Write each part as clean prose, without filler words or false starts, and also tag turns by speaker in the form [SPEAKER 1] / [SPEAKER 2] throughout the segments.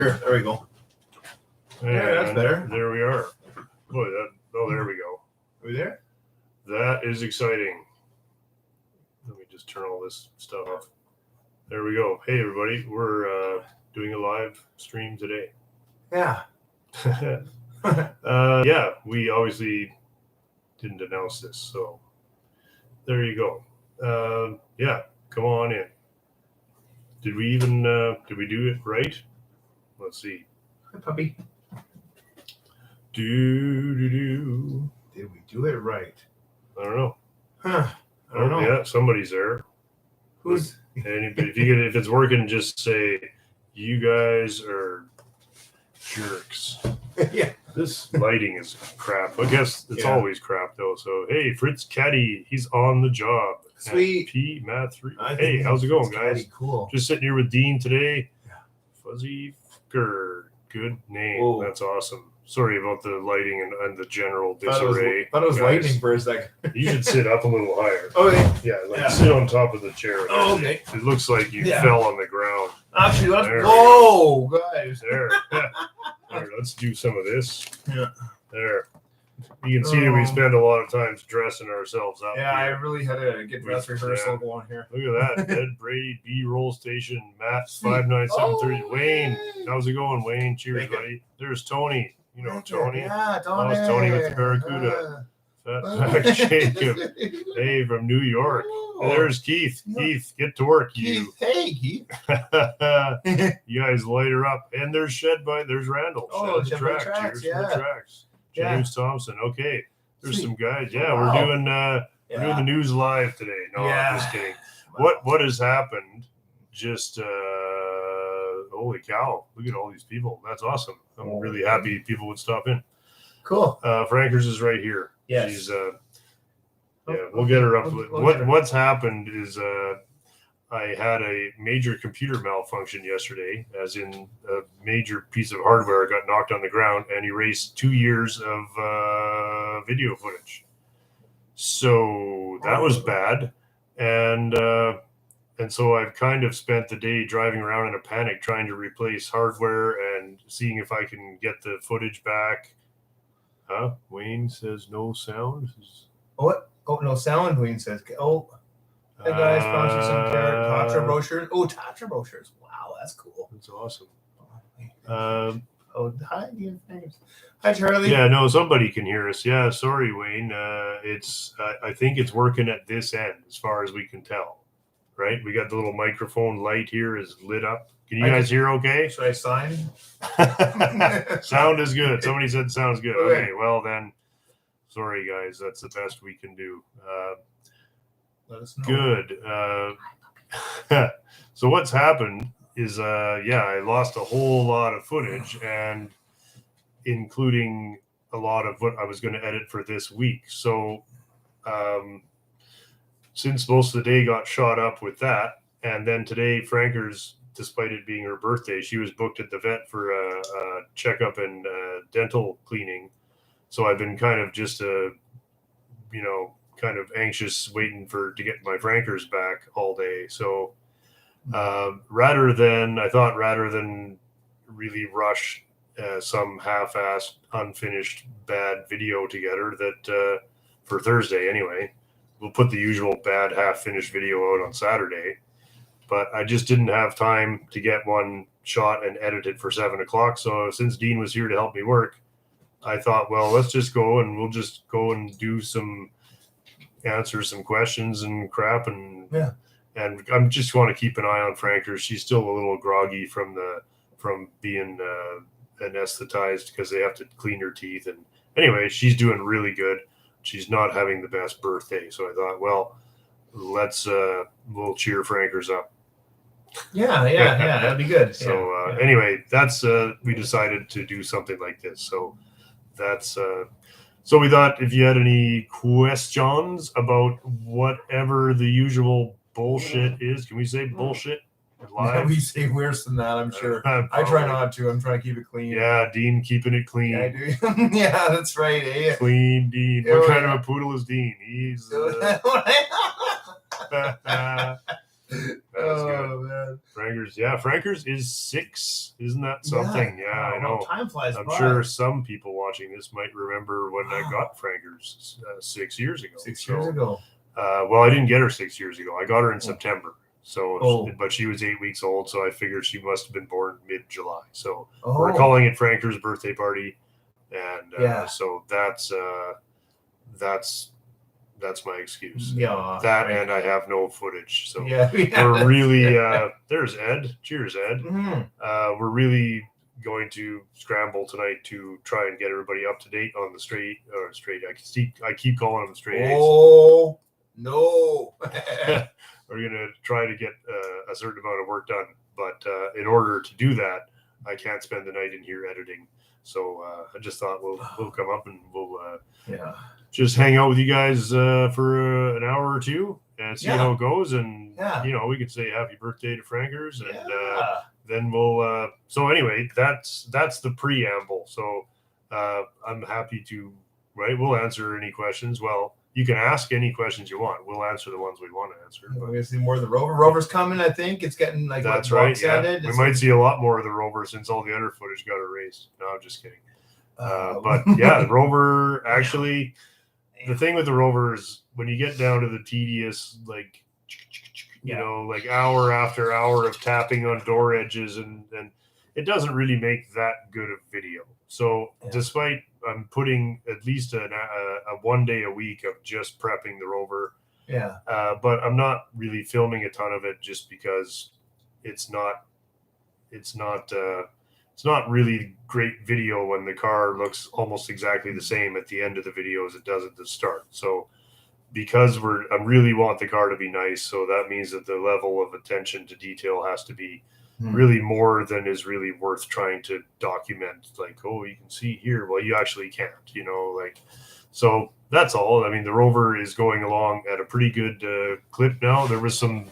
[SPEAKER 1] Here, there we go.
[SPEAKER 2] Yeah,
[SPEAKER 1] that's better.
[SPEAKER 2] There we are. Boy, there we go.
[SPEAKER 1] Are we there?
[SPEAKER 2] That is exciting. Let me just turn all this stuff off. There we go. Hey, everybody. We're doing a live stream today.
[SPEAKER 1] Yeah.
[SPEAKER 2] Yeah, we obviously didn't announce this, so there you go. Yeah, come on in. Did we do it right? Let's see.
[SPEAKER 1] Hi, puppy.
[SPEAKER 2] Do.
[SPEAKER 1] Did we do it right?
[SPEAKER 2] I don't know.
[SPEAKER 1] Huh. I don't know.
[SPEAKER 2] Yeah, somebody's there.
[SPEAKER 1] Who's?
[SPEAKER 2] Anybody, if it's working, just say, "You guys are jerks."
[SPEAKER 1] Yeah.
[SPEAKER 2] This lighting is crap. I guess it's
[SPEAKER 1] Yeah.
[SPEAKER 2] always crap though. So hey, Fritz Caddy, he's on the job.
[SPEAKER 1] Sweet.
[SPEAKER 2] P Matt 3.
[SPEAKER 1] I
[SPEAKER 2] Hey,
[SPEAKER 1] think
[SPEAKER 2] how's it going,
[SPEAKER 1] it's
[SPEAKER 2] guys?
[SPEAKER 1] Caddy. Cool.
[SPEAKER 2] Just sitting here with Dean today.
[SPEAKER 1] Yeah.
[SPEAKER 2] Fuzzy Fucker. Good name.
[SPEAKER 1] Whoa.
[SPEAKER 2] That's awesome. Sorry about the lighting and the general
[SPEAKER 1] Thought
[SPEAKER 2] disarray.
[SPEAKER 1] it was
[SPEAKER 2] guys.
[SPEAKER 1] lightning for a second.
[SPEAKER 2] You should sit up a little higher.
[SPEAKER 1] Okay.
[SPEAKER 2] Yeah, like
[SPEAKER 1] Yeah.
[SPEAKER 2] sit on top of the chair.
[SPEAKER 1] Oh, okay.
[SPEAKER 2] It looks like you
[SPEAKER 1] Yeah.
[SPEAKER 2] fell on the ground.
[SPEAKER 1] Actually, let's.
[SPEAKER 2] There we
[SPEAKER 1] Whoa, guys.
[SPEAKER 2] There. There. Let's do some of this.
[SPEAKER 1] Yeah.
[SPEAKER 2] There. You can see that we
[SPEAKER 1] Oh.
[SPEAKER 2] spend a lot of time dressing ourselves up.
[SPEAKER 1] Yeah, I
[SPEAKER 2] here.
[SPEAKER 1] really had to get dress rehearsal going here.
[SPEAKER 2] Look at that. Ed Brady, B-roll station, Matt 59730. Wayne, how's it going, Wayne? Cheers,
[SPEAKER 1] Thank you.
[SPEAKER 2] buddy. There's Tony. You know
[SPEAKER 1] Thank
[SPEAKER 2] Tony.
[SPEAKER 1] Yeah,
[SPEAKER 2] Oh,
[SPEAKER 1] Tony.
[SPEAKER 2] it's Tony with the Barracuda. Fat Jacob. Hey, from New York. There's Keith.
[SPEAKER 1] Yeah.
[SPEAKER 2] Keith, get to work,
[SPEAKER 1] Keith.
[SPEAKER 2] you.
[SPEAKER 1] Hey, Keith.
[SPEAKER 2] You guys light her up. And there's Shed by, there's Randall.
[SPEAKER 1] Oh,
[SPEAKER 2] Shed
[SPEAKER 1] Shed by
[SPEAKER 2] the
[SPEAKER 1] the
[SPEAKER 2] track.
[SPEAKER 1] Tracks,
[SPEAKER 2] Cheers for the
[SPEAKER 1] yeah.
[SPEAKER 2] tracks.
[SPEAKER 1] Yeah.
[SPEAKER 2] James Thompson. Okay. There's
[SPEAKER 1] Sweet.
[SPEAKER 2] some guys. Yeah,
[SPEAKER 1] Wow.
[SPEAKER 2] we're doing the news live today. No,
[SPEAKER 1] Yeah.
[SPEAKER 2] I'm just kidding.
[SPEAKER 1] Wow.
[SPEAKER 2] What has happened? Just holy cow! Look at all these people. That's awesome. I'm really happy people would stop in.
[SPEAKER 1] Cool.
[SPEAKER 2] Frankers is right here.
[SPEAKER 1] Yes.
[SPEAKER 2] She's yeah, we'll get her up.
[SPEAKER 1] We'll get her.
[SPEAKER 2] What's happened is I had a major computer malfunction yesterday, as in a major piece of hardware got knocked on the ground and erased 2 years of video footage. So that was bad, and so I've kind of spent the day driving around in a panic trying to replace hardware and seeing if I can get the footage back. Huh? Wayne says no sound.
[SPEAKER 1] What? Oh, no sound, Wayne says. Oh, hey guys, found you some Tatra brochures. Oh, Tatra brochures. Wow, that's cool.
[SPEAKER 2] That's awesome.
[SPEAKER 1] Oh, hi, dear friends. Hi, Charlie.
[SPEAKER 2] Yeah, no, somebody can hear us. Yeah, sorry, Wayne. It's I think it's working at this end as far as we can tell. Right? We got the little microphone light here is lit up. Can you guys hear okay?
[SPEAKER 1] Should I sign?
[SPEAKER 2] Sound is good. Somebody said sounds good.
[SPEAKER 1] Okay.
[SPEAKER 2] Okay, well then, sorry guys, that's the best we can do.
[SPEAKER 1] Let us know.
[SPEAKER 2] Good. So what's happened is, I lost a whole lot of footage, and including a lot of what I was going to edit for this week. So since most of the day got shot up with that, and then today, Franker's, despite it being her birthday, she was booked at the vet for a checkup and dental cleaning. So I've been kind of just kind of anxious waiting to get my Frankers back all day. So rather than really rush some half-assed, unfinished, bad video together that for Thursday anyway, we'll put the usual bad half-finished video out on Saturday. But I just didn't have time to get one shot and edit it for 7 o'clock. So since Dean was here to help me work, I thought, well, let's just go and we'll just go and answer some questions and crap. And I'm just want to keep an eye on Franker. She's still a little groggy from being anesthetized because they have to clean her teeth. And anyway, she's doing really good. She's not having the best birthday. So I thought, well, we'll cheer Frankers up.
[SPEAKER 1] Yeah, that'd be good.
[SPEAKER 2] So anyway, that's we decided to do something like this. So that's so we thought if you had any questions about whatever the usual bullshit is, can we say bullshit live?
[SPEAKER 1] Yeah, we say worse than that, I'm sure. I try not to. I'm trying to keep it clean.
[SPEAKER 2] Yeah, Dean keeping it clean.
[SPEAKER 1] Yeah, I do. Yeah, that's right. Eh?
[SPEAKER 2] Clean Dean. What kind of a poodle is Dean? He's was good.
[SPEAKER 1] Oh man.
[SPEAKER 2] Frankers is 6. Isn't that something? Yeah, I
[SPEAKER 1] well,
[SPEAKER 2] know.
[SPEAKER 1] time flies
[SPEAKER 2] I'm
[SPEAKER 1] by.
[SPEAKER 2] sure some people watching this might remember when I got Frankers 6 years ago.
[SPEAKER 1] 6 years ago.
[SPEAKER 2] Well, I didn't get her 6 years ago. I got her in September. So,
[SPEAKER 1] Oh.
[SPEAKER 2] but she was 8 weeks old, so I figured she must have been born mid-July. So
[SPEAKER 1] Oh.
[SPEAKER 2] we're calling it Franker's birthday party, and
[SPEAKER 1] Yeah.
[SPEAKER 2] so that's my excuse.
[SPEAKER 1] Yeah.
[SPEAKER 2] That
[SPEAKER 1] right.
[SPEAKER 2] and I have no footage. So
[SPEAKER 1] Yeah.
[SPEAKER 2] we're really there's Ed. Cheers, Ed.
[SPEAKER 1] Mhm.
[SPEAKER 2] We're really going to scramble tonight to try and get everybody up to date on the straight. I keep calling them the straight A's.
[SPEAKER 1] Oh no.
[SPEAKER 2] We're gonna try to get a certain amount of work done, but in order to do that, I can't spend the night in here editing. So I just thought we'll come up and we'll
[SPEAKER 1] Yeah.
[SPEAKER 2] just hang out with you guys for an hour or two and see
[SPEAKER 1] Yeah.
[SPEAKER 2] how it goes. And
[SPEAKER 1] Yeah.
[SPEAKER 2] you know, we can say happy birthday to Frankers, and
[SPEAKER 1] Yeah.
[SPEAKER 2] then we'll. So anyway, that's the preamble. So I'm happy to. Right, we'll answer any questions. Well, you can ask any questions you want. We'll answer the ones we want to answer.
[SPEAKER 1] We're gonna see more of the Rover. Rover's coming, I think. It's getting like
[SPEAKER 2] That's
[SPEAKER 1] what
[SPEAKER 2] right.
[SPEAKER 1] Buck said
[SPEAKER 2] Yeah,
[SPEAKER 1] it.
[SPEAKER 2] we might see a lot more of the Rover since all the other footage got erased. No, I'm just kidding. But yeah, the Rover actually. The thing with the Rover is when you get down to the tedious, like, you know, like hour after hour of tapping on door edges, and it doesn't really make that good of video. So despite I'm putting at least a 1 day a week of just prepping the Rover, but I'm not really filming a ton of it just because it's not really great video when the car looks almost exactly the same at the end of the video as it does at the start. So because I really want the car to be nice, so that means that the level of attention to detail has to be really more than is really worth trying to document. Like, oh, you can see here. Well, you actually can't, you know, like, so that's all. I mean, the Rover is going along at a pretty good clip now. There was some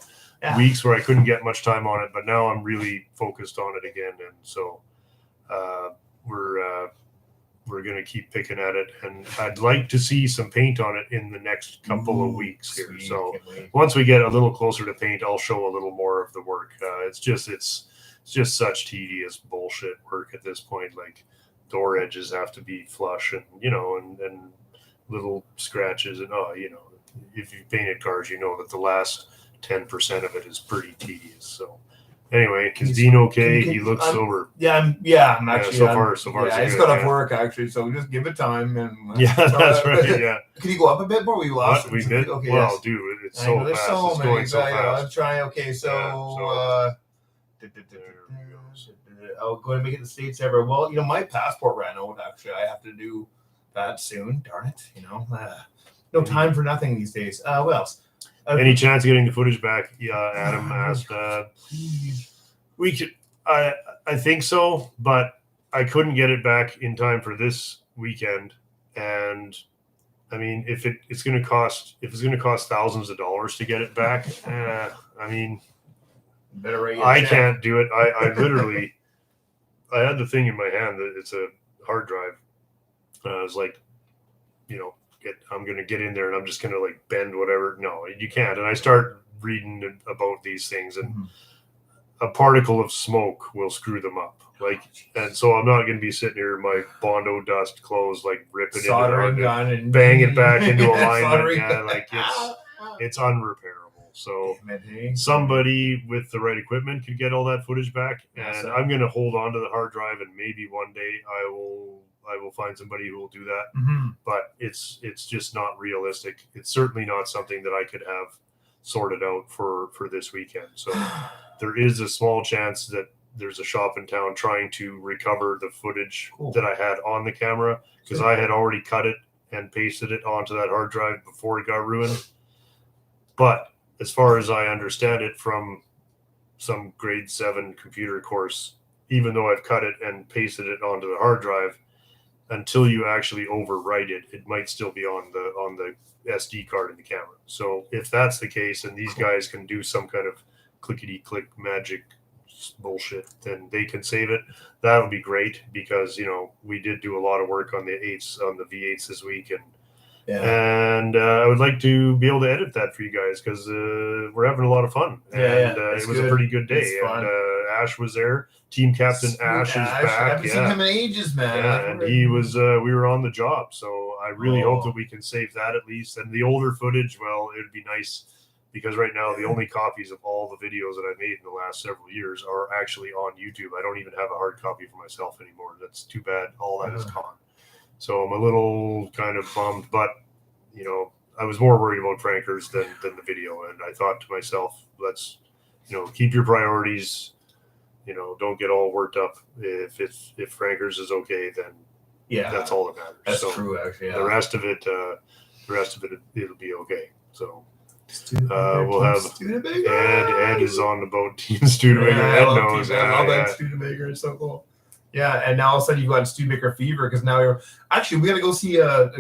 [SPEAKER 2] weeks where I couldn't get much time on it, but now I'm really focused on it again. And so we're going to keep picking at it, and I'd like to see some paint on it in the next couple of weeks here.
[SPEAKER 1] Sweet.
[SPEAKER 2] So once we get a little closer to paint, I'll show a little more of the work. It's just such tedious bullshit work at this point. Like door edges have to be flush, and you know, and little scratches, and you know, if you painted cars, you know that the last 10% of it is pretty tedious. So. Anyway, is Dean okay? He looks sober.
[SPEAKER 1] I'm actually.
[SPEAKER 2] So far,
[SPEAKER 1] yeah, I just got off work actually, so just give it time. And
[SPEAKER 2] that's right. Yeah.
[SPEAKER 1] Can you go up a bit more? We lost.
[SPEAKER 2] We did. Okay. Well, yes. Dude, it's so fast.
[SPEAKER 1] So
[SPEAKER 2] it's going so fast.
[SPEAKER 1] I'm trying. Okay, so. I'll go and make it to the States ever. Well, you know, my passport ran out. Actually, I have to do that soon. Darn it! You know, no time for nothing these days. What else?
[SPEAKER 2] Any chance of getting the footage back? Yeah, Adam asked. We could. I think so, but I couldn't get it back in time for this weekend. And I mean, if it's going to cost thousands of dollars to get it back, I mean, I can't do it. I literally, I had the thing in my hand that it's a hard drive. I was like, you know. I'm going to get in there and I'm just going to like bend whatever. No, you can't. And I start reading about these things, and a particle of smoke will screw them up. Like, and so I'm not going to be sitting here in my Bondo dust clothes, like ripping
[SPEAKER 1] soldering
[SPEAKER 2] it
[SPEAKER 1] gun and
[SPEAKER 2] bang it back into alignment. Yeah, like it's unrepairable. So somebody with the right equipment could get all that footage back, and I'm going to hold on to the hard drive, and maybe one day I will find somebody who will do that. But it's just not realistic. It's certainly not something that I could have sorted out for this weekend. So there is a small chance that there's a shop in town trying to recover the footage that I had on the camera, because I had already cut it and pasted it onto that hard drive before it got ruined. But as far as I understand it from some grade 7 computer course, even though I've cut it and pasted it onto the hard drive, until you actually overwrite it, it might still be on the SD card in the camera. So if that's the case, and these guys can do some kind of clickety-click magic bullshit, then they can save it. That would be great, because you know we did do a lot of work on the V8s this week, and And I would like to be able to edit that for you guys because we're having a lot of fun. And
[SPEAKER 1] it's
[SPEAKER 2] it was a
[SPEAKER 1] good.
[SPEAKER 2] pretty good day.
[SPEAKER 1] It's fun.
[SPEAKER 2] And Ash was there. Team Captain Ash is back.
[SPEAKER 1] I haven't seen him in ages, man.
[SPEAKER 2] Yeah, and he was. We were on the job, so I really hope that we can save that at least. And the older footage, well, it would be nice because right now the only copies of all the videos that I made in the last several years are actually on YouTube. I don't even have a hard copy for myself anymore. That's too bad. All that is gone. So I'm a little kind of bummed, but you know, I was more worried about Frankers than the video, and I thought to myself, let's, you know, keep your priorities. You know, don't get all worked up. If Frankers is okay, then that's all that matters.
[SPEAKER 1] That's true, actually. Yeah.
[SPEAKER 2] The rest of it, it'll be okay. So we'll have Ed is on the boat. Team Studebaker. Ed knows.
[SPEAKER 1] I love that Studebaker. It's so cool. Yeah, and now all of a sudden you've got Studebaker fever because now you're actually we got to go see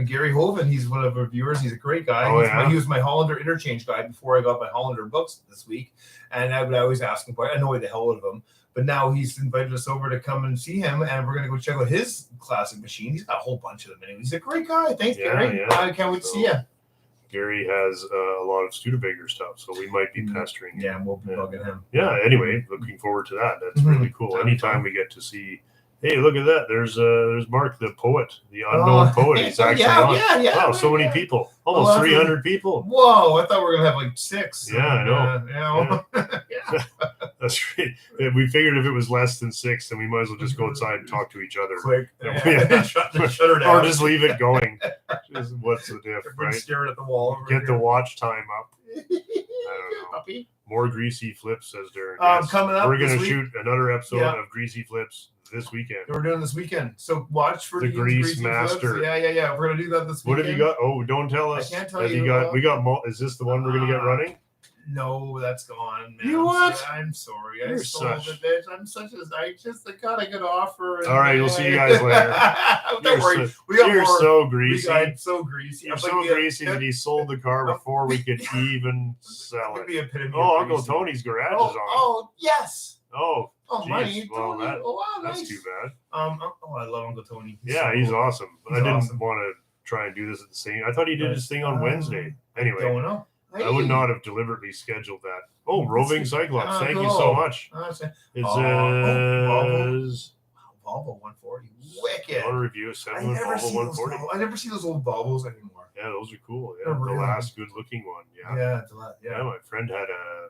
[SPEAKER 1] Gary Hoven. He's one of our viewers. He's a great guy. He was my Hollander interchange guy before I got my Hollander books this week, and I would always ask him. I know the hell of him, but now he's invited us over to come and see him, and we're gonna go check out his classic machine. He's got a whole bunch of them, and he's a great guy. Thanks, Gary. I can't wait to see you.
[SPEAKER 2] Gary has a lot of Studebaker stuff, so we might be pestering him.
[SPEAKER 1] Yeah, and we'll be bugging him.
[SPEAKER 2] Yeah, anyway, looking forward to that. That's really cool. Anytime we get to see, hey, look at that. There's Mark, the poet, the unknown poet. He's actually on. Wow, so many people. Almost 300 people.
[SPEAKER 1] Whoa, I thought we were going to have like 6.
[SPEAKER 2] Yeah, I know. That's great. We figured if it was less than 6, then we might as well just go outside and talk to each other.
[SPEAKER 1] Quick. Shut her down.
[SPEAKER 2] Or just leave it going. What's the diff, right?
[SPEAKER 1] Staring at the wall.
[SPEAKER 2] Get the watch time up. I don't know.
[SPEAKER 1] Puppy.
[SPEAKER 2] More Greasy Flips, says Darren.
[SPEAKER 1] Coming up,
[SPEAKER 2] we're going to shoot another episode of Greasy Flips this weekend.
[SPEAKER 1] We're doing this weekend, so watch for
[SPEAKER 2] the Grease Master.
[SPEAKER 1] Flips. Yeah. We're gonna do that this weekend.
[SPEAKER 2] What have you got? Oh, don't tell us.
[SPEAKER 1] I can't tell you.
[SPEAKER 2] We got. Is this the one we're gonna get running?
[SPEAKER 1] No, that's gone, man.
[SPEAKER 2] You what?
[SPEAKER 1] I'm sorry.
[SPEAKER 2] You're
[SPEAKER 1] I sold the bitch. I'm such a. I got a good offer.
[SPEAKER 2] All right, we'll see you guys later.
[SPEAKER 1] Don't worry. We got
[SPEAKER 2] you're
[SPEAKER 1] more.
[SPEAKER 2] so greasy.
[SPEAKER 1] I'm so greasy.
[SPEAKER 2] You're so greasy that he sold the car before we could even sell it.
[SPEAKER 1] Oh,
[SPEAKER 2] Uncle Tony's garage is on.
[SPEAKER 1] Oh, yes.
[SPEAKER 2] Oh,
[SPEAKER 1] money.
[SPEAKER 2] Well,
[SPEAKER 1] Tony.
[SPEAKER 2] that's
[SPEAKER 1] Nice.
[SPEAKER 2] too bad.
[SPEAKER 1] I love Uncle Tony.
[SPEAKER 2] He's awesome. I didn't want to try and do this at the same. I thought he did his thing on Wednesday. Anyway,
[SPEAKER 1] don't know.
[SPEAKER 2] Hey. I would not have deliberately scheduled that. Oh, Roving Cyclops. Thank you so much. It says
[SPEAKER 1] Volvo 140. Wicked.
[SPEAKER 2] I want to review a 7 Volvo 140.
[SPEAKER 1] I never see those old Volvos anymore.
[SPEAKER 2] Yeah, those are cool. Yeah, the last good looking one. Yeah. Yeah, my friend had a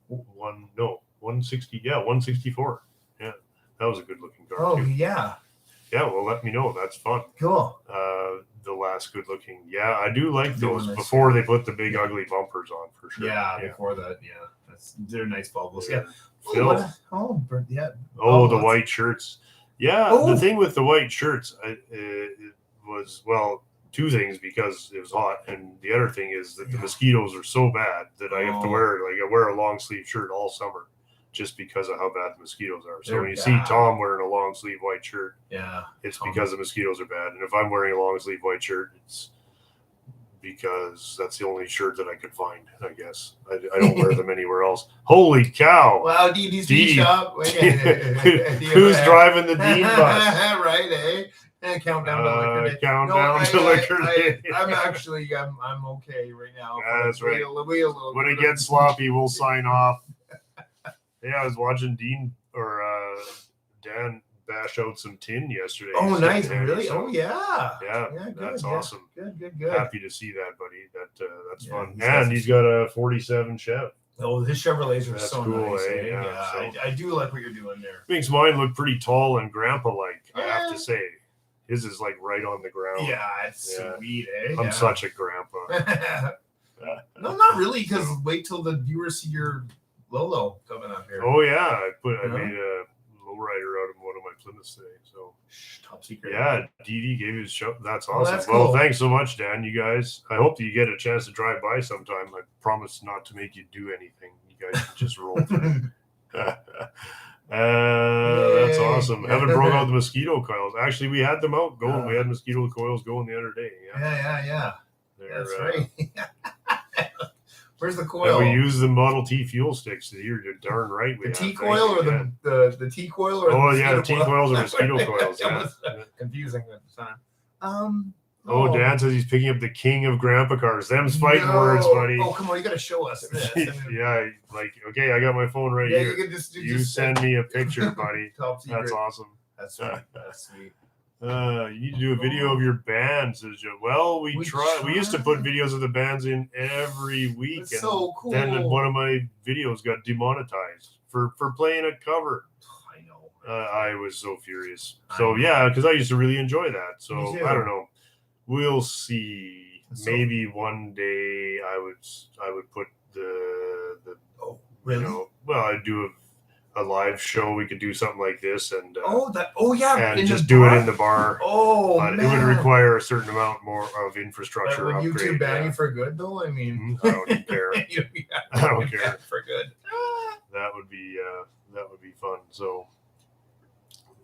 [SPEAKER 2] 160. Yeah, 164. Yeah, that was a good looking car.
[SPEAKER 1] Oh,
[SPEAKER 2] too.
[SPEAKER 1] yeah.
[SPEAKER 2] Yeah, well, let me know. That's fun.
[SPEAKER 1] Cool.
[SPEAKER 2] The last good looking. Yeah, I do like those before they put the big ugly bumpers on for sure.
[SPEAKER 1] Yeah, before that. Yeah, they're nice Volvos. Yeah.
[SPEAKER 2] Phil. The white shirts. Yeah, the thing with the white shirts it was, well, 2 things, because it was hot, and the other thing is that the mosquitoes are so bad that I have to wear a long sleeve shirt all summer just because of how bad the mosquitoes are. So when you see Tom wearing a long sleeve white shirt, it's because the mosquitoes are bad. And if I'm wearing a long sleeve white shirt, it's because that's the only shirt that I could find, I guess. I don't wear them anywhere else. Holy cow.
[SPEAKER 1] Wow, Dee shop.
[SPEAKER 2] Who's driving the Dean bus?
[SPEAKER 1] Right, eh? And countdown to liquor day.
[SPEAKER 2] Countdown to liquor day.
[SPEAKER 1] I'm actually, I'm okay right now.
[SPEAKER 2] Yeah, that's right.
[SPEAKER 1] When
[SPEAKER 2] it gets sloppy, we'll sign off. Yeah, I was watching Dan bash out some tin yesterday.
[SPEAKER 1] Oh, nice. Really? So, yeah.
[SPEAKER 2] Yeah, that's awesome.
[SPEAKER 1] Good.
[SPEAKER 2] Happy to see that, buddy. That's fun. And he's got a 47 Chev.
[SPEAKER 1] Oh, his Chevrolets are so
[SPEAKER 2] cool,
[SPEAKER 1] nice.
[SPEAKER 2] Eh?
[SPEAKER 1] Yeah, I do like what you're doing there.
[SPEAKER 2] Makes mine look pretty tall and grandpa-like, I have to say. His is like right on the ground.
[SPEAKER 1] Yeah, it's sweet, eh?
[SPEAKER 2] I'm such a grandpa.
[SPEAKER 1] No, not really, because wait till the viewers see your Lolo coming up here.
[SPEAKER 2] Oh, yeah. I made a lowrider out of one of my Plymouths today. So
[SPEAKER 1] top secret.
[SPEAKER 2] Yeah, Dee gave his show. That's awesome.
[SPEAKER 1] That's cool.
[SPEAKER 2] Thanks so much, Dan. You guys. I hope that you get a chance to drive by sometime. I promise not to make you do anything. You guys can just roll through. That's awesome. Haven't broke out the mosquito coils. Actually, we had them out going. We had mosquito coils going the other day.
[SPEAKER 1] Yeah. That's right. Where's the coil?
[SPEAKER 2] And we use the Model T fuel sticks. You're darn right.
[SPEAKER 1] The T coil or the T coil or
[SPEAKER 2] the T coils or mosquito coils.
[SPEAKER 1] That was confusing at the time.
[SPEAKER 2] Oh, Dan says he's picking up the king of grandpa cars. Them's fighting words, buddy.
[SPEAKER 1] Oh, come on, you gotta show us this.
[SPEAKER 2] Yeah, like, okay, I got my phone right here.
[SPEAKER 1] You can just
[SPEAKER 2] send me a picture, buddy.
[SPEAKER 1] Top secret.
[SPEAKER 2] That's awesome.
[SPEAKER 1] That's sweet. That's sweet.
[SPEAKER 2] You need to do a video of your band, says Joe. Well, we tried. We used to put videos of the bands in every week.
[SPEAKER 1] That's so cool.
[SPEAKER 2] Then one of my videos got demonetized for playing a cover.
[SPEAKER 1] I know.
[SPEAKER 2] I was so furious. So yeah, because I used to really enjoy that. So I don't know. We'll see. Maybe one day I would put the
[SPEAKER 1] oh really?
[SPEAKER 2] You know, well, I'd do a live show. We could do something like this and and just do it in the bar. But it would require a certain amount more of infrastructure.
[SPEAKER 1] But when YouTube ban you for good, though, I mean,
[SPEAKER 2] I don't even care. I don't care
[SPEAKER 1] for good.
[SPEAKER 2] That would be fun. So.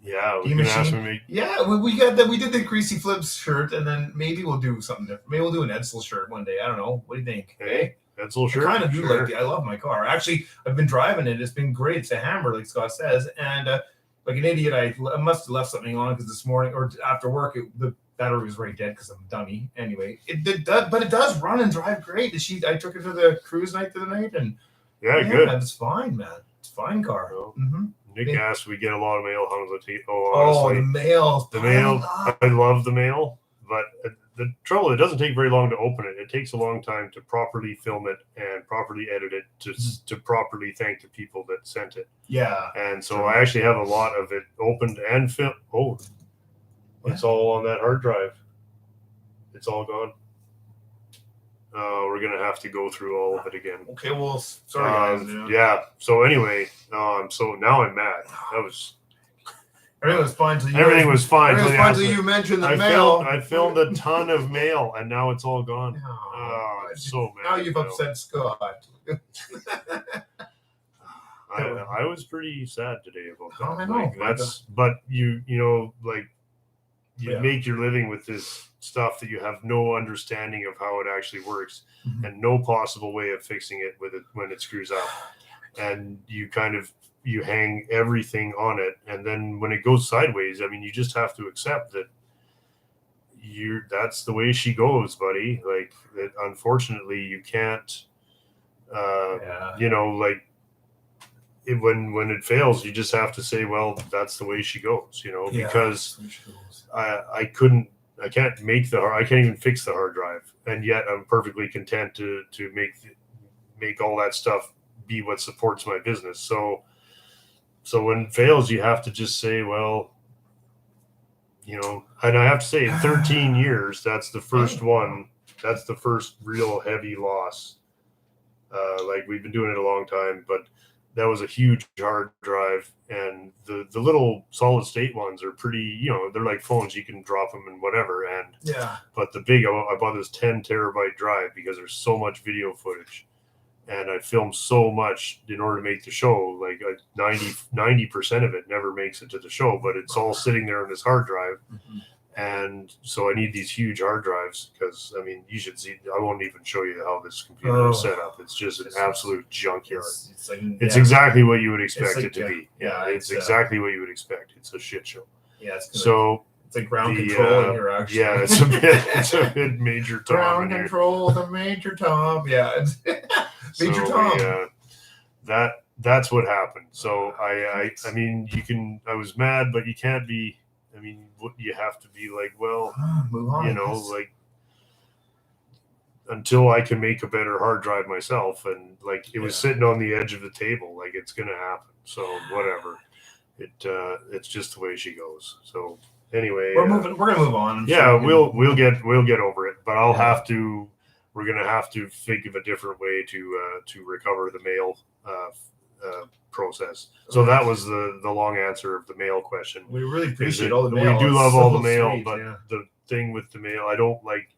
[SPEAKER 2] Yeah, we can ask me.
[SPEAKER 1] Yeah, we got that. We did the Greasy Flips shirt, and then maybe we'll do something different. Maybe we'll do an Edsel shirt one day. I don't know. What do you think?
[SPEAKER 2] Hey, Edsel shirt.
[SPEAKER 1] I kind of do like I love my car. Actually, I've been driving it. It's been great. It's a Hammer, like Scott says. And like an idiot, I must have left something on because this morning or after work, the battery was already dead because I'm a dummy. Anyway, it does run and drive great. I took it to the cruise night the other night, and
[SPEAKER 2] good.
[SPEAKER 1] It's fine, man. It's a fine car.
[SPEAKER 2] Nick asked, we get a lot of mail. How does it take?
[SPEAKER 1] The mail.
[SPEAKER 2] The mail. I love the mail, but the trouble, it doesn't take very long to open it. It takes a long time to properly film it and properly edit it to properly thank the people that sent it.
[SPEAKER 1] Yeah.
[SPEAKER 2] And so I actually have a lot of it opened and filmed. Oh, it's all on that hard drive. It's all gone. We're gonna have to go through all of it again.
[SPEAKER 1] Okay, well, sorry guys.
[SPEAKER 2] Yeah. So anyway, so now I'm mad.
[SPEAKER 1] Everything was fine until you mentioned the mail.
[SPEAKER 2] I filmed a ton of mail, and now it's all gone. I'm so mad.
[SPEAKER 1] Now you've upset Scott.
[SPEAKER 2] I was pretty sad today about that.
[SPEAKER 1] I know.
[SPEAKER 2] But you know, like you make your living with this stuff that you have no understanding of how it actually works and no possible way of fixing it when it screws up. And you hang everything on it, and then when it goes sideways, I mean, you just have to accept that that's the way she goes, buddy. Like that, unfortunately, you can't you know, like when it fails, you just have to say, well, that's the way she goes, you know, because I can't even fix the hard drive, and yet I'm perfectly content to make all that stuff be what supports my business. So when it fails, you have to just say, well, you know, and I have to say in 13 years, that's the first one. That's the first real heavy loss. Like we've been doing it a long time, but that was a huge hard drive, and the little solid state ones are pretty, you know, they're like phones. You can drop them and whatever. And but the big, I bought this 10 terabyte drive because there's so much video footage, and I filmed so much in order to make the show. Like 90% of it never makes it to the show, but it's all sitting there on this hard drive. And so I need these huge hard drives because, I mean, you should see. I won't even show you how this computer is set up. It's just an absolute junkyard. It's exactly what you would expect it to be. Yeah, it's exactly what you would expect. It's a shit show.
[SPEAKER 1] Yeah,
[SPEAKER 2] it's
[SPEAKER 1] like ground control here, actually.
[SPEAKER 2] Yeah, it's a bit Major Tom.
[SPEAKER 1] Ground control, the Major Tom. Yeah, it's Major Tom.
[SPEAKER 2] That's what happened. So I mean, I was mad, but you can't be. I mean, you have to be like, well,
[SPEAKER 1] move on,
[SPEAKER 2] you know, like until I can make a better hard drive myself, and like it was sitting on the edge of the table, like it's gonna happen. So whatever, it's just the way she goes. So anyway,
[SPEAKER 1] we're gonna move on.
[SPEAKER 2] We'll get over it, but we're gonna have to think of a different way to recover the mail process. So that was the long answer of the mail question.
[SPEAKER 1] We really appreciate all the mail.
[SPEAKER 2] We do love all the mail, but the thing with the mail, I don't like.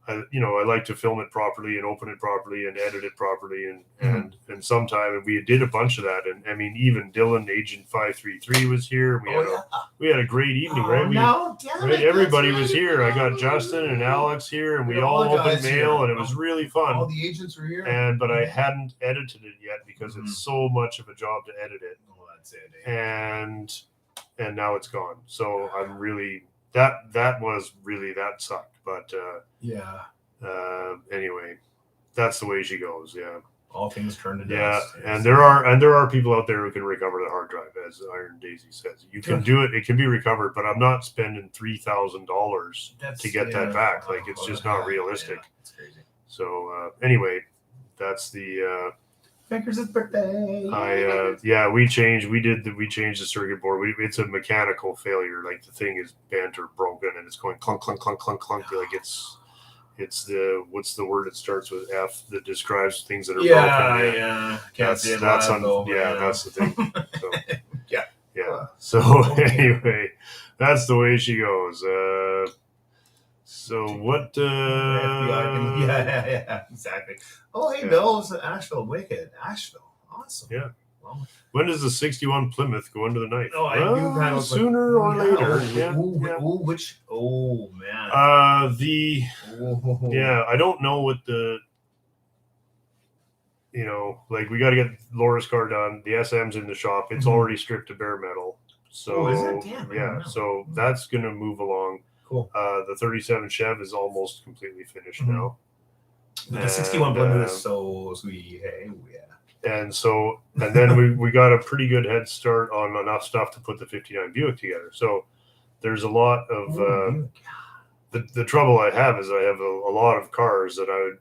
[SPEAKER 2] I like to film it properly and open it properly and edit it properly, and sometime we did a bunch of that. And I mean, even Dylan, Agent 533, was here. We had a great evening, right? Everybody was here. I got Justin and Alex here, and we all opened mail, and it was really fun.
[SPEAKER 1] All the agents were here,
[SPEAKER 2] but I hadn't edited it yet because it's so much of a job to edit it.
[SPEAKER 1] Oh, that's it.
[SPEAKER 2] And now it's gone. So I'm really. that was really, that sucked. But
[SPEAKER 1] Yeah.
[SPEAKER 2] anyway, that's the way she goes. Yeah.
[SPEAKER 1] All things turn to
[SPEAKER 2] Yeah,
[SPEAKER 1] dust.
[SPEAKER 2] and there are people out there who can recover the hard drive, as Iron Daisy says. You can do it; it can be recovered, but I'm not spending $3,000 to get that back. Like, it's just not realistic.
[SPEAKER 1] Yeah, it's crazy.
[SPEAKER 2] So anyway, that's the.
[SPEAKER 1] Franker's birthday.
[SPEAKER 2] We changed the circuit board. It's a mechanical failure. Like, the thing is bent or broken, and it's going clunk clunk clunk clunk clunk. Like, it's the, what's the word that starts with F that describes things that are broken?
[SPEAKER 1] Yeah. Can't see it
[SPEAKER 2] that's
[SPEAKER 1] live, though,
[SPEAKER 2] that's the thing. So,
[SPEAKER 1] yeah.
[SPEAKER 2] So anyway, that's the way she goes. So what?
[SPEAKER 1] Yeah, exactly. Oh, hey, Bill, it's Asheville Wicked. Asheville, awesome.
[SPEAKER 2] Yeah.
[SPEAKER 1] Well,
[SPEAKER 2] when does the 61 Plymouth go into the night?
[SPEAKER 1] Oh, I do kind of
[SPEAKER 2] sooner or later.
[SPEAKER 1] Which? Oh man.
[SPEAKER 2] I don't know what the. Like, we got to get Laura's car done. The SM's in the shop. It's already stripped to bare metal. So
[SPEAKER 1] is it? Damn,
[SPEAKER 2] yeah, so that's gonna move along.
[SPEAKER 1] Cool.
[SPEAKER 2] The 37 Chev is almost completely finished now.
[SPEAKER 1] The 61 Plymouth is so sweet. Hey, yeah.
[SPEAKER 2] And then we got a pretty good head start on enough stuff to put the 59 Buick together. So there's a lot of the trouble I have is I have a lot of cars that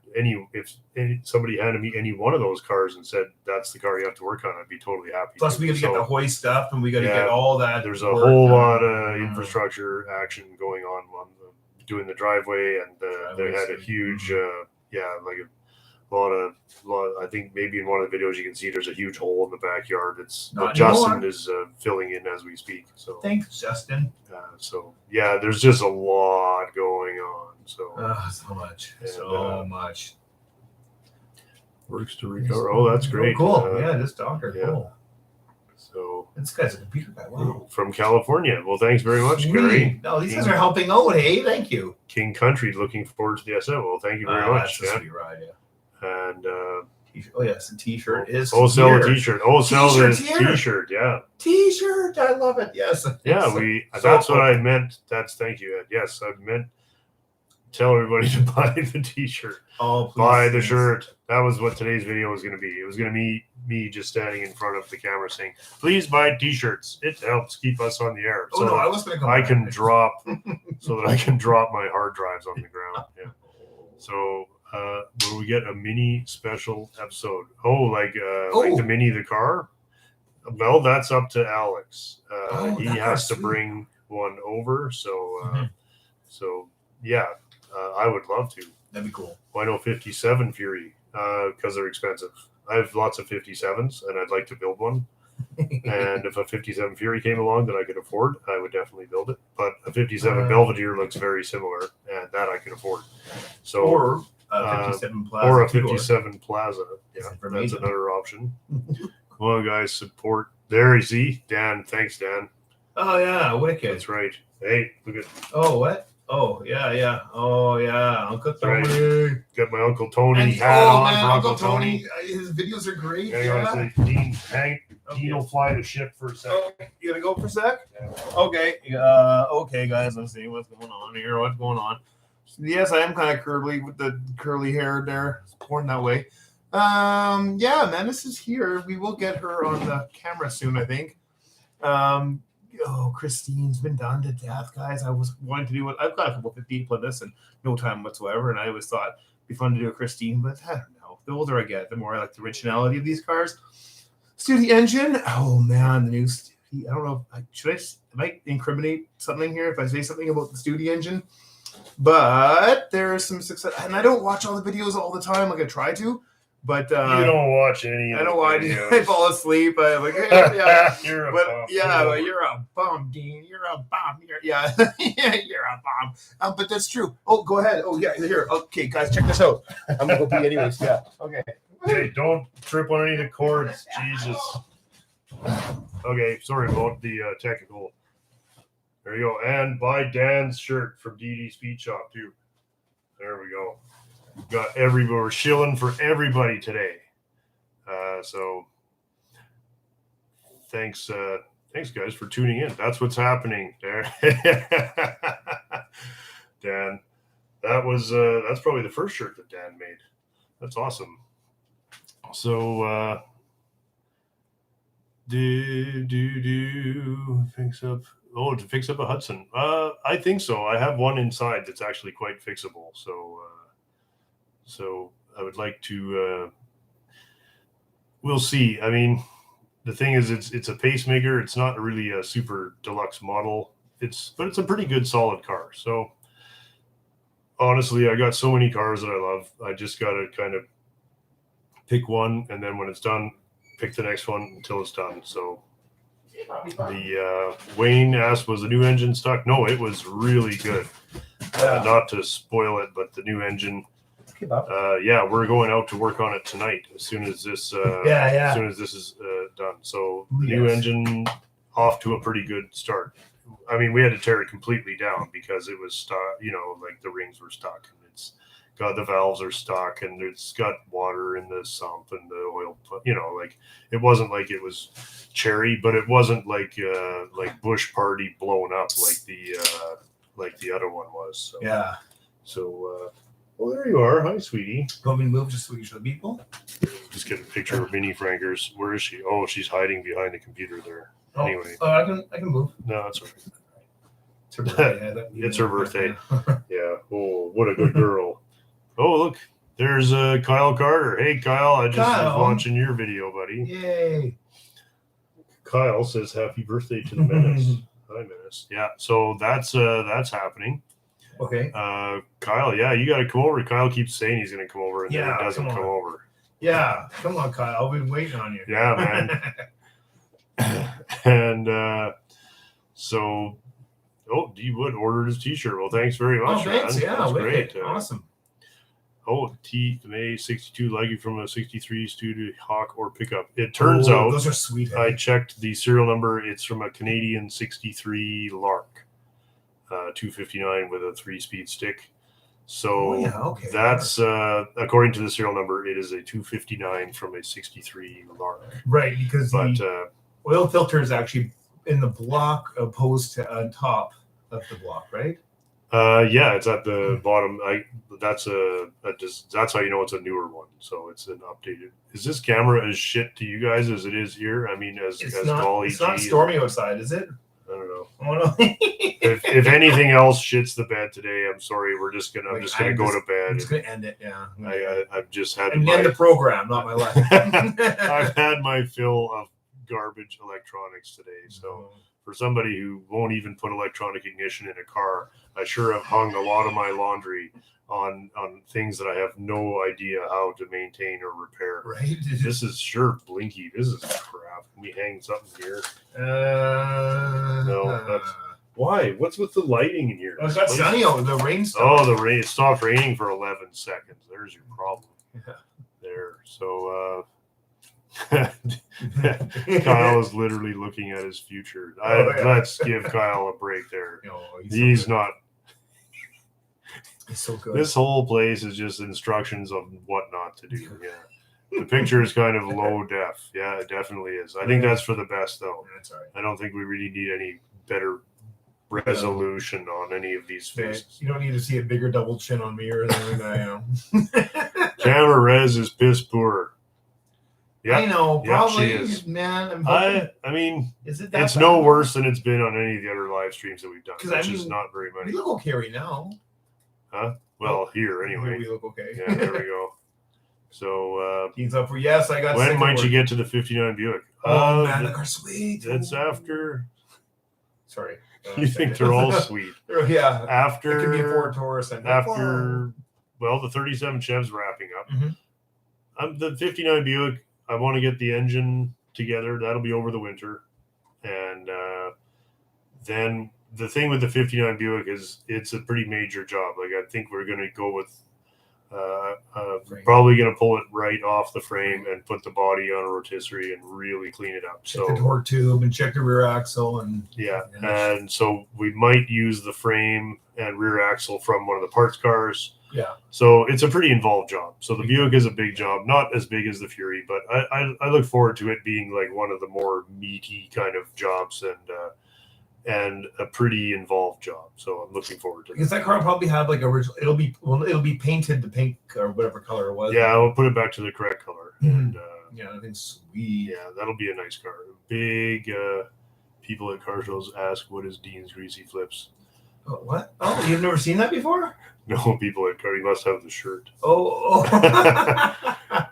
[SPEAKER 2] if somebody handed me any one of those cars and said that's the car you have to work on, I'd be totally happy.
[SPEAKER 1] Plus, we got to get the hoist stuff, and we got to get all that.
[SPEAKER 2] There's a whole lot of infrastructure action going on doing the driveway, and they had a huge, like a lot of. I think maybe in one of the videos you can see there's a huge hole in the backyard. Justin is filling in as we speak. So
[SPEAKER 1] thanks, Justin.
[SPEAKER 2] There's just a lot going on. So
[SPEAKER 1] much.
[SPEAKER 2] Works to recover. Oh, that's great.
[SPEAKER 1] Cool. This doctor.
[SPEAKER 2] Yeah.
[SPEAKER 1] Cool.
[SPEAKER 2] So
[SPEAKER 1] this guy's a computer guy. Wow.
[SPEAKER 2] From California. Well, thanks very much, Gary.
[SPEAKER 1] No, these guys are helping out. Hey, thank you.
[SPEAKER 2] King Country. Looking forward to the SM. Well, thank you very much.
[SPEAKER 1] That's a sweet ride, yeah.
[SPEAKER 2] And
[SPEAKER 1] yes, the T-shirt is.
[SPEAKER 2] Sell the T-shirt. Sell the T-shirt. Yeah.
[SPEAKER 1] T-shirt. I love it. Yes.
[SPEAKER 2] Yeah, that's what I meant. Thank you, Ed. Yes, I meant tell everybody to buy the T-shirt.
[SPEAKER 1] Oh, please.
[SPEAKER 2] Buy the shirt. That was what today's video was going to be. It was going to be me just standing in front of the camera saying, "Please buy T-shirts. It helps keep us on the air."
[SPEAKER 1] Oh, no, I was going to come.
[SPEAKER 2] I can drop so that I can drop my hard drives on the ground. Yeah. So. Will we get a mini special episode? Like the car? Well, that's up to Alex. He has to bring one over. So, I would love to.
[SPEAKER 1] That'd be cool.
[SPEAKER 2] Why no 57 Fury? Because they're expensive. I have lots of 57s, and I'd like to build one. And if a 57 Fury came along that I could afford, I would definitely build it. But a 57 Belvedere looks very similar, and that I can afford. So.
[SPEAKER 1] Or a 57 Plaza.
[SPEAKER 2] Or a 57 Plaza. Yeah, that's another option. Come on, guys, support. There you see. Dan. Thanks, Dan.
[SPEAKER 1] Oh, yeah. Wicked.
[SPEAKER 2] That's right. Hey, look at.
[SPEAKER 1] Oh, what? Oh, yeah. Oh, yeah. Uncle Tony.
[SPEAKER 2] Right. Got my Uncle Tony hat on for Uncle Tony.
[SPEAKER 1] His videos are great.
[SPEAKER 2] Dean will fly the ship for a second.
[SPEAKER 1] Oh, you gonna go for a sec?
[SPEAKER 2] Yeah.
[SPEAKER 1] Okay. Okay, guys. Let's see what's going on here. What's going on? Yes, I am kind of curly with the curly hair there. It's born that way. Menace is here. We will get her on the camera soon, I think. Christine's been done to death, guys. I was wanting to do it. I've got a couple 50 Plymouths and no time whatsoever, and I always thought it'd be fun to do a Christine, but I don't know. The older I get, the more I like the originality of these cars. Studi engine. Oh man, the new Studi. I don't know. I might incriminate something here if I say something about the Studi engine. But there's some success, and I don't watch all the videos all the time like I try to. But
[SPEAKER 2] you don't watch any.
[SPEAKER 1] I don't watch. I fall asleep. I'm like, yeah,
[SPEAKER 2] you're a
[SPEAKER 1] bum. You're a bum, Dean. You're a bum. You're a bum. But that's true. Oh, go ahead. Oh yeah, here. Okay, guys, check this out. I'm gonna go pee anyways. Yeah. Okay.
[SPEAKER 2] Hey, don't trip on any of the cords. Jesus. Okay, sorry about the technical. There you go. And buy Dan's shirt from DD Speed Shop, too. There we go. We're shilling for everybody today. So thanks guys, for tuning in. That's what's happening there. Dan. That's probably the first shirt that Dan made. That's awesome. So to fix up a Hudson. I think so. I have one inside that's actually quite fixable. So I would like to. We'll see. I mean, the thing is, it's a pacemaker. It's not really a super deluxe model. But it's a pretty good solid car. So honestly, I got so many cars that I love. I just got to kind of pick one, and then when it's done, pick the next one until it's done. So the Wayne asked, was the new engine stuck? No, it was really good. Not to spoil it, but the new engine. We're going out to work on it tonight as soon as this as soon as this is done. So the new engine off to a pretty good start. I mean, we had to tear it completely down because it was stuck, like the rings were stuck, and it's got the valves are stuck, and it's got water in the sump and the oil, like it wasn't like it was cherry, but it wasn't like Bush Party blown up like the other one was. So well, there you are. Hi, sweetie.
[SPEAKER 1] Want me to move just so we can show the people?
[SPEAKER 2] Just get a picture of Minnie Frankers. Where is she? Oh, she's hiding behind the computer there. Anyway.
[SPEAKER 1] I can move.
[SPEAKER 2] No, that's all right.
[SPEAKER 1] It's her birthday.
[SPEAKER 2] It's her birthday. Yeah. Oh, what a good girl. Oh, look. There's Kyle Carter. Hey, Kyle. I just was watching your video, buddy.
[SPEAKER 1] Yay.
[SPEAKER 2] Kyle says happy birthday to the Menace. Hi, Menace. Yeah. So that's happening.
[SPEAKER 1] Okay.
[SPEAKER 2] Kyle, yeah, you got to come over. Kyle keeps saying he's going to come over, and then he doesn't come over.
[SPEAKER 1] Yeah, come on, Kyle. I've been waiting on you.
[SPEAKER 2] Yeah, man. And so, D Wood ordered his T-shirt. Well, thanks very much,
[SPEAKER 1] thanks.
[SPEAKER 2] man.
[SPEAKER 1] Yeah,
[SPEAKER 2] that's great.
[SPEAKER 1] Awesome.
[SPEAKER 2] May 62 Leggy from a 63 Studio Hawk or pickup. It turns out
[SPEAKER 1] those are sweet.
[SPEAKER 2] I checked the serial number. It's from a Canadian 63 Lark. 259 with a 3-speed stick. So that's according to the serial number, it is a 259 from a 63 Lark.
[SPEAKER 1] Right, because the oil filter is actually in the block opposed to on top of the block, right?
[SPEAKER 2] It's at the bottom. That's how you know it's a newer one. So it's an updated. Is this camera as shit to you guys as it is here? I mean,
[SPEAKER 1] it's not stormy outside, is it?
[SPEAKER 2] I don't know.
[SPEAKER 1] Oh, no.
[SPEAKER 2] if anything else shits the bed today, I'm sorry. I'm just gonna go to bed.
[SPEAKER 1] I'm just gonna end it. Yeah.
[SPEAKER 2] I've just had
[SPEAKER 1] end the program, not my life.
[SPEAKER 2] I've had my fill of garbage electronics today. So for somebody who won't even put electronic ignition in a car, I sure have hung a lot of my laundry on things that I have no idea how to maintain or repair.
[SPEAKER 1] Right.
[SPEAKER 2] This is sure blinky. This is crap. Can we hang something here? No. Why? What's with the lighting in here?
[SPEAKER 1] It's got sunny out. The rain stopped.
[SPEAKER 2] Oh, the rain. It stopped raining for 11 seconds. There's your problem.
[SPEAKER 1] Yeah.
[SPEAKER 2] There. So Kyle is literally looking at his future. Let's give Kyle a break there. He's not.
[SPEAKER 1] It's so good.
[SPEAKER 2] This whole place is just instructions on what not to do. Yeah. The picture is kind of low def. Yeah, it definitely is. I think that's for the best, though.
[SPEAKER 1] That's all right.
[SPEAKER 2] I don't think we really need any better resolution on any of these faces.
[SPEAKER 1] You don't need to see a bigger double chin on me or anything like that,
[SPEAKER 2] Camera res is piss poor. Yeah,
[SPEAKER 1] I know. Probably,
[SPEAKER 2] she is.
[SPEAKER 1] Man.
[SPEAKER 2] I mean,
[SPEAKER 1] is it that
[SPEAKER 2] it's
[SPEAKER 1] bad?
[SPEAKER 2] no worse than it's been on any of the other live streams that we've done, which is not very many.
[SPEAKER 1] We look okay right now.
[SPEAKER 2] Huh? Well, here anyway.
[SPEAKER 1] We look okay.
[SPEAKER 2] Yeah, there we go. So,
[SPEAKER 1] Keane's up for yes. I got.
[SPEAKER 2] When might you get to the 59 Buick?
[SPEAKER 1] Oh man, the car's sweet.
[SPEAKER 2] That's after.
[SPEAKER 1] Sorry.
[SPEAKER 2] You think they're all sweet?
[SPEAKER 1] Yeah.
[SPEAKER 2] After
[SPEAKER 1] it could be a Ford Taurus and
[SPEAKER 2] after. Well, the 37 Chev's wrapping up.
[SPEAKER 1] Mm-hmm.
[SPEAKER 2] The 59 Buick. I want to get the engine together. That'll be over the winter, and then the thing with the 59 Buick is it's a pretty major job. Like I think we're going to go with probably going to pull it right off the frame and put the body on a rotisserie and really clean it up.
[SPEAKER 1] Check the torque tube and check the rear axle and
[SPEAKER 2] and so we might use the frame and rear axle from one of the parts cars.
[SPEAKER 1] Yeah.
[SPEAKER 2] So it's a pretty involved job. So the Buick is a big job, not as big as the Fury, but I look forward to it being like one of the more meaty kind of jobs and a pretty involved involved job. So I'm looking forward to
[SPEAKER 1] Because that car will probably have like original. It'll be painted the pink or whatever color it was.
[SPEAKER 2] Yeah, I'll put it back to the correct color. And
[SPEAKER 1] yeah, I think sweet.
[SPEAKER 2] yeah, that'll be a nice car. Big people at car shows ask, "What is Dean's Greasy Flips?"
[SPEAKER 1] Oh, what? Oh, you've never seen that before?
[SPEAKER 2] No, people at car. You must have the shirt.
[SPEAKER 1] Oh.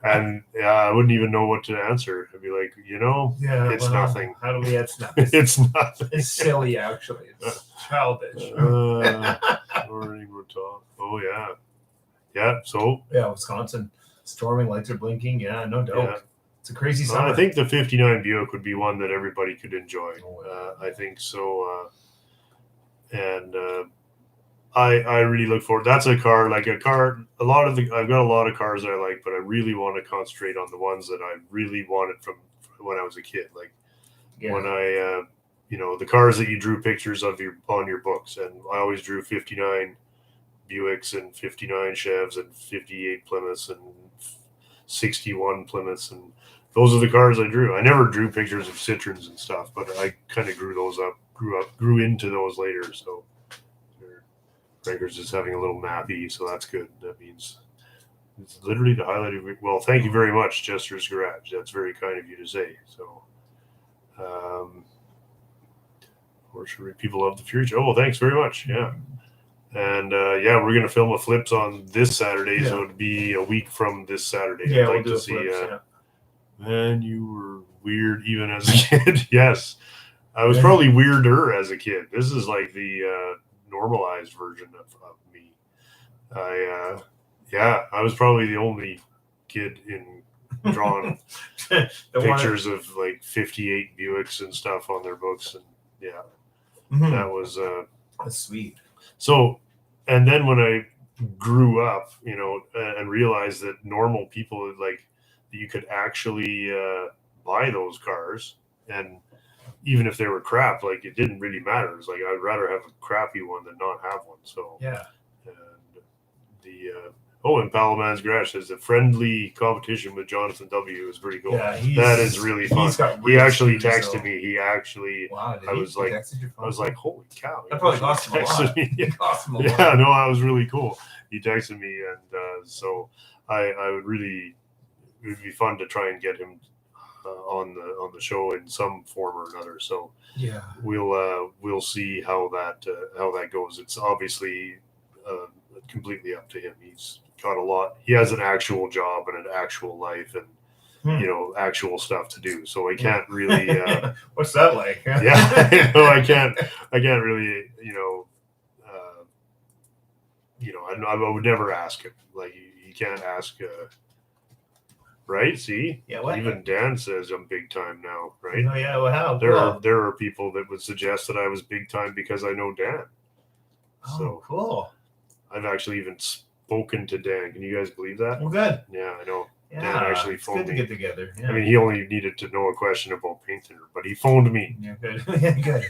[SPEAKER 2] And yeah, I wouldn't even know what to answer. I'd be like,
[SPEAKER 1] Yeah,
[SPEAKER 2] it's nothing.
[SPEAKER 1] How do we? It's nothing.
[SPEAKER 2] It's nothing.
[SPEAKER 1] It's silly, actually. It's childish.
[SPEAKER 2] Morning, we're talking. Oh yeah, yeah. So
[SPEAKER 1] Yeah, Wisconsin, storming, lights are blinking. Yeah, no doubt.
[SPEAKER 2] yeah.
[SPEAKER 1] It's a crazy summer.
[SPEAKER 2] I think the '59 Buick would be one that everybody could enjoy.
[SPEAKER 1] Oh, yeah.
[SPEAKER 2] I think so. And I really look forward. That's a car. I've got a lot of cars that I like, but I really want to concentrate on the ones that I really wanted from when I was a kid. Like when I, the cars that you drew pictures of on your books, and I always drew '59 Buicks and '59 Chevs and '58 Plymouths and '61 Plymouths, and those are the cars I drew. I never drew pictures of Citroens and stuff, but I kind of grew into those later. So Franker's just having a little nappy, so that's good. That means it's literally the highlight of it. Well, thank you very much, Jester's Garage. That's very kind of you to say. So, or should people love the future? Oh, well, thanks very much. Yeah. And yeah, we're gonna film a flips on this Saturday, so it'd be a week from this Saturday.
[SPEAKER 1] Yeah,
[SPEAKER 2] I'd like to see. Man, you were weird even as a kid. Yes, I was probably weirder as a kid. This is like the normalized version of me. I was probably the only kid in drawing pictures of like '58 Buicks and stuff on their books, and that was
[SPEAKER 1] that's sweet.
[SPEAKER 2] So, and then when I grew up, and realized that normal people you could actually buy those cars, and even if they were crap, it didn't really matter. It's like I'd rather have a crappy one than not have one. So
[SPEAKER 1] yeah.
[SPEAKER 2] And and Palaman's Garage says the friendly competition with Jonathan W is pretty cool. Yeah, that is really fun. He actually texted me. He actually.
[SPEAKER 1] Wow,
[SPEAKER 2] I was like, holy cow!
[SPEAKER 1] That probably cost him a lot.
[SPEAKER 2] It cost him a lot. Yeah, no, that was really cool. He texted me, and so I would really. It would be fun to try and get him on the show in some form or another. So
[SPEAKER 1] yeah,
[SPEAKER 2] we'll see how that goes. It's obviously completely up to him. He's got a lot. He has an actual job and an actual life, and actual stuff to do. So I can't really.
[SPEAKER 1] What's that like?
[SPEAKER 2] Yeah, I can't really. I would never ask him. Like you can't ask. Right? See?
[SPEAKER 1] Yeah, what?
[SPEAKER 2] Even Dan says I'm big time now, right?
[SPEAKER 1] Oh, yeah, well, how?
[SPEAKER 2] There are people that would suggest that I was big time because I know Dan.
[SPEAKER 1] Oh,
[SPEAKER 2] so
[SPEAKER 1] cool.
[SPEAKER 2] I've actually even spoken to Dan. Can you guys believe that?
[SPEAKER 1] Well, good.
[SPEAKER 2] Yeah, I know.
[SPEAKER 1] Yeah,
[SPEAKER 2] Dan actually phoned
[SPEAKER 1] me. Good to get together. Yeah.
[SPEAKER 2] I mean, he only needed to know a question about painting her, but he phoned me.
[SPEAKER 1] Yeah, good. Yeah, good.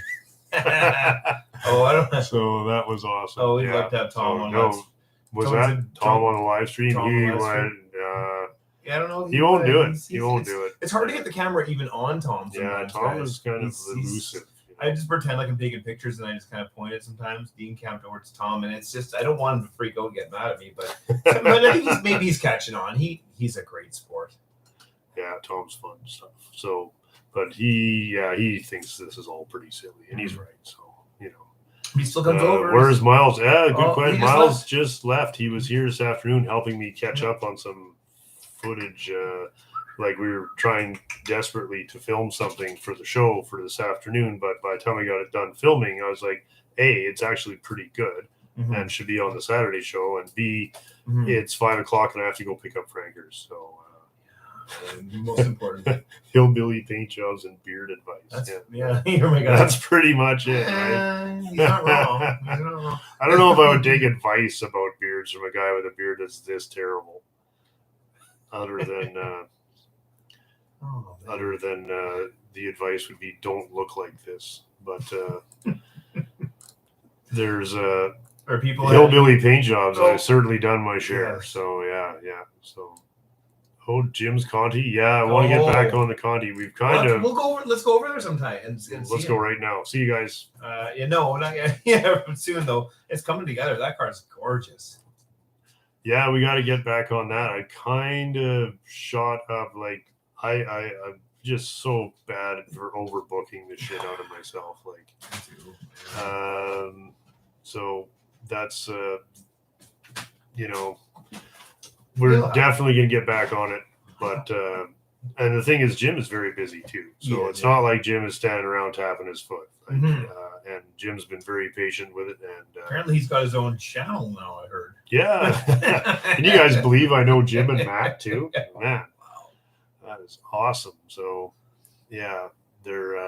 [SPEAKER 1] Oh, I don't know.
[SPEAKER 2] So that was awesome.
[SPEAKER 1] Oh, we'd love to have Tom on.
[SPEAKER 2] Was that Tom on the live stream? He went.
[SPEAKER 1] Yeah, I don't know.
[SPEAKER 2] He won't do it. He won't do it.
[SPEAKER 1] It's hard to get the camera even on Tom.
[SPEAKER 2] Yeah, Tom is kind of elusive.
[SPEAKER 1] I just pretend like I'm taking pictures and I just kind of point it sometimes. Dean cam towards Tom, and it's just I don't want him to freak out and get mad at me, but I think he's catching on. He's a great sport.
[SPEAKER 2] Yeah, Tom's fun stuff. So, but he thinks this is all pretty silly, and he's right. So
[SPEAKER 1] he still comes over.
[SPEAKER 2] Where's Miles? Yeah, good question. Miles just left. He was here this afternoon helping me catch up on some footage. We were trying desperately to film something for the show for this afternoon, but by the time I got it done filming, I was like, A, it's actually pretty good and should be on the Saturday show, and B, it's 5:00 and I have to go pick up Frankers. So
[SPEAKER 1] most important.
[SPEAKER 2] Hillbilly paint jobs and beard advice.
[SPEAKER 1] Oh my God.
[SPEAKER 2] That's pretty much it, right?
[SPEAKER 1] He's not wrong. He's not wrong.
[SPEAKER 2] I don't know if I would take advice about beards from a guy with a beard that's this terrible. Other than the advice would be don't look like this. But there's
[SPEAKER 1] people
[SPEAKER 2] hillbilly paint jobs. I've certainly done my share. So yeah. So Oh, Jim's Conti. Yeah, I want to get back on the Conti. We've kind of.
[SPEAKER 1] We'll go over. Let's go over there sometime and
[SPEAKER 2] let's go right now. See you guys.
[SPEAKER 1] No, not yet. Yeah, soon though. It's coming together. That car's gorgeous.
[SPEAKER 2] Yeah, we got to get back on that. I kind of shot up like I'm just so bad for overbooking the shit out of myself. Like, so that's we're definitely gonna get back on it. But and the thing is, Jim is very busy too. So it's not like Jim is standing around tapping his foot. Like, and Jim's been very patient with it. And
[SPEAKER 1] apparently, he's got his own channel now. I heard.
[SPEAKER 2] Yeah. Can you guys believe I know Jim and Matt too? Man, wow, that is awesome. So, yeah, they're.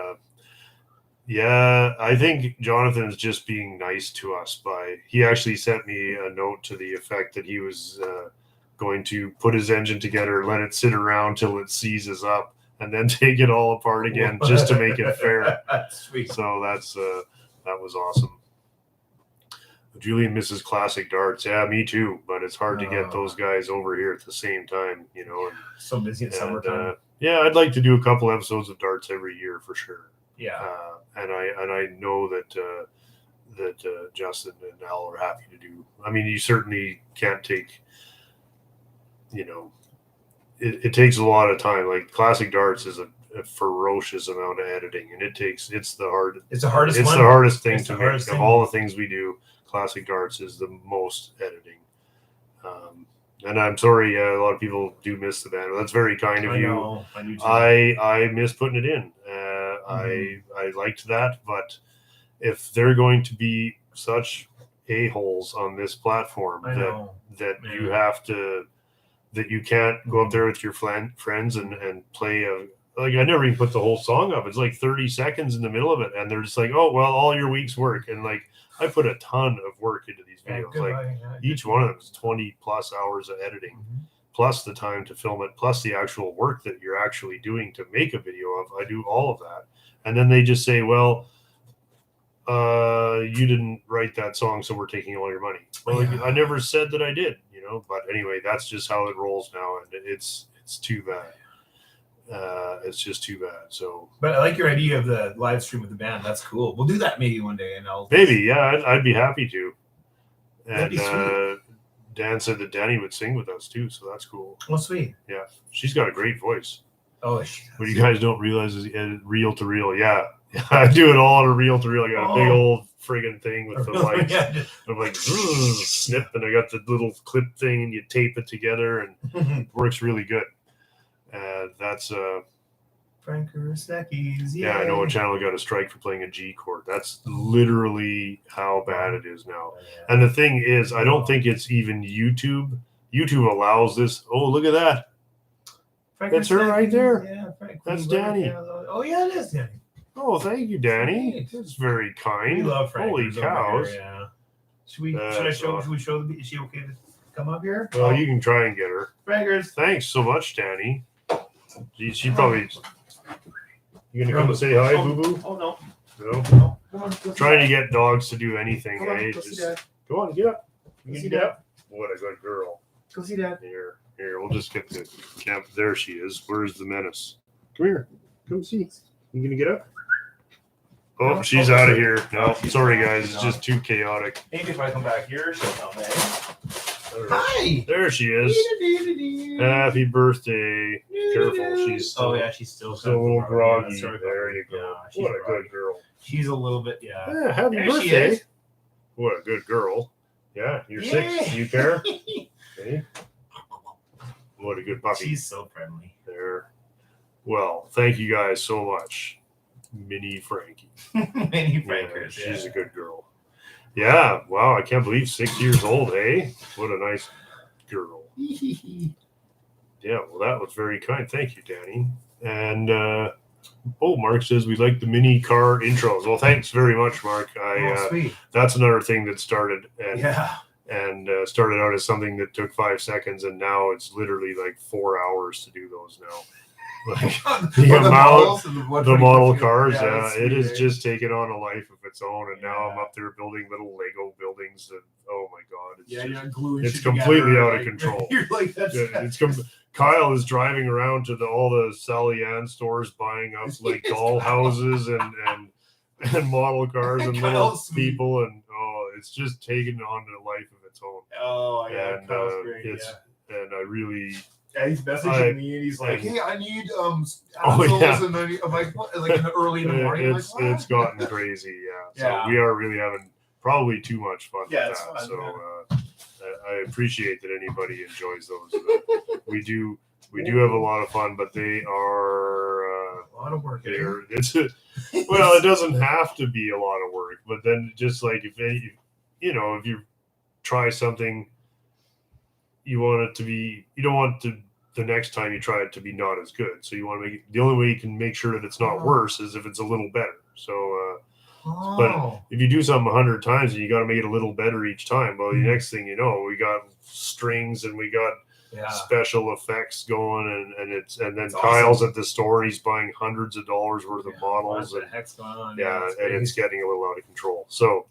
[SPEAKER 2] I think Jonathan's just being nice to us. He actually sent me a note to the effect that he was going to put his engine together, let it sit around till it seizes up, and then take it all apart again just to make it fair.
[SPEAKER 1] Sweet.
[SPEAKER 2] So that was awesome. Julian misses classic darts. Yeah, me too. But it's hard to get those guys over here at the same time, And,
[SPEAKER 1] so busy in summertime.
[SPEAKER 2] I'd like to do a couple episodes of darts every year for sure.
[SPEAKER 1] Yeah.
[SPEAKER 2] And I know that Justin and Al are happy to do. I mean, you certainly can't take. It takes a lot of time. Like classic darts is a ferocious amount of editing, and it's the hardest thing to make. Of all the things we do, classic darts is the most editing. And I'm sorry, a lot of people do miss the band. That's very kind of you.
[SPEAKER 1] I do too.
[SPEAKER 2] I miss putting it in. I liked that, but if they're going to be such a-holes on this platform that you have to. That you can't go up there with your friends and play I never even put the whole song up. It's like 30 seconds in the middle of it, and they're just like, oh well, all your week's work. And like I put a ton of work into these videos. Each one of them is 20 plus hours of editing, plus the time to film it, plus the actual work that you're actually doing to make a video of. I do all of that, and then they just say, well, you didn't write that song, so we're taking all your money. Well, I never said that I did. But anyway, that's just how it rolls now, and it's too bad. It's just too bad. So,
[SPEAKER 1] but I like your idea of the live stream with the band. That's cool. We'll do that maybe one day, and
[SPEAKER 2] I'd be happy to. And
[SPEAKER 1] be sweet.
[SPEAKER 2] Dan said that Danny would sing with us too, so that's cool.
[SPEAKER 1] Oh, sweet.
[SPEAKER 2] Yeah, she's got a great voice.
[SPEAKER 1] Oh,
[SPEAKER 2] what you guys don't realize is reel to reel. Yeah, I do it all on a reel to reel. I got a big old friggin' thing with the lights. I'm like snip, and I got the little clip thing, and you tape it together, and it works really good. That's
[SPEAKER 1] Frank Urasecki's.
[SPEAKER 2] Yeah, I know a channel got a strike for playing a G chord. That's literally how bad it is now. Yeah. And the thing is, I don't think it's even YouTube. YouTube allows this. Oh, look at that. That's her right there.
[SPEAKER 1] Yeah, Frank.
[SPEAKER 2] That's Danny.
[SPEAKER 1] Oh yeah, it is Danny.
[SPEAKER 2] Oh, thank you, Danny. That's very kind.
[SPEAKER 1] We love Frank.
[SPEAKER 2] Holy cows!
[SPEAKER 1] Here, yeah. Should we show? Is she okay to come up here?
[SPEAKER 2] Well, you can try and get her.
[SPEAKER 1] Frankers.
[SPEAKER 2] Thanks so much, Danny. She probably. You gonna come and say hi, Boo Boo?
[SPEAKER 1] Oh no.
[SPEAKER 2] No.
[SPEAKER 1] Come on.
[SPEAKER 2] Trying to get dogs to do anything.
[SPEAKER 1] Come on, go see Dad.
[SPEAKER 2] Go on, get up.
[SPEAKER 1] You can get up.
[SPEAKER 2] What a good girl.
[SPEAKER 1] Go see Dad.
[SPEAKER 2] Here, we'll just get the camp. There she is. Where's the menace? Come here. Come see. You gonna get up? Oh, she's out of here. No, sorry guys. It's just too chaotic.
[SPEAKER 1] Maybe if I come back here, she'll come back. Hi.
[SPEAKER 2] There she is. Happy birthday. Careful. She's still,
[SPEAKER 1] she's still
[SPEAKER 2] a little groggy. There you go. Yeah, what a good girl.
[SPEAKER 1] She's a little bit,
[SPEAKER 2] Yeah, happy birthday. What a good girl. Yeah, you're 6. Do you care? Okay. What a good puppy.
[SPEAKER 1] She's so friendly.
[SPEAKER 2] There. Well, thank you guys so much. Mini Frankie.
[SPEAKER 1] Mini Frankers.
[SPEAKER 2] She's a good girl. Yeah. Wow. I can't believe 6 years old, hey? What a nice girl. Yeah. Well, that was very kind. Thank you, Danny. And, Mark says we like the mini car intros. Well, thanks very much, Mark.
[SPEAKER 1] Sweet.
[SPEAKER 2] That's another thing that started
[SPEAKER 1] and
[SPEAKER 2] started out as something that took 5 seconds, and now it's literally like 4 hours to do those now. Like
[SPEAKER 1] the
[SPEAKER 2] amount, the model cars,
[SPEAKER 1] it
[SPEAKER 2] is just taking on a life of its own. And now I'm up there building little Lego buildings that, oh my God, it's completely out of control.
[SPEAKER 1] You're like,
[SPEAKER 2] Kyle is driving around to all the Sally Ann stores buying up like doll houses and model cars and little people, and it's just taken on a life of its own.
[SPEAKER 1] Oh yeah,
[SPEAKER 2] and
[SPEAKER 1] Kyle's great.
[SPEAKER 2] And I really.
[SPEAKER 1] Yeah, he's messaging me and he's like, "Hey, I need assholes and I'm like, what? Like early in the morning."
[SPEAKER 2] It's gotten crazy. So we are really having probably too much fun with that.
[SPEAKER 1] Fun,
[SPEAKER 2] so I appreciate that anybody enjoys those. We do have a lot of fun, but they are
[SPEAKER 1] a lot of work.
[SPEAKER 2] It doesn't have to be a lot of work, but then just like if you try something, you want it to be. You don't want the next time you try it to be not as good. So you want to make it, the only way you can make sure that it's not worse is if it's a little better. So, but if you do something 100 times and you got to make it a little better each time, well, the next thing you know, we got strings and we got special effects going, and then Kyle's at the store and he's buying hundreds of dollars worth of models.
[SPEAKER 1] What the heck's going on?
[SPEAKER 2] And it's getting a little out of control. So,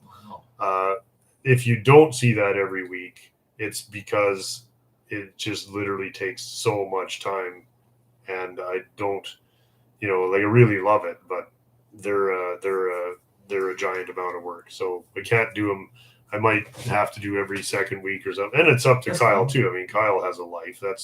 [SPEAKER 2] if you don't see that every week, it's because it just literally takes so much time, and I don't, I really love it, but they're a giant amount of work. So we can't do them. I might have to do every second week or something, and it's up to Kyle too. I mean, Kyle has a life. I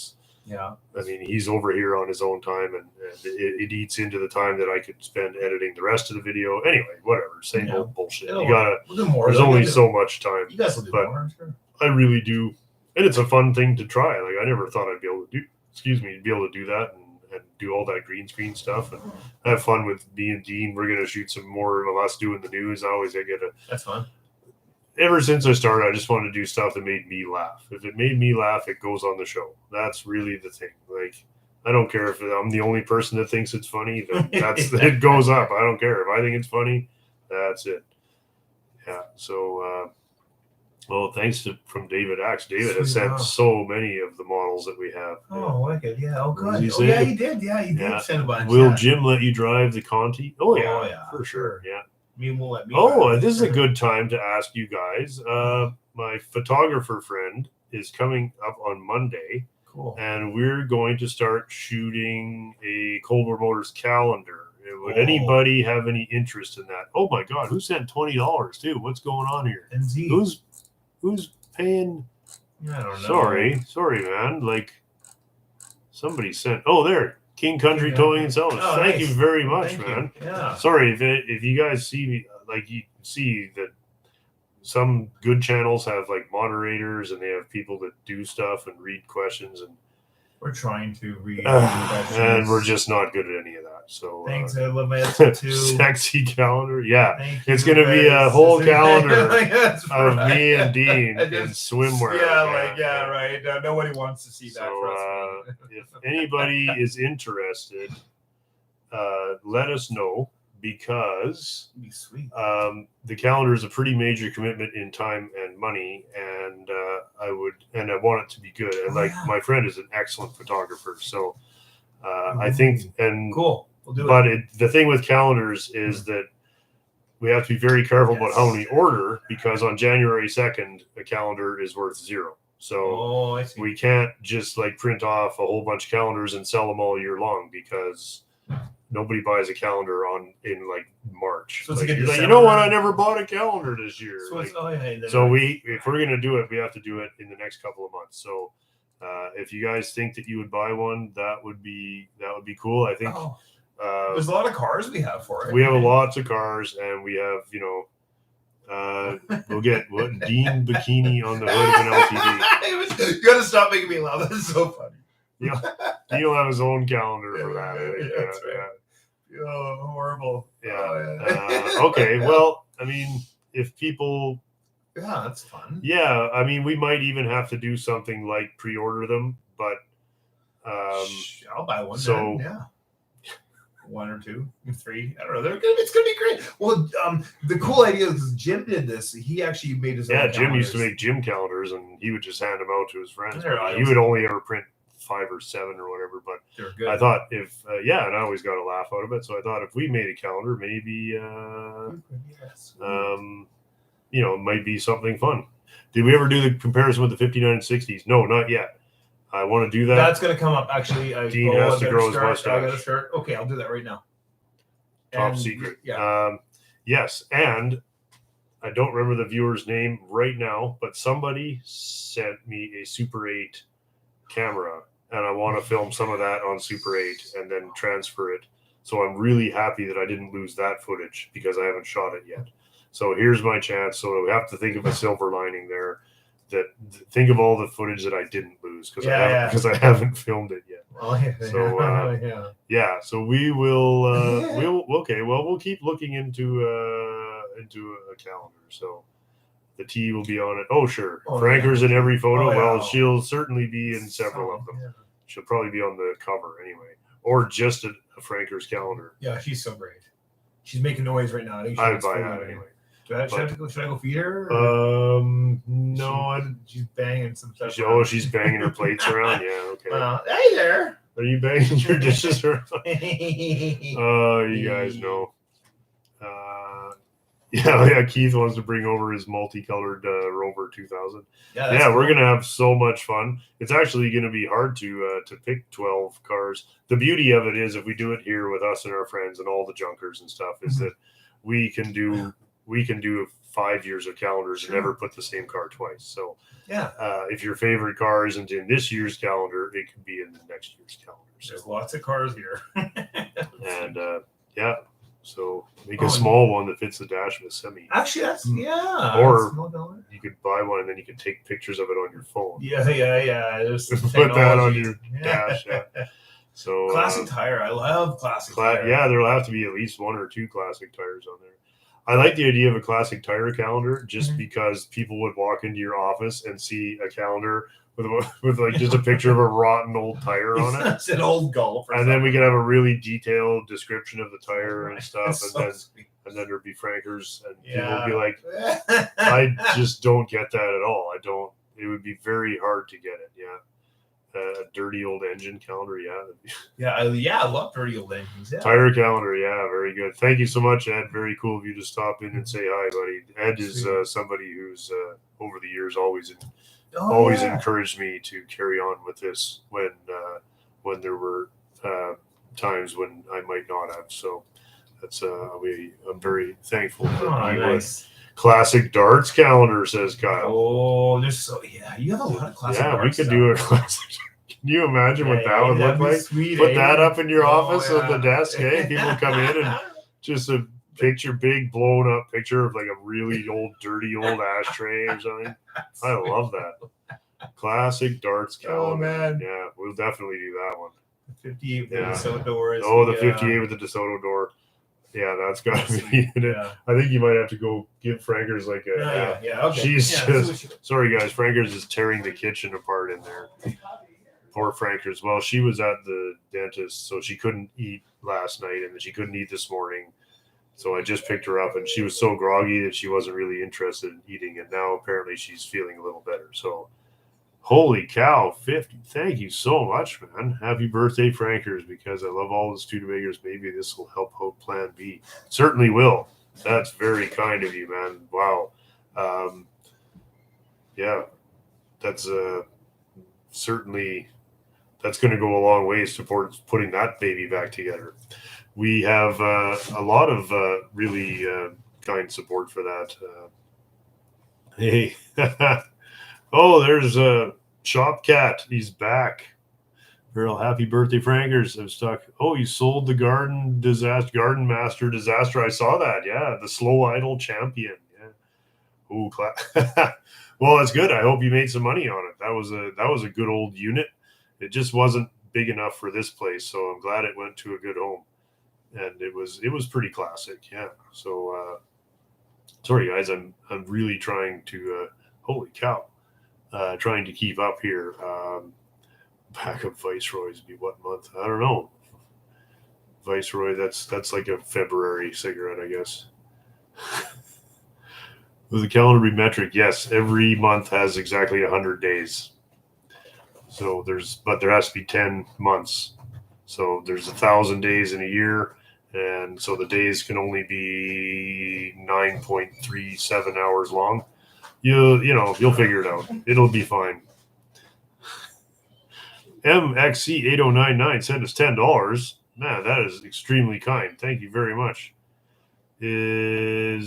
[SPEAKER 2] mean, he's over here on his own time, and it eats into the time that I could spend editing the rest of the video. Anyway, whatever, same old bullshit. There's only so much time.
[SPEAKER 1] You guys will do more, sure.
[SPEAKER 2] I really do. And it's a fun thing to try. Like I never thought I'd be able to do that and do all that green screen stuff and have fun with me and Dean. We're gonna shoot some more of us doing the news.
[SPEAKER 1] That's fun.
[SPEAKER 2] Ever since I started, I just wanted to do stuff that made me laugh. If it made me laugh, it goes on the show. That's really the thing. Like I don't care if I'm the only person that thinks it's funny. It goes up. I don't care if I think it's funny. That's it. Yeah. So. Well, thanks from David Axe. David has sent so many of the models that we have.
[SPEAKER 1] Oh, wicked. Yeah. Oh, good. He did. Yeah, he did send a bunch.
[SPEAKER 2] Will Jim let you drive the Conti? Oh, yeah. For sure. Yeah.
[SPEAKER 1] Me will let me.
[SPEAKER 2] Oh, this is a good time to ask you guys. My photographer friend is coming up on Monday.
[SPEAKER 1] Cool.
[SPEAKER 2] And we're going to start shooting a Cold War Motors calendar. Would anybody have any interest in that? Oh, my God. Who sent $20 too? What's going on here?
[SPEAKER 1] NZ.
[SPEAKER 2] Who's paying?
[SPEAKER 1] I don't know.
[SPEAKER 2] Sorry, man. Like somebody sent. Oh, there, King Country Towing and Salvage. Thank you very much, man.
[SPEAKER 1] Yeah.
[SPEAKER 2] Sorry if you guys see me, like you see that some good channels have like moderators and they have people that do stuff and read questions, and
[SPEAKER 1] we're trying to read
[SPEAKER 2] and we're just not good at any of that. So
[SPEAKER 1] thanks, I love my too.
[SPEAKER 2] Sexy calendar. Yeah, it's going to be a whole calendar of me and Dean in swimwear.
[SPEAKER 1] Yeah, right. Nobody wants to see that.
[SPEAKER 2] So if anybody is interested, let us know, because the calendar is a pretty major commitment in time and money, and I want it to be good. And my friend is an excellent photographer, so I think
[SPEAKER 1] cool. We'll do
[SPEAKER 2] but the thing with calendars is that we have to be very careful about how many order, because on January 2nd, a calendar is worth $0. So we can't just like print off a whole bunch of calendars and sell them all year long, because nobody buys a calendar in like March. So you know what? I never bought a calendar this year. So, if we're going to do it, we have to do it in the next couple of months. So if you guys think that you would buy one, that would be cool. I think
[SPEAKER 1] there's a lot of cars we have for it.
[SPEAKER 2] We have lots of cars, and we have, we'll get Dean Bikini on the hood of an LTD.
[SPEAKER 1] You got to stop making me laugh. That's so funny.
[SPEAKER 2] He'll have his own calendar for that.
[SPEAKER 1] Yeah. Oh, horrible.
[SPEAKER 2] Yeah. Okay. Well, I mean, if people.
[SPEAKER 1] Yeah, that's fun.
[SPEAKER 2] Yeah, I mean, we might even have to do something like pre-order them, but.
[SPEAKER 1] I'll buy one.
[SPEAKER 2] So
[SPEAKER 1] then. Yeah. 1 or 2, 3. I don't know. It's gonna be great. Well, the cool idea is Jim did this. He actually made his own.
[SPEAKER 2] Yeah, Jim used to make Jim calendars, and he would just hand them out to his friends. He would only ever print 5 or 7 or whatever. But
[SPEAKER 1] They're good.
[SPEAKER 2] I thought if and I always got a laugh out of it. So I thought if we made a calendar, maybe it might be something fun. Did we ever do the comparison with the 5960s? No, not yet. I want to do that.
[SPEAKER 1] That's going to come up. Actually,
[SPEAKER 2] Dean has to grow his mustache.
[SPEAKER 1] I got to start. Okay, I'll do that right now.
[SPEAKER 2] Top secret.
[SPEAKER 1] Yeah.
[SPEAKER 2] Yes, and I don't remember the viewer's name right now, but somebody sent me a Super 8 camera, and I want to film some of that on Super 8 and then transfer it. So I'm really happy that I didn't lose that footage because I haven't shot it yet. So here's my chance. So we have to think of a silver lining there. Think of all the footage that I didn't lose because I haven't filmed it yet.
[SPEAKER 1] Oh, yeah.
[SPEAKER 2] So so we will we'll keep looking into a calendar. So the T will be on it. Oh sure, Franker's in every photo. Well, she'll certainly be in several of them. Yeah. She'll probably be on the cover anyway, or just a Franker's calendar.
[SPEAKER 1] Yeah, she's so great. She's making noise right now. I think
[SPEAKER 2] I'd buy that anyway.
[SPEAKER 1] Should I go feed her?
[SPEAKER 2] No.
[SPEAKER 1] She's banging some stuff.
[SPEAKER 2] She's banging her plates around. Yeah, okay.
[SPEAKER 1] Hey there.
[SPEAKER 2] Are you banging your dishes around? You guys know. Keith wants to bring over his multicolored Rover 2000. Yeah, cool. We're gonna have so much fun. It's actually gonna be hard to pick 12 cars. The beauty of it is, if we do it here with us and our friends and all the junkers and stuff, is that we can do 5 years of calendars and never put the same car twice. So if your favorite car isn't in this year's calendar, it could be in the next year's calendar. So.
[SPEAKER 1] There's lots of cars here.
[SPEAKER 2] And so make a small one that fits the dash of a Semi.
[SPEAKER 1] Actually,
[SPEAKER 2] or you could buy one and then you can take pictures of it on your phone.
[SPEAKER 1] Yeah. There's
[SPEAKER 2] put that on your dash. Yeah. So
[SPEAKER 1] classic tire. I love classic tire.
[SPEAKER 2] Yeah, there'll have to be at least 1 or 2 classic tires on there. I like the idea of a classic tire calendar just because people would walk into your office and see a calendar with like just a picture of a rotten old tire on it.
[SPEAKER 1] It's an old Golf.
[SPEAKER 2] And then we could have a really detailed description of the tire and stuff. And then there'd be Frankers and people would be like, I just don't get that at all. It would be very hard to get it. Yeah. A dirty old engine calendar,
[SPEAKER 1] I love dirty old engines. Yeah.
[SPEAKER 2] Tire calendar, very good. Thank you so much, Ed. Very cool of you to stop in and say hi, buddy. Ed is somebody who's over the years always encouraged me to carry on with this when there were times when I might not have. So that's I'm very thankful that he was. Classic darts calendar, says Kyle.
[SPEAKER 1] Oh, you have a lot of classic darts.
[SPEAKER 2] We could do a classic. Can you imagine what that would look like?
[SPEAKER 1] Sweet,
[SPEAKER 2] Put that up in your office on the desk. Hey, people come in and just a big blown up picture of like a really old, dirty old ashtray or something. I love that. Classic darts calendar.
[SPEAKER 1] Oh man,
[SPEAKER 2] yeah, we'll definitely do that one.
[SPEAKER 1] The 58 with the DeSoto door.
[SPEAKER 2] The 58 with the DeSoto door. Yeah, that's got to be in it. Yeah. I think you might have to go give Frankers like a.
[SPEAKER 1] Okay.
[SPEAKER 2] She's just sorry, guys. Frankers is tearing the kitchen apart in there. Poor Frankers. Well, she was at the dentist, so she couldn't eat last night, and she couldn't eat this morning. So I just picked her up, and she was so groggy that she wasn't really interested in eating. And now apparently she's feeling a little better. So, holy cow, 50! Thank you so much, man. Happy birthday, Frankers! Because I love all the Studebakers. Maybe this will help out Plan B. Certainly will. That's very kind of you, man. Wow. That's certainly that's going to go a long ways towards putting that baby back together. We have a lot of really kind support for that. Hey, there's a Shop Cat. He's back. Real happy birthday, Frankers. I'm stuck. Oh, you sold the Garden Master Disaster. I saw that. Yeah, the slow idle champion. Yeah. Ooh, well, that's good. I hope you made some money on it. That was a good old unit. It just wasn't big enough for this place, so I'm glad it went to a good home. And it was pretty classic. Yeah. So sorry guys, I'm really trying to holy cow. Trying to keep up here. Backup Viceroys be what month? I don't know. Viceroy, that's like a February cigarette, I guess. Will the calendar be metric? Yes, every month has exactly 100 days. So there has to be 10 months. So there's 1,000 days in a year. And so the days can only be 9.37 hours long. You'll figure it out. It'll be fine. MXC8099 sent us $10. Man, that is extremely kind. Thank you very much. Very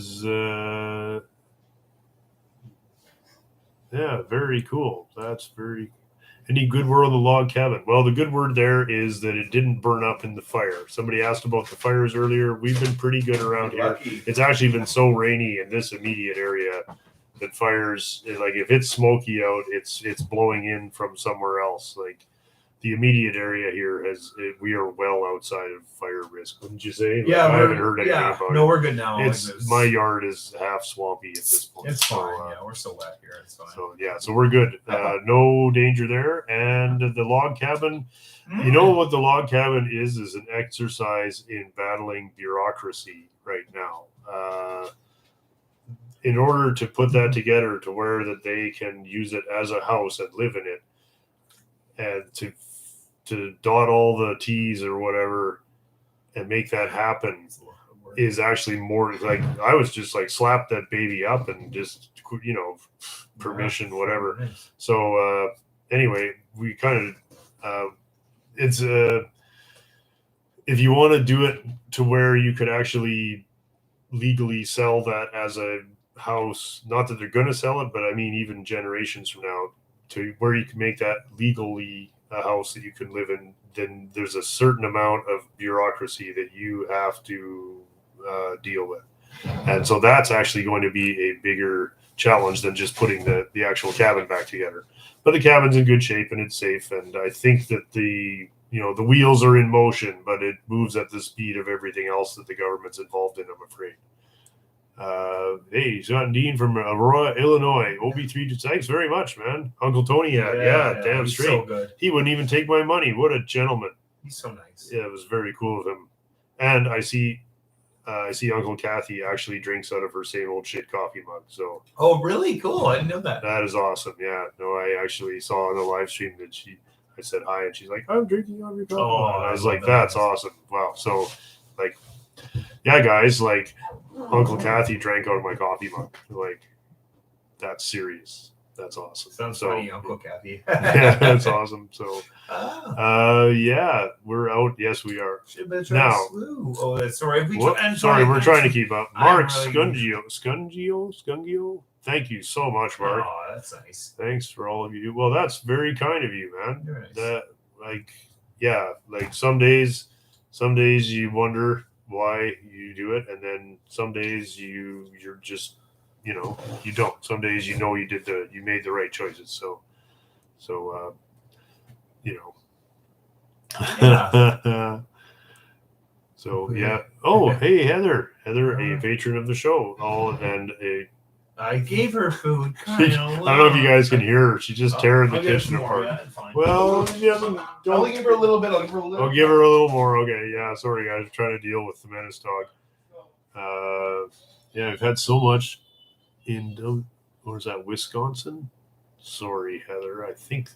[SPEAKER 2] cool. That's very. Any good word on the log cabin? Well, the good word there is that it didn't burn up in the fire. Somebody asked about the fires earlier. We've been pretty good around here. It's actually been so rainy in this immediate area that fires, like if it's smoky out, it's blowing in from somewhere else. Like the immediate area here we are well outside of fire risk, wouldn't you say? Like,
[SPEAKER 1] Yeah,
[SPEAKER 2] I haven't heard anything about it.
[SPEAKER 1] No, we're good now.
[SPEAKER 2] My yard is half swampy at this point.
[SPEAKER 1] It's fine. We're so wet here. It's fine.
[SPEAKER 2] So we're good. No danger there. And the log cabin, you know what the log cabin is an exercise in battling bureaucracy right now. In order to put that together to where that they can use it as a house and live in it, and to dot all the T's or whatever and make that happen is actually more like I was just like slap that baby up and just permission whatever. So anyway, we kind of it's if you want to do it to where you could actually legally sell that as a house, not that they're going to sell it, but I mean even generations from now, to where you can make that legally a house that you can live in, then there's a certain amount of bureaucracy that you have to deal with. And so that's actually going to be a bigger challenge than just putting the actual cabin back together. But the cabin's in good shape and it's safe. And I think that the wheels are in motion, but it moves at the speed of everything else that the government's involved in, I'm afraid. Hey, John Dean from Aurora, Illinois. OB3, thanks very much, man. Uncle Tony damn straight. So good. He wouldn't even take my money. What a gentleman.
[SPEAKER 1] He's so nice.
[SPEAKER 2] Yeah, it was very cool of him. And I see Uncle Kathy actually drinks out of her same old shit coffee mug. So.
[SPEAKER 1] Oh, really? Cool. I didn't know that.
[SPEAKER 2] That is awesome. Yeah. No, I actually saw on the live stream that I said hi and she's like, I'm drinking out of your coffee mug. And I was like, that's awesome. Wow. So like, yeah, guys, like Uncle Kathy drank out of my coffee mug. Like, that's serious. That's awesome.
[SPEAKER 1] Sounds funny, Uncle Kathy.
[SPEAKER 2] Yeah, that's awesome. So, we're out. Yes, we are. Now,
[SPEAKER 1] sorry.
[SPEAKER 2] We're trying to keep up. Mark Scungio. Thank you so much, Mark.
[SPEAKER 1] Oh, that's nice.
[SPEAKER 2] Thanks for all of you. Well, that's very kind of you, man. Nice. Some days you wonder why you do it, and then some days you're just you don't. Some days you made the right choices. So
[SPEAKER 1] Yeah.
[SPEAKER 2] So yeah. Oh, hey Heather, a patron of the show.
[SPEAKER 1] I gave her food.
[SPEAKER 2] I don't know if you guys can hear her. She's just tearing the kitchen apart. Well, she hasn't.
[SPEAKER 1] I'll give her a little bit.
[SPEAKER 2] I'll give her a little more. Okay, yeah. Sorry, guys. I'm trying to deal with the menace dog. We've had so much in where's that, Wisconsin? Sorry, Heather. I think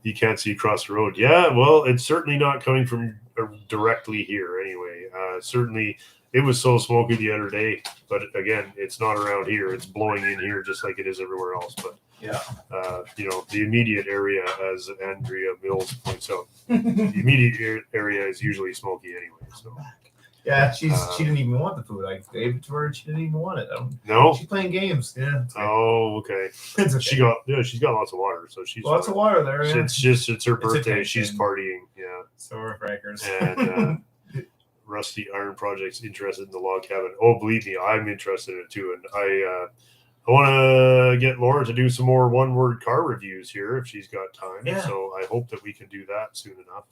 [SPEAKER 2] you can't see across the road. Yeah, well, it's certainly not coming from directly here anyway. Certainly. It was so smoky the other day, but again, it's not around here. It's blowing in here just like it is everywhere else. But the immediate area, as Andrea Mills points out, the immediate area is usually smoky anyway. So
[SPEAKER 1] yeah, she didn't even want the food. I gave it to her, and she didn't even want it.
[SPEAKER 2] No,
[SPEAKER 1] she's playing games. Yeah.
[SPEAKER 2] Oh, okay.
[SPEAKER 1] It's okay.
[SPEAKER 2] She's got lots of water, so she's
[SPEAKER 1] lots of water there. Yeah.
[SPEAKER 2] It's her birthday. She's partying. Yeah.
[SPEAKER 1] So are Frankers.
[SPEAKER 2] And. Rusty Iron Project's interested in the log cabin. Oh, believe me, I'm interested in it too. And I want to get Laura to do some more one-word car reviews here if she's got time.
[SPEAKER 1] Yeah.
[SPEAKER 2] So I hope that we can do that soon enough.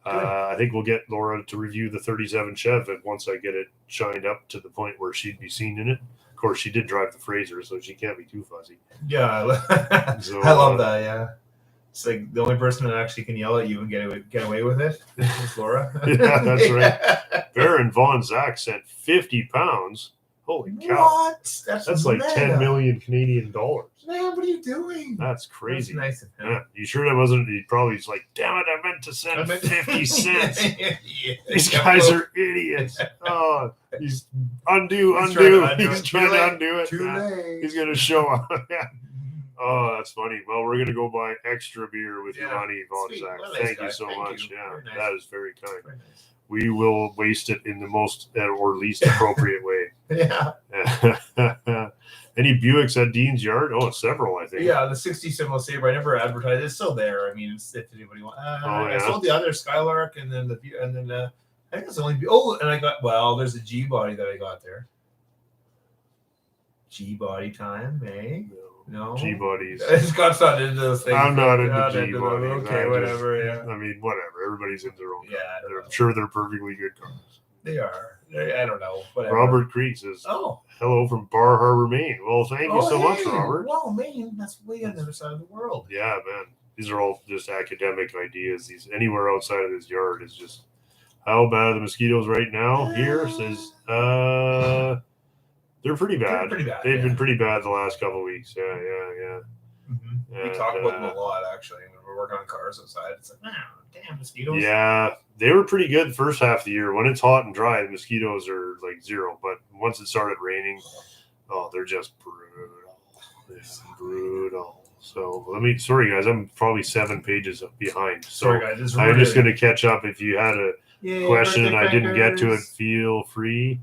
[SPEAKER 2] I think we'll get Laura to review the 37 Chev once I get it shined up to the point where she'd be seen in it. Of course, she did drive the Fraser, so she can't be too fuzzy.
[SPEAKER 1] Yeah, I love that. Yeah. It's like the only person that actually can yell at you and get away with it is Laura.
[SPEAKER 2] Yeah, that's right. Baron Von Zach sent 50 pounds. Holy cow!
[SPEAKER 1] What?
[SPEAKER 2] That's like
[SPEAKER 1] mega.
[SPEAKER 2] 10 million Canadian dollars.
[SPEAKER 1] Man, what are you doing?
[SPEAKER 2] That's crazy.
[SPEAKER 1] That's nice of him.
[SPEAKER 2] Yeah, you sure that wasn't? He probably was like, "Damn it! I meant to send 50 cents." These guys are idiots. Oh, he's undo. He's trying to undo it.
[SPEAKER 1] Too late.
[SPEAKER 2] He's gonna show up. Yeah. Oh, that's funny. Well, we're gonna go buy extra beer with Yanni Vonsack. Thank you so much. Yeah, nice. That is very kind. Very nice. We will waste it in the most or least appropriate way.
[SPEAKER 1] Yeah.
[SPEAKER 2] Any Buicks at Dean's Yard? Oh, several, I think.
[SPEAKER 1] Yeah, the 67 Sabre. I never advertised. It's still there. I mean, if anybody wants. I sold the other Skylark, and then I think it's only. Oh, and I got. Well, there's a G body that I got there. G body time, eh? No.
[SPEAKER 2] G bodies.
[SPEAKER 1] Scott's not into those things.
[SPEAKER 2] I'm not into G bodies.
[SPEAKER 1] Okay, whatever. Yeah.
[SPEAKER 2] I mean, whatever. Everybody's in their own.
[SPEAKER 1] Yeah.
[SPEAKER 2] I'm sure they're perfectly good cars.
[SPEAKER 1] They are. I don't know. Whatever.
[SPEAKER 2] Robert Creek says, hello from Bar Harbor, Maine. Well, thank you so much, Robert.
[SPEAKER 1] Well, Maine, that's way on the other side of the world.
[SPEAKER 2] Yeah, man. These are all just academic ideas. These anywhere outside of this yard is just how bad are the mosquitoes right now? Here says they're pretty bad. They've been pretty bad the last couple of weeks. Yeah.
[SPEAKER 1] Mm-hmm. We talk about them a lot, actually, when we're working on cars outside. It's like, damn mosquitoes.
[SPEAKER 2] Yeah, they were pretty good the first half of the year. When it's hot and dry, the mosquitoes are like zero. But once it started raining, they're just brutal. It's brutal. So sorry guys, I'm probably 7 pages behind. So
[SPEAKER 1] sorry guys,
[SPEAKER 2] I'm just going to catch up. If you had a question and I didn't get to it, feel free.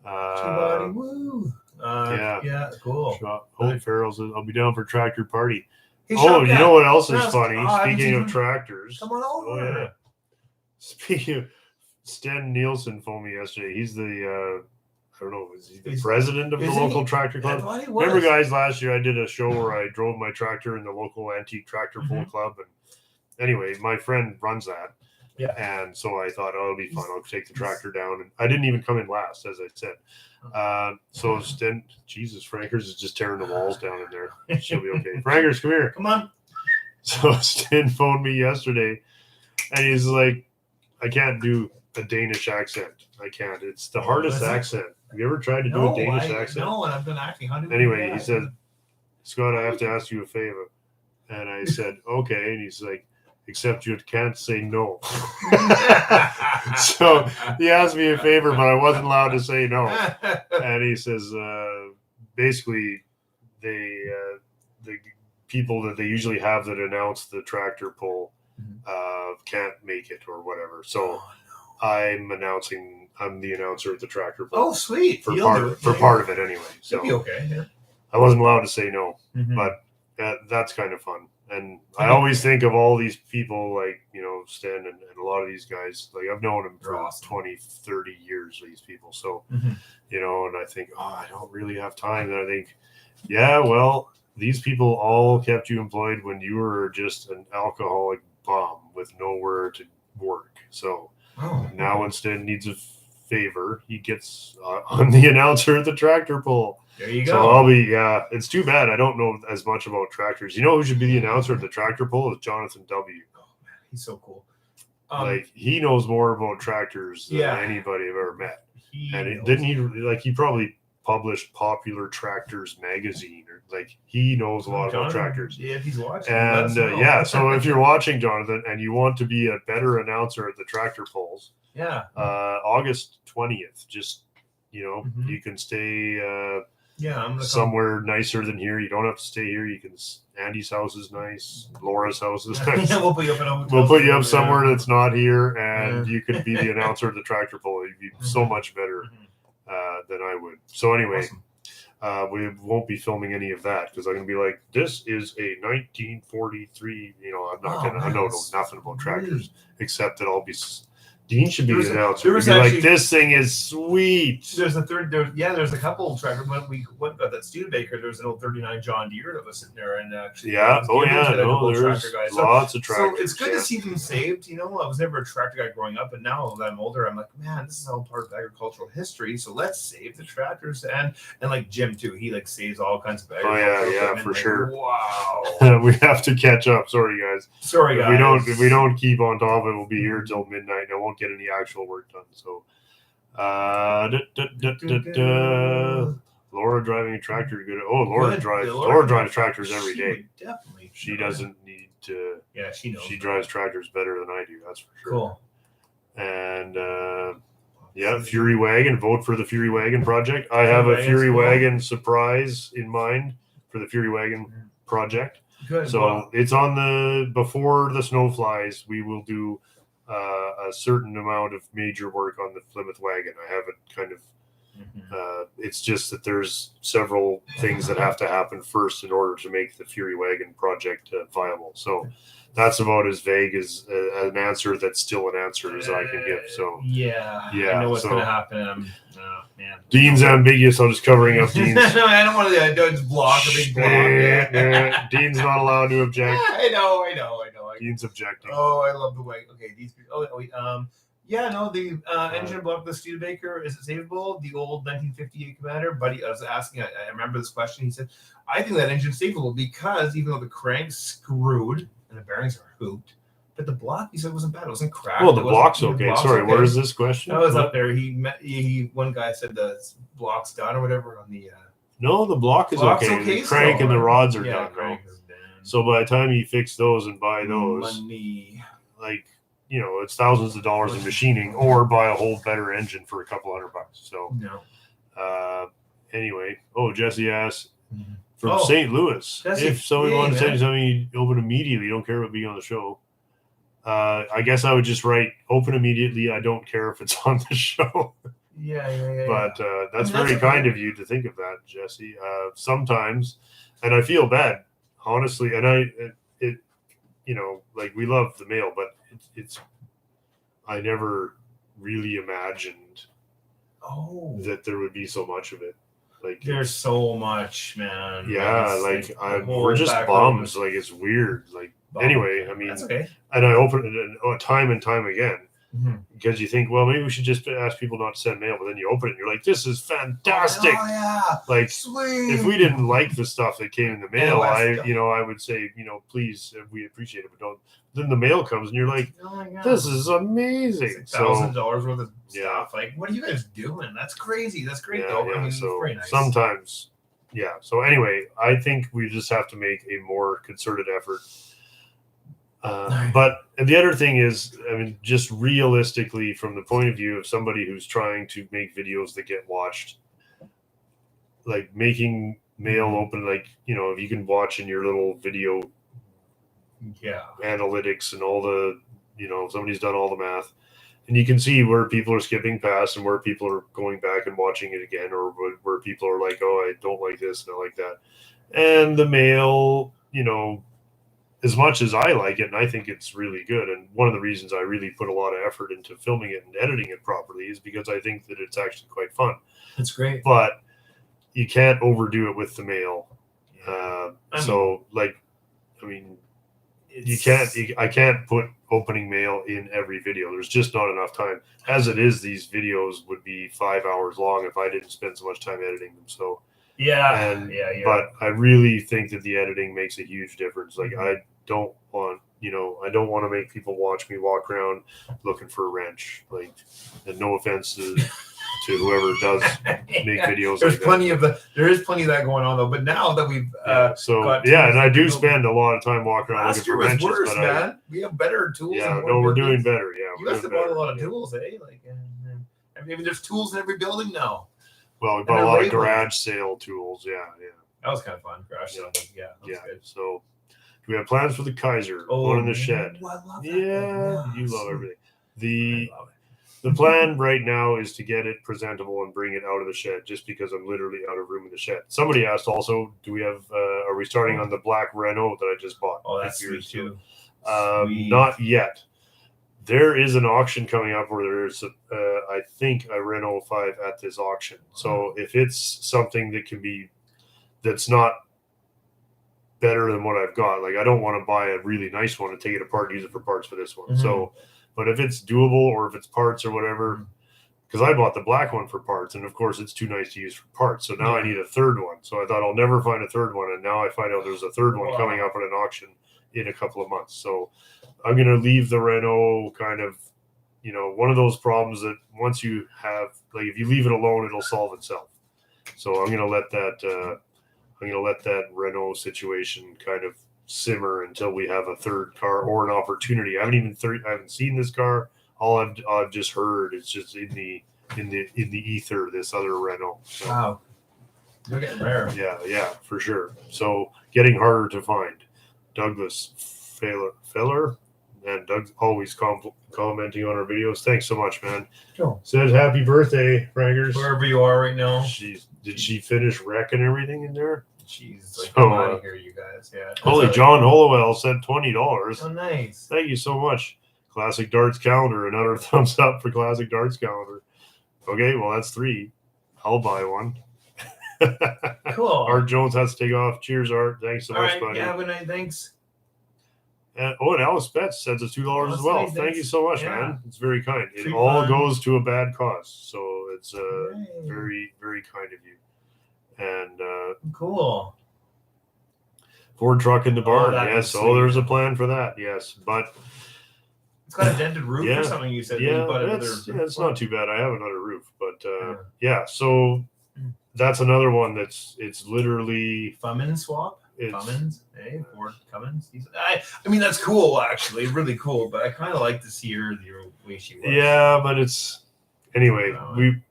[SPEAKER 1] Woo. Yeah, cool.
[SPEAKER 2] Holy Farrell's, I'll be down for tractor party.
[SPEAKER 1] Hey,
[SPEAKER 2] you know what else is funny? Speaking of tractors.
[SPEAKER 1] Come on over.
[SPEAKER 2] Oh, yeah. Speaking of, Sten Nielsen phoned me yesterday. He's the, I don't know, is he the president of the local tractor club? Remember, guys, last year I did a show where I drove my tractor in the local antique tractor pull club. And anyway, my friend runs that.
[SPEAKER 1] Yeah.
[SPEAKER 2] And so I thought, it'll be fun. I'll take the tractor down. And I didn't even come in last, as I said. So Sten, Jesus, Frankers is just tearing the walls down in there. She'll be okay. Frankers, come here.
[SPEAKER 1] Come on.
[SPEAKER 2] So Sten phoned me yesterday, and he's like, I can't do a Danish accent. I can't. It's the hardest accent. Have you ever tried to do a Danish accent?
[SPEAKER 1] No, and I've been acting.
[SPEAKER 2] Anyway, he said, Scott, I have to ask you a favor. And I said, okay. And he's like, except you can't say no. So he asked me a favor, but I wasn't allowed to say no. And he says, basically, the people that they usually have that announce the tractor pull can't make it or whatever. So I'm the announcer at the tractor pull.
[SPEAKER 1] Oh, sweet.
[SPEAKER 2] For part of it anyway. So
[SPEAKER 1] it'll be okay. Yeah.
[SPEAKER 2] I wasn't allowed to say no, but that's kind of fun. And I always think of all these people like, Sten and a lot of these guys, like I've known them for 20, 30 years, these people. So, and I think, I don't really have time. And I think, well, these people all kept you employed when you were just an alcoholic bum with nowhere to work. So now when Sten needs a favor, he gets on the announcer at the tractor pull.
[SPEAKER 1] There you go.
[SPEAKER 2] So I'll be, it's too bad I don't know as much about tractors. You know who should be the announcer at the tractor pull is Jonathan W.
[SPEAKER 1] Oh, man, he's so cool.
[SPEAKER 2] He knows more about tractors than anybody I've ever met. He probably published Popular Tractors magazine, or like he knows a lot about tractors.
[SPEAKER 1] Yeah, he's watching.
[SPEAKER 2] And so if you're watching, Jonathan, and you want to be a better announcer at the tractor pulls, August 20th, just you can stay
[SPEAKER 1] I'm
[SPEAKER 2] somewhere nicer than here. You don't have to stay here. You can. Andy's house is nice. Laura's house is nice.
[SPEAKER 1] We'll put you up
[SPEAKER 2] We'll put you up somewhere that's not here, and you could be the announcer at the tractor pull. You'd be so much better than I would. So anyway, we won't be filming any of that because I'm going to be like, this is a 1943. I'm not going to. I know nothing about tractors except that I'll be. Dean should be the announcer. Like, this thing is sweet.
[SPEAKER 1] There's there's a couple tractors. When we went got that Studebaker, there was an old 39 John Deere that was sitting there, and actually,
[SPEAKER 2] there's lots of tractors.
[SPEAKER 1] So it's good to see them saved. I was never a tractor guy growing up, and now that I'm older, I'm like, man, this is all part of agricultural history. So let's save the tractors, and like Jim too. He like saves all kinds of agricultural equipment.
[SPEAKER 2] For sure.
[SPEAKER 1] Wow.
[SPEAKER 2] We have to catch up. Sorry guys.
[SPEAKER 1] If
[SPEAKER 2] we don't keep on top of it, we'll be here till midnight. I won't get any actual work done. So Laura driving a tractor. Good. Oh, Laura drives tractors every day.
[SPEAKER 1] Definitely.
[SPEAKER 2] She doesn't need to.
[SPEAKER 1] Yeah, she knows.
[SPEAKER 2] She drives tractors better than I do. That's for sure.
[SPEAKER 1] Cool.
[SPEAKER 2] And yeah, Fury Wagon. Vote for the Fury Wagon project. I have a Fury Wagon surprise in mind for the Fury Wagon project.
[SPEAKER 1] Good.
[SPEAKER 2] So it's on before the snow flies. We will do a certain amount of major work on the Plymouth Wagon. I have it kind of. It's just that there's several things that have to happen first in order to make the Fury Wagon project viable. So that's about as vague as an answer that's still an answer as I can give. So
[SPEAKER 1] yeah, I know what's going to happen. Man.
[SPEAKER 2] Dean's ambiguous. I'm just covering up Dean's.
[SPEAKER 1] No, I don't want to just block a big block. Yeah.
[SPEAKER 2] Dean's not allowed to object.
[SPEAKER 1] I know.
[SPEAKER 2] Dean's objecting.
[SPEAKER 1] Oh, I love the way. Okay, these. Yeah, no, the engine block of the Studebaker, is it savable? The old 1958 Commander? Buddy, I was asking, I remember this question. He said, I think that engine's savable because even though the crank's screwed and the bearings are hooped, but the block, he said, wasn't bad. It wasn't cracked.
[SPEAKER 2] Well, the block's okay. Sorry, where is this question?
[SPEAKER 1] I was up there. One guy said the block's done or whatever on the...
[SPEAKER 2] No, the block is okay. The crank and the rods are done.
[SPEAKER 1] Crank is done.
[SPEAKER 2] So by the time you fix those and buy those,
[SPEAKER 1] money.
[SPEAKER 2] Like... it's thousands of dollars in machining, or buy a whole better engine for a couple $100. So, anyway, Jesse asks from St. Louis, Jesse, if somebody wants to say something, you open immediately. You don't care about being on the show. I guess I would just write open immediately. I don't care if it's on the show.
[SPEAKER 1] Yeah.
[SPEAKER 2] But that's very kind of you to think of that, Jesse. Sometimes, and I feel bad, honestly, and like we love the mail, but it's I never really imagined that there would be so much of it. Like
[SPEAKER 1] there's so much, man.
[SPEAKER 2] Yeah, we're just bums. Like it's weird. Like anyway, I mean,
[SPEAKER 1] that's okay.
[SPEAKER 2] And I open it time and time again because you think, well, maybe we should just ask people not to send mail, but then you open it and you're like, this is fantastic.
[SPEAKER 1] Oh yeah,
[SPEAKER 2] like
[SPEAKER 1] sweet.
[SPEAKER 2] If we didn't like the stuff that came in the mail, I would say, please, we appreciate it, but don't. Then the mail comes and you're like, this is amazing.
[SPEAKER 1] $1,000 worth of stuff. Like, what are you guys doing? That's crazy. That's great though. I mean,
[SPEAKER 2] so
[SPEAKER 1] very nice.
[SPEAKER 2] Sometimes, So anyway, I think we just have to make a more concerted effort. But the other thing is, I mean, just realistically, from the point of view of somebody who's trying to make videos that get watched, like making mail open, like, if you can watch in your little video analytics and all the, somebody's done all the math, and you can see where people are skipping past and where people are going back and watching it again, or where people are like, oh, I don't like this and I like that. And the mail, as much as I like it, and I think it's really good, and one of the reasons I really put a lot of effort into filming it and editing it properly is because I think that it's actually quite fun.
[SPEAKER 1] It's great.
[SPEAKER 2] But you can't overdo it with the mail. I can't put opening mail in every video. There's just not enough time. As it is, these videos would be 5 hours long if I didn't spend so much time editing them. So but I really think that the editing makes a huge difference. Like I don't want to make people watch me walk around looking for a wrench. Like, and no offense to whoever does make videos.
[SPEAKER 1] There is plenty of that going on though. But now that we've
[SPEAKER 2] and I do spend a lot of time walking around looking for wrenches.
[SPEAKER 1] Worse, man. We have better tools.
[SPEAKER 2] Yeah, we're doing better. Yeah,
[SPEAKER 1] you guys have bought a lot of tools, eh? Like, I mean, there's tools in every building now.
[SPEAKER 2] Well, we bought a lot of garage sale tools. Yeah.
[SPEAKER 1] That was kind of fun. Garage sale. Yeah. Good.
[SPEAKER 2] So, do we have plans for the Kaiser? One in the shed.
[SPEAKER 1] I love that.
[SPEAKER 2] Yeah, you love everything. The plan right now is to get it presentable and bring it out of the shed, just because I'm literally out of room in the shed. Somebody asked also, do we have? Are we starting on the black Renault that I just bought?
[SPEAKER 1] Oh, that's sweet too.
[SPEAKER 2] Not yet. There is an auction coming up where there's, I think, a Renault 5 at this auction. So if it's something that's not better than what I've got, like I don't want to buy a really nice one and take it apart and use it for parts for this one. Mm-hmm. So, but if it's doable or if it's parts or whatever, because I bought the black one for parts, and of course it's too nice to use for parts. So now I need a third one. So I thought I'll never find a third one, and now I find out there's a third one coming up at an auction in a couple of months. So I'm going to leave the Renault kind of you know, one of those problems that once you have, like, if you leave it alone, it'll solve itself. So I'm gonna let that Renault situation kind of simmer until we have a third car or an opportunity. I haven't seen this car. All I've just heard is just in the ether, this other Renault. So,
[SPEAKER 1] Wow. They're getting rare.
[SPEAKER 2] yeah, for sure. So getting harder to find. Douglas Feller, and Doug's always commenting on our videos. Thanks so much, man.
[SPEAKER 1] Cool.
[SPEAKER 2] Said happy birthday, Frankers.
[SPEAKER 1] Wherever you are right now.
[SPEAKER 2] Did she finish wrecking everything in there?
[SPEAKER 1] Jeez, like,
[SPEAKER 2] So,
[SPEAKER 1] come out of here, you guys. Yeah.
[SPEAKER 2] Holy, John Hollowell said $20.
[SPEAKER 1] Oh, nice.
[SPEAKER 2] Thank you so much. Classic Darts calendar. Another thumbs up for Classic Darts calendar. Okay, well, that's 3. I'll buy one.
[SPEAKER 1] Cool.
[SPEAKER 2] Art Jones has to take off. Cheers, Art. Thanks so much, buddy.
[SPEAKER 1] Yeah, have a night. Thanks.
[SPEAKER 2] And Alice Betts sends us $2 as well. Thank you so much, man. It's very kind. It all goes to a bad cause, so it's very, very kind of you. And
[SPEAKER 1] cool.
[SPEAKER 2] Ford truck in the barn. Yes.
[SPEAKER 1] Sweet.
[SPEAKER 2] Oh, there's a plan for that. Yes, but
[SPEAKER 1] it's got a dented roof or something. You said.
[SPEAKER 2] Yeah, it's not too bad. I have another roof, but yeah. So that's another one it's literally
[SPEAKER 1] Cummins swap. Cummins, hey, Ford Cummins. I mean, that's cool, actually, really cool. But I kind of like to see her the way she was.
[SPEAKER 2] Yeah, but it's anyway.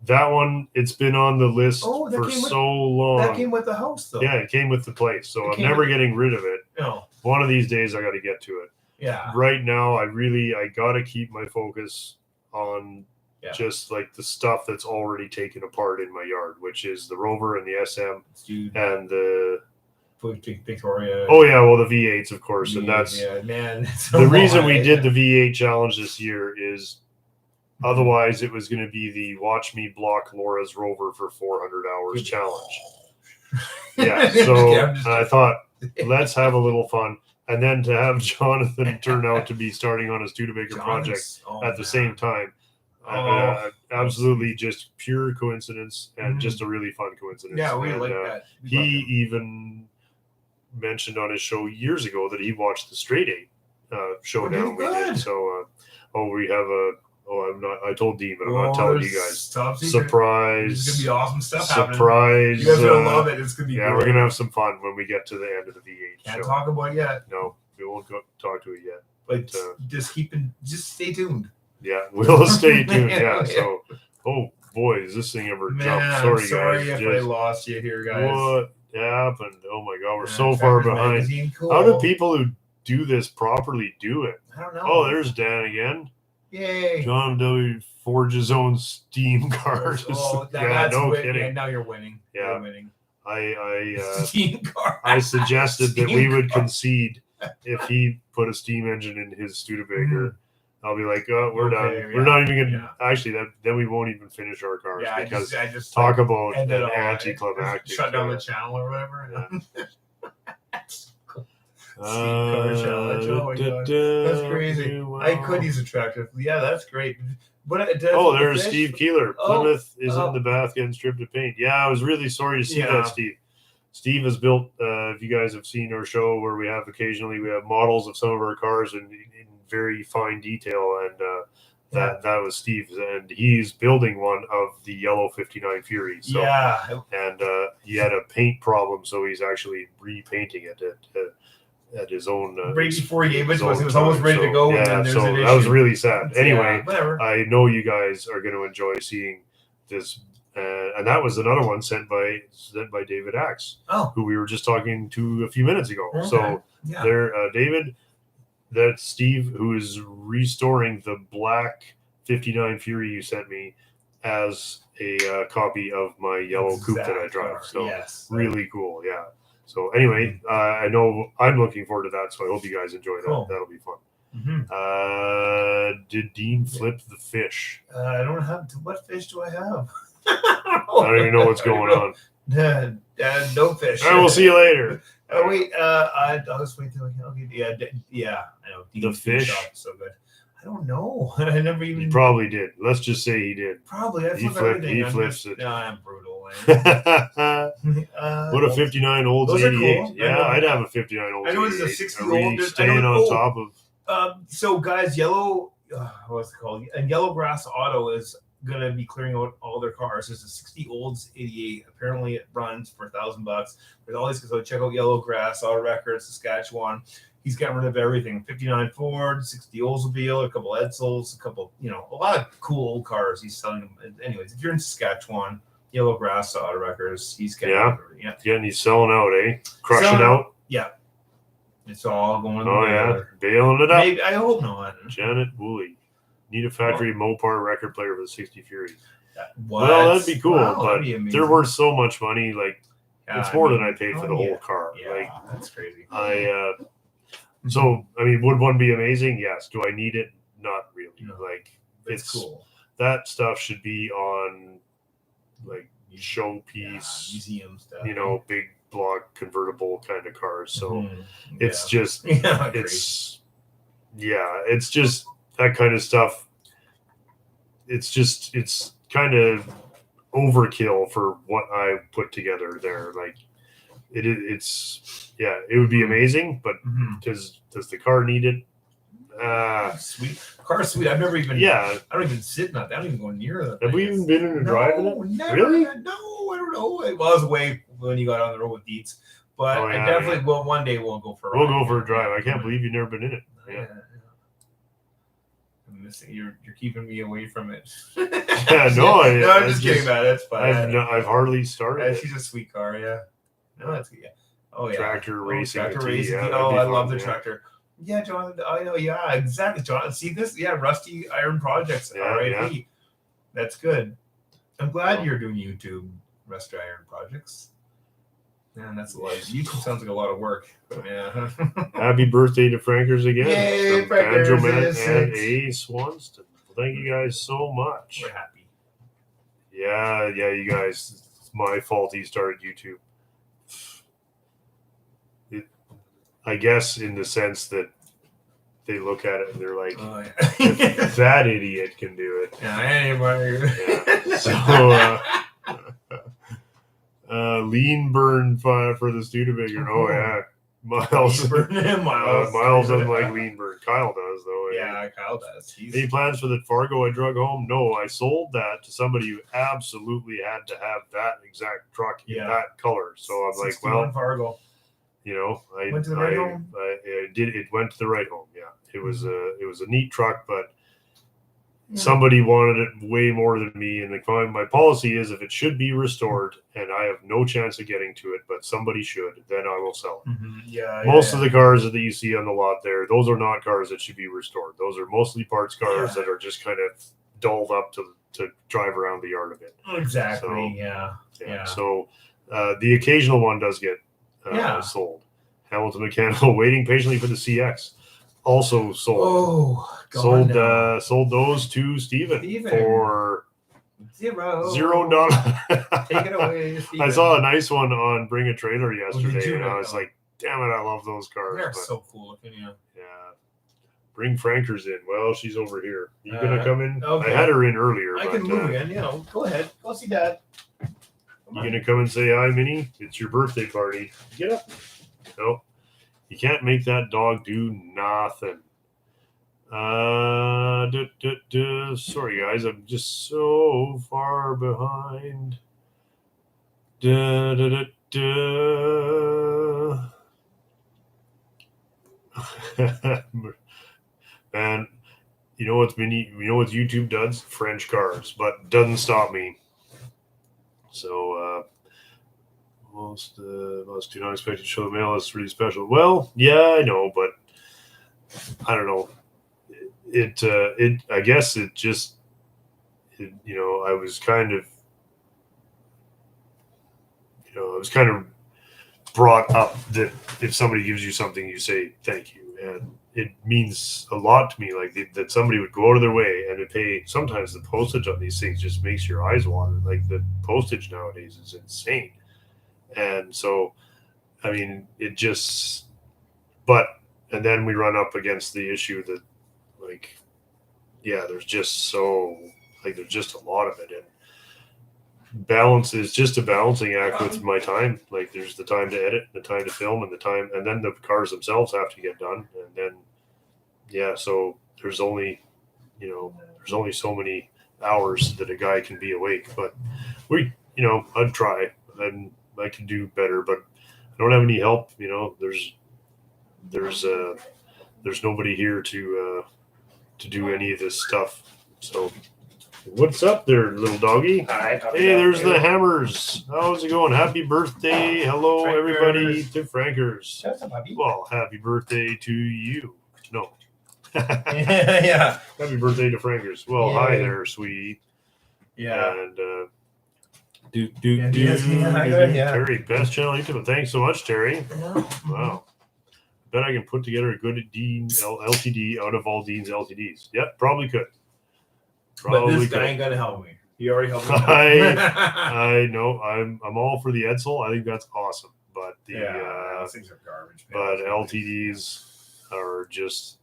[SPEAKER 2] That one, it's been on the list for so long.
[SPEAKER 1] That came with the house, though.
[SPEAKER 2] Yeah, it came with the place, so I'm never getting rid of it.
[SPEAKER 1] No.
[SPEAKER 2] One of these days, I got to get to it.
[SPEAKER 1] Yeah.
[SPEAKER 2] Right now, I got to keep my focus on just like the stuff that's already taken apart in my yard, which is the Rover and the SM and the
[SPEAKER 1] Victoria.
[SPEAKER 2] Oh yeah, well the V8s of course, and that's
[SPEAKER 1] man.
[SPEAKER 2] The reason we did the V8 challenge this year is otherwise it was going to be the watch me block Laura's Rover for 400 hours challenge. Yeah, so I thought let's have a little fun, and then to have Jonathan turn out to be starting on a Studebaker project at the same time. Absolutely just pure coincidence and just a really fun coincidence.
[SPEAKER 1] Yeah, we like that.
[SPEAKER 2] He even mentioned on his show years ago that he watched the Straight 8 showdown we did. So, we have I told Dean, but I'm not telling you guys. Surprise!
[SPEAKER 1] It's gonna be awesome stuff.
[SPEAKER 2] Surprise!
[SPEAKER 1] You guys are gonna love it. It's gonna be.
[SPEAKER 2] Yeah, we're gonna have some fun when we get to the end of the V8.
[SPEAKER 1] Can't talk about it yet.
[SPEAKER 2] No, we won't talk to it yet.
[SPEAKER 1] But just stay tuned.
[SPEAKER 2] Yeah, we'll stay tuned. Yeah. So, oh boy, is this thing ever jumped? Sorry
[SPEAKER 1] guys. If I lost you here, guys.
[SPEAKER 2] What happened? Oh my God, we're so far behind. Cool. How do people who do this properly do it?
[SPEAKER 1] I don't know.
[SPEAKER 2] Oh, there's Dan again.
[SPEAKER 1] Yay!
[SPEAKER 2] John W. forged his own Steam card.
[SPEAKER 1] That's kidding. Yeah, now you're winning.
[SPEAKER 2] Yeah,
[SPEAKER 1] you're winning.
[SPEAKER 2] Steam card. I suggested that we would concede if he put a steam engine in his Studebaker. I'll be like, oh, we're done. Yeah. We're not even gonna. Actually, then we won't even finish our cars because I just talk about an anticlimactic.
[SPEAKER 1] Shut down the channel or whatever.
[SPEAKER 2] Yeah.
[SPEAKER 1] Car challenge. Oh my God, that's crazy.
[SPEAKER 2] Wow.
[SPEAKER 1] I could use a tractor. Yeah, that's great. But
[SPEAKER 2] there's Steve Keeler. Plymouth is in the bath getting stripped of paint. Yeah, I was really sorry to see that, Steve. Steve has built. If you guys have seen our show, where we have models of some of our cars in very fine detail, and that was Steve's, and he's building one of the yellow 59 Fury. So, and he had a paint problem, so he's actually repainting it at his own.
[SPEAKER 1] Right before he gave it to us, it was almost ready to go.
[SPEAKER 2] Yeah,
[SPEAKER 1] and then
[SPEAKER 2] so
[SPEAKER 1] an
[SPEAKER 2] that was really sad. Anyway,
[SPEAKER 1] whatever.
[SPEAKER 2] I know you guys are going to enjoy seeing this. And that was another one sent by David Axe, who we were just talking to a few minutes ago. Okay. So there, David, that's Steve, who is restoring the black 59 Fury you sent me as a copy of my yellow coupe that I drive. So really cool. Yeah. So anyway, I know I'm looking forward to that. So I hope you guys enjoy that. Cool. That'll be fun. Did Dean flip the fish?
[SPEAKER 1] I don't have. What fish do I have?
[SPEAKER 2] I don't even know what's going on.
[SPEAKER 1] No fish.
[SPEAKER 2] All right, we'll see you later.
[SPEAKER 1] Oh wait, I'll just wait till yeah. I know
[SPEAKER 2] the fish
[SPEAKER 1] so good. I don't know. I never even.
[SPEAKER 2] He probably did. Let's just say he did.
[SPEAKER 1] Probably.
[SPEAKER 2] He flips it.
[SPEAKER 1] No, I'm brutal.
[SPEAKER 2] What a 59 Olds 88. Cool. Yeah, I'd have a 59 Olds.
[SPEAKER 1] I know it's a 60
[SPEAKER 2] Old. Staying on top of.
[SPEAKER 1] So guys, yellow what's it called? And Yellowgrass Auto is going to be clearing out all their cars. There's a 60 Olds 88. Apparently, it runs for $1,000. There's all these. So check out Yellowgrass Auto Records, Saskatchewan. He's getting rid of everything. 59 Ford, 60 Oldsmobile, a couple Edsels, a couple, a lot of cool old cars. He's selling them. Anyways, if you're in Saskatchewan, Yellowgrass Auto Records, he's getting
[SPEAKER 2] yeah, and he's selling out, crushing out.
[SPEAKER 1] Yeah. It's all going.
[SPEAKER 2] Oh yeah, bailing it up.
[SPEAKER 1] Maybe, I hope not.
[SPEAKER 2] Janet Woolley, need a factory Mopar record player for the 60 Fury.
[SPEAKER 1] What?
[SPEAKER 2] Well, that'd be cool, but
[SPEAKER 1] be
[SPEAKER 2] they're worth so much money. Like it's more than I paid for the whole car.
[SPEAKER 1] Yeah,
[SPEAKER 2] like
[SPEAKER 1] that's crazy.
[SPEAKER 2] So I mean, would one be amazing? Yes. Do I need it? Not really.
[SPEAKER 1] No,
[SPEAKER 2] like
[SPEAKER 1] it's cool.
[SPEAKER 2] That stuff should be on like showpiece,
[SPEAKER 1] museum stuff.
[SPEAKER 2] Big block convertible kind of cars. So it's just it's just that kind of stuff. It's kind of overkill for what I put together there. Like it would be amazing, but does the car need it?
[SPEAKER 1] Sweet car, sweet. I've never even.
[SPEAKER 2] Yeah,
[SPEAKER 1] I don't even sit in that. I don't even go near that.
[SPEAKER 2] Have we even been in a drive in it?
[SPEAKER 1] Never,
[SPEAKER 2] really?
[SPEAKER 1] No, I don't know. Well, I was away when you got on the road with Dietz, but I definitely will. One day we'll go for a ride.
[SPEAKER 2] We'll go for a drive. I can't believe you've never been in it. Yeah.
[SPEAKER 1] I'm missing. You're keeping me away from it.
[SPEAKER 2] Yeah, no,
[SPEAKER 1] I'm just kidding, man. That's fine.
[SPEAKER 2] I've hardly started.
[SPEAKER 1] She's a sweet car. Yeah. No, that's good. Oh yeah.
[SPEAKER 2] Tractor racing.
[SPEAKER 1] Tractor racing.
[SPEAKER 2] Yeah,
[SPEAKER 1] I love the tractor. Yeah, John. I know. Yeah, exactly, John. See this? Yeah, Rusty Iron Projects. RIP. Yeah. That's good. I'm glad you're doing YouTube, Rusty Iron Projects. Man, that's a lot. YouTube sounds like a lot of work. But yeah.
[SPEAKER 2] Happy birthday to Frankers again.
[SPEAKER 1] Yay,
[SPEAKER 2] Banjo Man and A. Swanston. Well, thank you guys so much.
[SPEAKER 1] We're happy.
[SPEAKER 2] Yeah, you guys. It's my fault he started YouTube. I guess in the sense that they look at it and they're like, if that idiot can do it.
[SPEAKER 1] Yeah, anybody.
[SPEAKER 2] So, lean burn for the Studebaker. Oh, yeah. Miles doesn't like lean burn. Kyle does, though.
[SPEAKER 1] Yeah, Kyle does.
[SPEAKER 2] Any plans for the Fargo I drug home? No, I sold that to somebody who absolutely had to have that exact truck in that color. So I'm like, well,
[SPEAKER 1] Fargo.
[SPEAKER 2] I
[SPEAKER 1] went to the right home.
[SPEAKER 2] I did. It went to the right home. Yeah, it was a neat truck, but somebody wanted it way more than me. And my policy is, if it should be restored, and I have no chance of getting to it, but somebody should, then I will sell it.
[SPEAKER 1] Yeah.
[SPEAKER 2] Most of the cars that you see on the lot there, those are not cars that should be restored. Those are mostly parts cars that are just kind of dulled up to drive around the yard a bit.
[SPEAKER 1] Exactly.
[SPEAKER 2] So, yeah. So the occasional one does get. Sold. Hamilton Mechanical waiting patiently for the CX. Also sold. Sold those to Steven for $0.
[SPEAKER 1] Take it away, Steven.
[SPEAKER 2] I saw a nice one on Bring a Trailer yesterday, and I was like, "Damn it, I love those cars."
[SPEAKER 1] They're so cool looking, yeah.
[SPEAKER 2] Bring Frankers in. Well, she's over here. You gonna come in?
[SPEAKER 1] Okay.
[SPEAKER 2] I had her in earlier.
[SPEAKER 1] I can move again. Go ahead. Go see Dad.
[SPEAKER 2] You gonna come and say hi, Minnie? It's your birthday party. Get up. No, you can't make that dog do nothing. Sorry, guys, I'm just so far behind. Man, you know what's YouTube does? French cars, but doesn't stop me. So most do not expect to show the mail. It's really special. Well, yeah, I know, but I don't know. I guess it just I was kind of brought up that if somebody gives you something, you say thank you, and it means a lot to me. Like that somebody would go out of their way and would pay. Sometimes the postage on these things just makes your eyes water. Like the postage nowadays is insane, and so I mean it just. And then we run up against the issue that there's just there's just a lot of it, and balance is just a balancing act with my time. Like there's the time to edit, the time to film, and then the cars themselves have to get done, and then so there's only there's only so many hours that a guy can be awake. But I'd try, and I can do better, but I don't have any help. There's nobody here to do any of this stuff. So what's up there, little doggy?
[SPEAKER 1] Hi,
[SPEAKER 2] hey, there's the Hammers. How's it going? Happy birthday. Hello,
[SPEAKER 1] Frankers.
[SPEAKER 2] Everybody, to Frankers.
[SPEAKER 1] Shut up, puppy.
[SPEAKER 2] Well, happy birthday to you. No.
[SPEAKER 1] Yeah.
[SPEAKER 2] Happy birthday to Frankers. Well,
[SPEAKER 1] Yeah.
[SPEAKER 2] hi there, sweetie.
[SPEAKER 1] Yeah.
[SPEAKER 2] And
[SPEAKER 1] Yeah.
[SPEAKER 2] Terry, best channel on YouTube. Thanks so much, Terry.
[SPEAKER 1] Yeah.
[SPEAKER 2] Wow. Bet I can put together a good Dean LTD out of all Dean's LTDs. Yep, probably could.
[SPEAKER 1] But this guy ain't gonna help me. He already helped me.
[SPEAKER 2] I know. I'm all for the Edsel. I think that's awesome. But
[SPEAKER 1] those things are garbage.
[SPEAKER 2] but LTDs are just.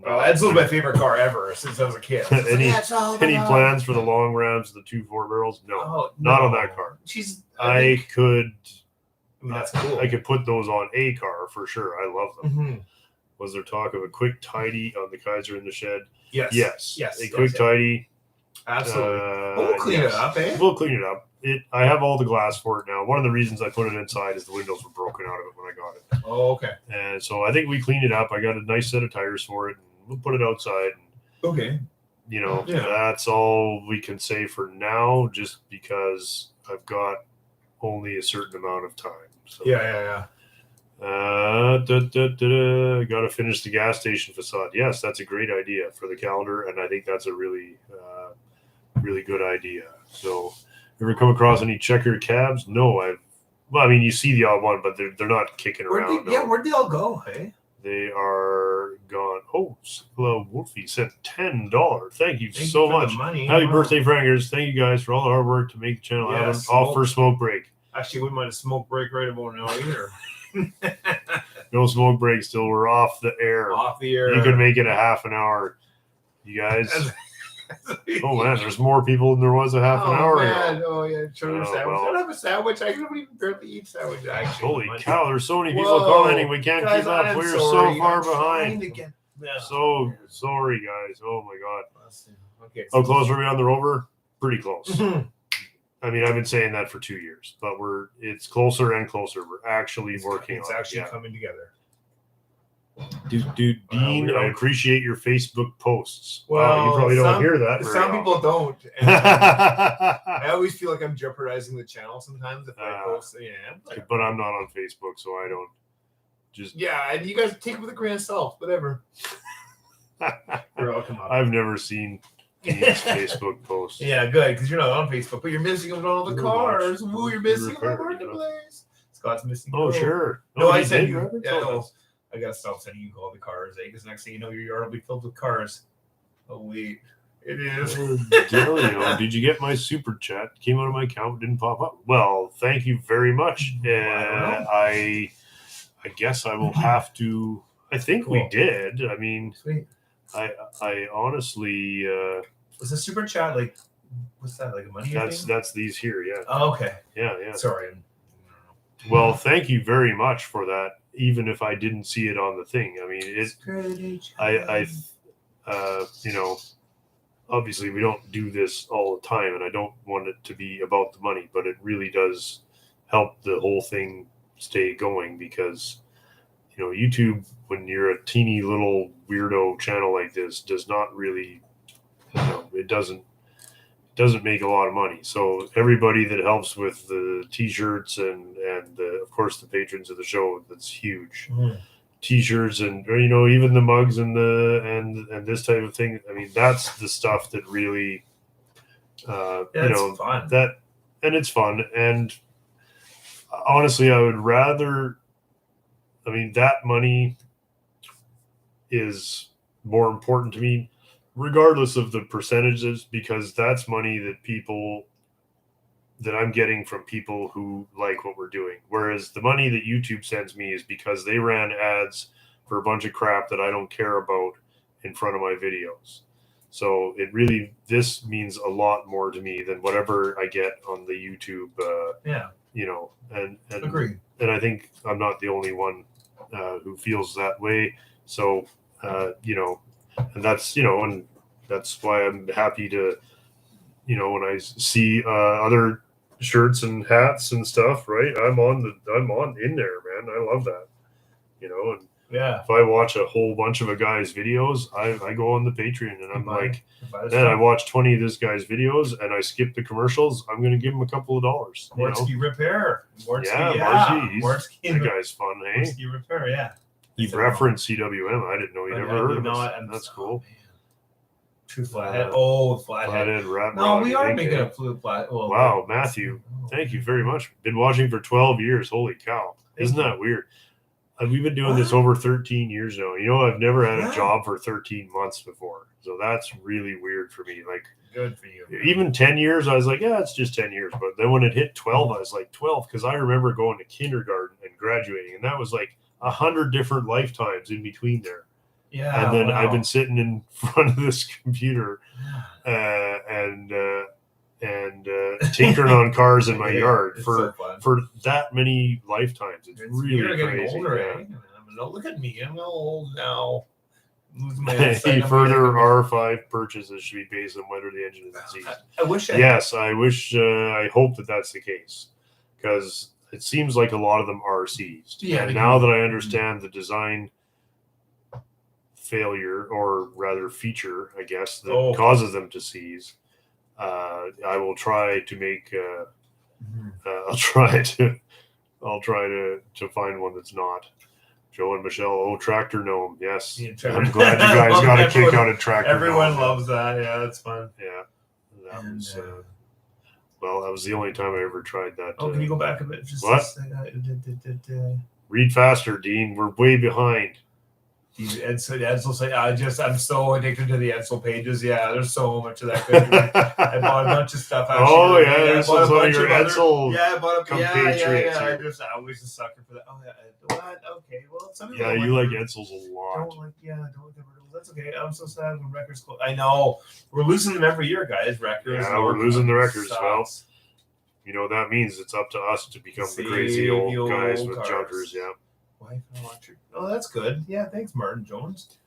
[SPEAKER 1] Well, Edsel's my favorite car ever since I was a kid.
[SPEAKER 2] Any plans for the long ramps, the 2 4 barrels? No, not on that car. I could.
[SPEAKER 1] That's cool.
[SPEAKER 2] I could put those on a car for sure. I love them.
[SPEAKER 1] Mm-hmm.
[SPEAKER 2] Was there talk of a quick tidy on the Kaiser in the shed?
[SPEAKER 1] Yes.
[SPEAKER 2] A quick tidy.
[SPEAKER 1] Absolutely. We'll clean it up, eh?
[SPEAKER 2] We'll clean it up. I have all the glass for it now. One of the reasons I put it inside is the windows were broken out of it when I got it.
[SPEAKER 1] Oh, okay.
[SPEAKER 2] And so I think we cleaned it up. I got a nice set of tires for it. And we'll put it outside.
[SPEAKER 1] Okay.
[SPEAKER 2] That's all we can say for now, just because I've got only a certain amount of time. So
[SPEAKER 1] Yeah.
[SPEAKER 2] got to finish the gas station facade. Yes, that's a great idea for the calendar, and I think that's a really, really good idea. So, ever come across any checker cabs? No, you see the odd one, but they're not kicking around.
[SPEAKER 1] Where'd they all go? Hey,
[SPEAKER 2] they are gone. Oh, Wolfie sent $10. Thank you so much. Happy birthday, Frankers! Thank you guys for all the hard work to make the channel happen. Off for smoke break.
[SPEAKER 1] Actually, wouldn't mind a smoke break right about now either.
[SPEAKER 2] No smoke break still. We're off the air.
[SPEAKER 1] Off the air.
[SPEAKER 2] You can make it a half an hour. You guys. Oh man, there's more people than there was a half an hour ago.
[SPEAKER 1] Oh yeah, sandwich. I don't have a sandwich. I don't even barely eat sandwich. Actually,
[SPEAKER 2] holy cow! There's so many people commenting. We can't keep up. We're so far behind. So sorry, guys. Oh my god.
[SPEAKER 1] Okay.
[SPEAKER 2] How close are we on the Rover? Pretty close. I mean, I've been saying that for 2 years, but it's closer and closer. We're actually working on it.
[SPEAKER 1] It's actually coming together.
[SPEAKER 2] Dean, I appreciate your Facebook posts.
[SPEAKER 1] Well,
[SPEAKER 2] you probably don't hear that.
[SPEAKER 1] Some people don't. I always feel like I'm jeopardizing the channel sometimes if I post. Yeah,
[SPEAKER 2] but I'm not on Facebook, so I don't.
[SPEAKER 1] And you guys take it with a grain of salt, whatever. You're all come up.
[SPEAKER 2] I've never seen Dean's Facebook posts.
[SPEAKER 1] Yeah, good, because you're not on Facebook, but you're missing them on all the cars. Woo, you're missing them on Marketplace. Scott's missing.
[SPEAKER 2] Oh, sure.
[SPEAKER 1] No, I said you. I gotta stop sending you all the cars, because next thing you know, your yard will be filled with cars. Oh wait, it is.
[SPEAKER 2] Did you get my super chat? Came out of my account, didn't pop up. Well, thank you very much. I guess I will have to. I think we did. I mean,
[SPEAKER 1] sweet.
[SPEAKER 2] I honestly.
[SPEAKER 1] Was a super chat like? What's that, like a money?
[SPEAKER 2] That's these here. Yeah.
[SPEAKER 1] Oh, okay.
[SPEAKER 2] Yeah.
[SPEAKER 1] Sorry.
[SPEAKER 2] Well, thank you very much for that. Even if I didn't see it on the thing, I mean, obviously we don't do this all the time, and I don't want it to be about the money, but it really does help the whole thing stay going because, YouTube, when you're a teeny little weirdo channel like this, does not really, it doesn't make a lot of money. So everybody that helps with the t-shirts and of course the patrons of the show, that's huge. T-shirts and even the mugs and this type of thing. I mean, that's the stuff that really fun. It's fun. And honestly, I would rather, that money is more important to me regardless of the percentages, because that's money that I'm getting from people who like what we're doing. Whereas the money that YouTube sends me is because they ran ads for a bunch of crap that I don't care about in front of my videos. So this means a lot more to me than whatever I get on the YouTube. And
[SPEAKER 1] agree.
[SPEAKER 2] And I think I'm not the only one who feels that way. So, and that's, and that's why I'm happy to, when I see other shirts and hats and stuff, right? I'm in there, man. I love that, and
[SPEAKER 1] Yeah.
[SPEAKER 2] if I watch a whole bunch of a guy's videos, I go on the Patreon and I'm like, man, I watch 20 of this guy's videos and I skip the commercials. I'm going to give him a couple of dollars.
[SPEAKER 1] Mortsky Repair.
[SPEAKER 2] Margie. That guy's fun, hey?
[SPEAKER 1] Mortsky Repair, yeah.
[SPEAKER 2] He referenced CWM. I didn't know he'd ever heard of it. That's cool.
[SPEAKER 1] True Flathead. Oh,
[SPEAKER 2] Flathead Rat
[SPEAKER 1] No, we are making a flute flat. Well,
[SPEAKER 2] wow, Matthew. Thank you very much. Been watching for 12 years. Holy cow. Isn't that weird? We've been doing this over 13 years now. I've never had a job for 13 months before. So that's really weird for me. Like,
[SPEAKER 1] good for you.
[SPEAKER 2] Even 10 years, I was like, yeah, it's just 10 years. But then when it hit 12, I was like, 12, because I remember going to kindergarten and graduating, and that was like 100 different lifetimes in between there.
[SPEAKER 1] Yeah.
[SPEAKER 2] And then I've been sitting in front of this computer and tinkering on cars in my yard for that many lifetimes. It's really
[SPEAKER 1] You're
[SPEAKER 2] crazy.
[SPEAKER 1] Getting older, eh? Look at me. I'm old now.
[SPEAKER 2] Further R5 purchases should be based on whether the engine is seized. I hope that that's the case, because it seems like a lot of them are seized.
[SPEAKER 1] Yeah,
[SPEAKER 2] and now that I understand the design failure, or rather feature, I guess, that causes them to seize, I will try to make. I'll try to find one that's not. Joe and Michelle, Tractor Gnome. Yes. I'm glad you guys got a kick out of Tractor Gnome.
[SPEAKER 1] Everyone loves that. Yeah, that's fun.
[SPEAKER 2] Yeah. That was the only time I ever tried that.
[SPEAKER 1] Can you go back a bit?
[SPEAKER 2] What? Read faster, Dean. We're way behind.
[SPEAKER 1] Edsel say, I'm so addicted to the Edsel pages. Yeah, there's so much of that good. I bought a bunch of stuff.
[SPEAKER 2] Actually, this was one of your Edsel.
[SPEAKER 1] I bought a I always a sucker for that. Oh yeah, what? Okay, well, some people
[SPEAKER 2] you like Edsels a lot.
[SPEAKER 1] Don't like the riddles. That's okay. I'm so sad when records close. I know we're losing them every year, guys. Records.
[SPEAKER 2] Yeah, we're losing the records. Well, that means it's up to us to become the crazy old guys with junkers. Yeah.
[SPEAKER 1] Wife and electric. Oh, that's good. Yeah, thanks, Martin Jones.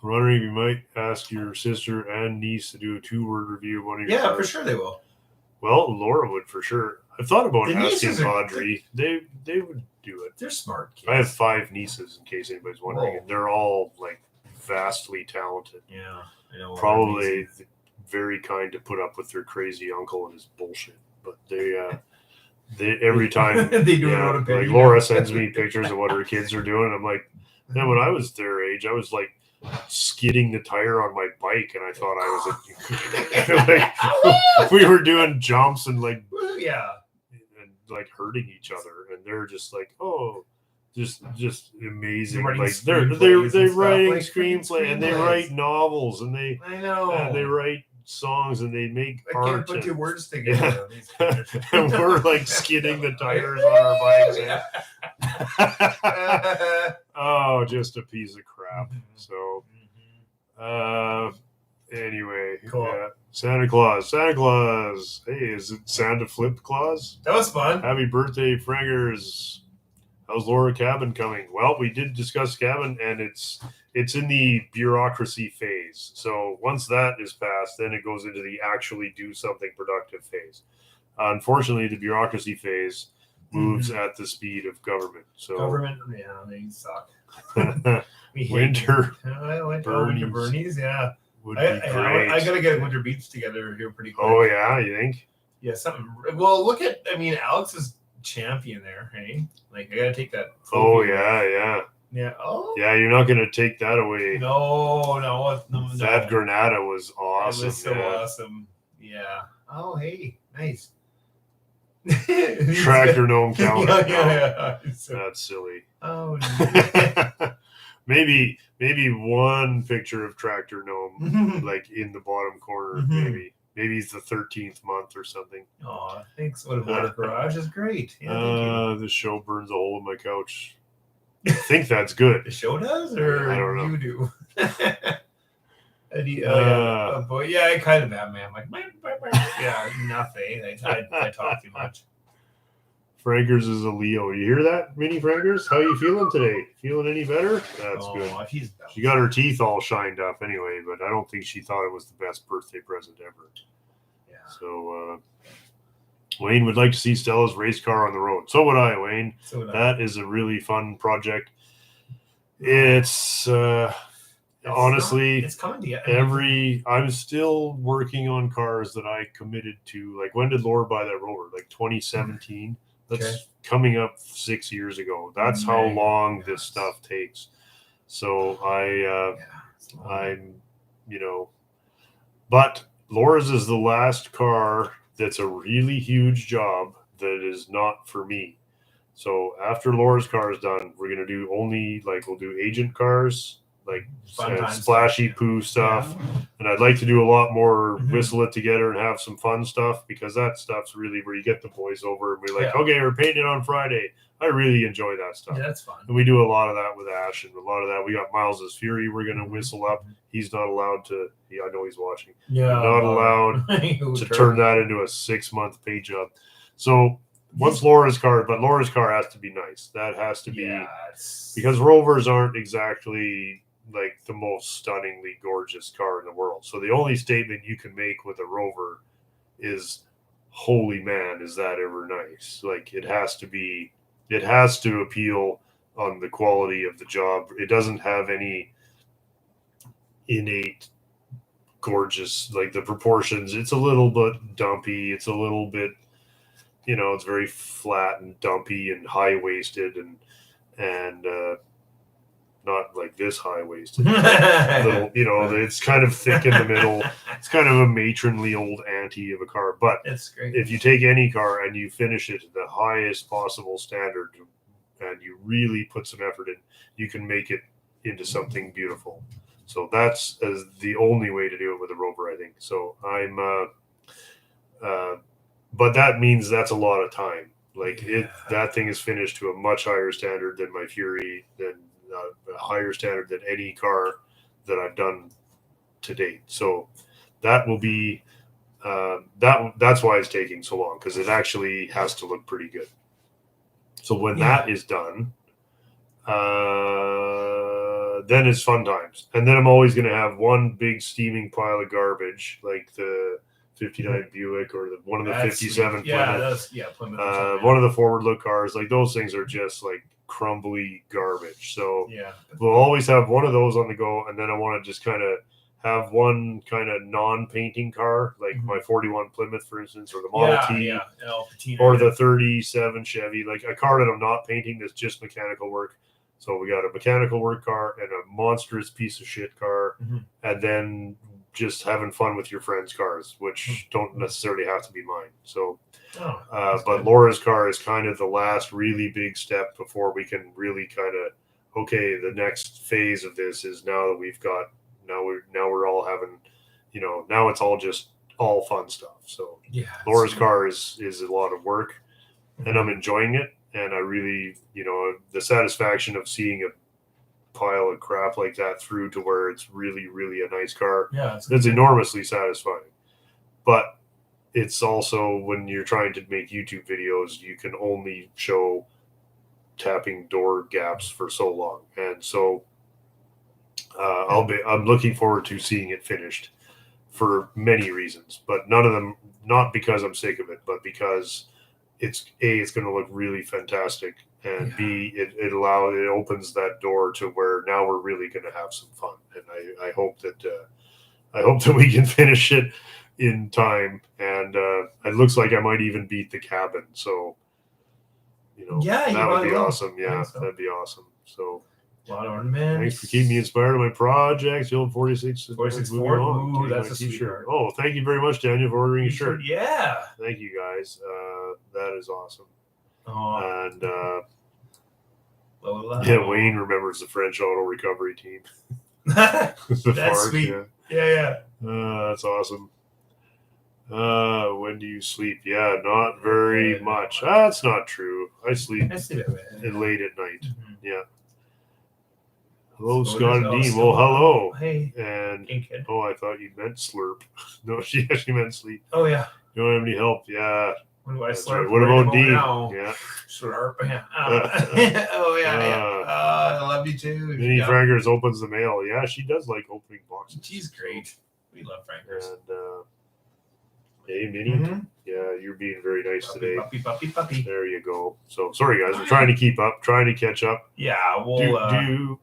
[SPEAKER 2] I'm wondering if you might ask your sister and niece to do a 2-word review of one of your cars.
[SPEAKER 1] For sure they will.
[SPEAKER 2] Well, Laura would for sure. I've thought about asking Audrey. They would do it.
[SPEAKER 1] They're smart kids.
[SPEAKER 2] I have 5 nieces, in case anybody's wondering, and they're all like vastly talented.
[SPEAKER 1] Yeah, I know.
[SPEAKER 2] Probably very kind to put up with their crazy uncle and his bullshit, but they every time
[SPEAKER 1] they do it.
[SPEAKER 2] Like Laura sends me pictures of what her kids are doing, and I'm like, man, when I was their age, I was like skidding the tire on my bike, and I thought I was we were doing jumps and like like hurting each other, and they're just like, just amazing. Like they're writing screenplay and they write novels and they write songs and they make art.
[SPEAKER 1] I can't put 2 words together.
[SPEAKER 2] Yeah. And we're like skidding the tires on our bikes. Just a piece of crap. So anyway,
[SPEAKER 1] cool.
[SPEAKER 2] Santa Claus. Hey, is it Santa Flip Claus?
[SPEAKER 1] That was fun.
[SPEAKER 2] Happy birthday, Frangers. How's Laura Cabin coming? Well, we did discuss Cabin, and it's in the bureaucracy phase. So once that is passed, then it goes into the actually do something productive phase. Unfortunately, the bureaucracy phase moves at the speed of government. So
[SPEAKER 1] they suck.
[SPEAKER 2] Winter
[SPEAKER 1] Bernie's, yeah.
[SPEAKER 2] Would be great.
[SPEAKER 1] I gotta get Winter Beach together here pretty quick.
[SPEAKER 2] Oh yeah, you think?
[SPEAKER 1] Yeah, something. Well, look at. Alex is champion there. Hey, like I gotta take that.
[SPEAKER 2] Oh yeah.
[SPEAKER 1] Yeah. Oh.
[SPEAKER 2] Yeah, you're not gonna take that away.
[SPEAKER 1] No.
[SPEAKER 2] That Granada was awesome.
[SPEAKER 1] It was so awesome. Yeah. Oh hey, nice.
[SPEAKER 2] Tractor Gnome counter.
[SPEAKER 1] Yeah.
[SPEAKER 2] That's silly.
[SPEAKER 1] Oh.
[SPEAKER 2] Maybe one picture of Tractor Gnome, like in the bottom corner. Maybe it's the 13th month or something.
[SPEAKER 1] Oh, thanks. What a garage is great. Yeah,
[SPEAKER 2] this show burns a hole in my couch. I think that's good.
[SPEAKER 1] The show does, or
[SPEAKER 2] I don't know.
[SPEAKER 1] You do. I kind of am, man. Like, yeah, nothing. I talk too much.
[SPEAKER 2] Frankers is a Leo. You hear that, Mini Frankers? How you feeling today? Feeling any better? That's good. She got her teeth all shined up anyway, but I don't think she thought it was the best birthday present ever.
[SPEAKER 1] Yeah.
[SPEAKER 2] So Wayne would like to see Stella's race car on the road. So would I, Wayne.
[SPEAKER 1] So would I.
[SPEAKER 2] That is a really fun project. It's honestly,
[SPEAKER 1] it's coming together.
[SPEAKER 2] I'm still working on cars that I committed to. Like, when did Laura buy that Rover? Like 2017. That's coming up 6 years ago. That's how long this stuff takes. So I'm, but Laura's is the last car that's a really huge job that is not for me. So after Laura's car is done, we're gonna do we'll do agent cars, like splashy poo stuff, and I'd like to do a lot more whistle it together and have some fun stuff, because that stuff's really where you get the boys over and we're like, okay, we're painting it on Friday. I really enjoy that stuff.
[SPEAKER 1] Yeah, that's fun.
[SPEAKER 2] And we do a lot of that with Ash, and a lot of that we got Miles's Fury. We're gonna whistle up. He's not allowed to. I know he's watching. Yeah, not allowed to turn that into a 6-month paint job. So. Once Laura's car has to be nice. That has to be because Rovers aren't exactly like the most stunningly gorgeous car in the world. So the only statement you can make with a Rover is, holy man, is that ever nice? Like, it has to appeal on the quality of the job. It doesn't have any innate gorgeous, like the proportions. It's a little bit dumpy. It's a little bit, it's very flat and dumpy and high-waisted and not like this high-waisted. It's kind of thick in the middle. It's kind of a matronly old auntie of a car. But
[SPEAKER 1] that's great.
[SPEAKER 2] If you take any car and you finish it to the highest possible standard and you really put some effort in, you can make it into something beautiful. So that's the only way to do it with a Rover, I think. So but that means that's a lot of time. Like that thing is finished to a much higher standard than my Fury, than a higher standard than any car that I've done to date. So that will be that's why it's taking so long, because it actually has to look pretty good. So when that is done, then it's fun times. And then I'm always going to have one big steaming pile of garbage, like the 59 Buick or one of the 57 Plymouth. One of the forward look cars. Like, those things are just like crumbly garbage. So we'll always have one of those on the go, and then I want to just kind of have one kind of non-painting car, like my 41 Plymouth, for instance, or the Model T, or the 37 Chevy, like a car that I'm not painting, that's just mechanical work. So we got a mechanical work car and a monstrous piece of shit car, and then just having fun with your friends' cars, which don't necessarily have to be mine. So, but good. Laura's car is kind of the last really big step before we can really kind of, okay, the next phase of this is now that we've got, now we're all having, now it's all just all fun stuff. So Laura's car is a lot of work, and I'm enjoying it. And I really, the satisfaction of seeing a pile of crap like that through to where it's really, really a nice car. It's enormously satisfying. But it's also, when you're trying to make YouTube videos, you can only show tapping door gaps for so long. And so I'm looking forward to seeing it finished for many reasons, but none of them, not because I'm sick of it, but because it's going to look really fantastic, and B, it opens that door to where now we're really going to have some fun. And I hope that we can finish it in time. And it looks like I might even beat the cabin. So, that would be awesome. Yeah, that'd be awesome. So,
[SPEAKER 1] a lot of ornaments.
[SPEAKER 2] Thanks for keeping me inspired on my projects. The old 46
[SPEAKER 1] Ford. Ooh, that's a sweet shirt.
[SPEAKER 2] Oh, thank you very much, Daniel, for ordering a shirt.
[SPEAKER 1] Yeah.
[SPEAKER 2] Thank you, guys. That is awesome.
[SPEAKER 1] Oh.
[SPEAKER 2] And Wayne remembers the French Auto Recovery team.
[SPEAKER 1] That's sweet. Yeah.
[SPEAKER 2] That's awesome. When do you sleep? Yeah, not very much. That's not true. I sleep late at night. Yeah. Hello, Scott and Dean. Well, hello.
[SPEAKER 1] Hey.
[SPEAKER 2] And I thought you meant slurp. No, she actually meant sleep.
[SPEAKER 1] Oh yeah.
[SPEAKER 2] You don't have any help? Yeah.
[SPEAKER 1] What do I
[SPEAKER 2] That's
[SPEAKER 1] slurp?
[SPEAKER 2] right. What
[SPEAKER 1] right
[SPEAKER 2] about Dean?
[SPEAKER 1] now?
[SPEAKER 2] Yeah.
[SPEAKER 1] Slurp. Yeah. Oh yeah. I love you too.
[SPEAKER 2] Minnie Frankers opens the mail. Yeah, she does like opening boxes.
[SPEAKER 1] She's great. We love Frankers.
[SPEAKER 2] And hey, Minnie.
[SPEAKER 1] Mm-hmm.
[SPEAKER 2] Yeah, you're being very nice today.
[SPEAKER 1] Puppy.
[SPEAKER 2] There you go. So sorry guys, we're trying to keep up, trying to catch up.
[SPEAKER 1] Yeah, we'll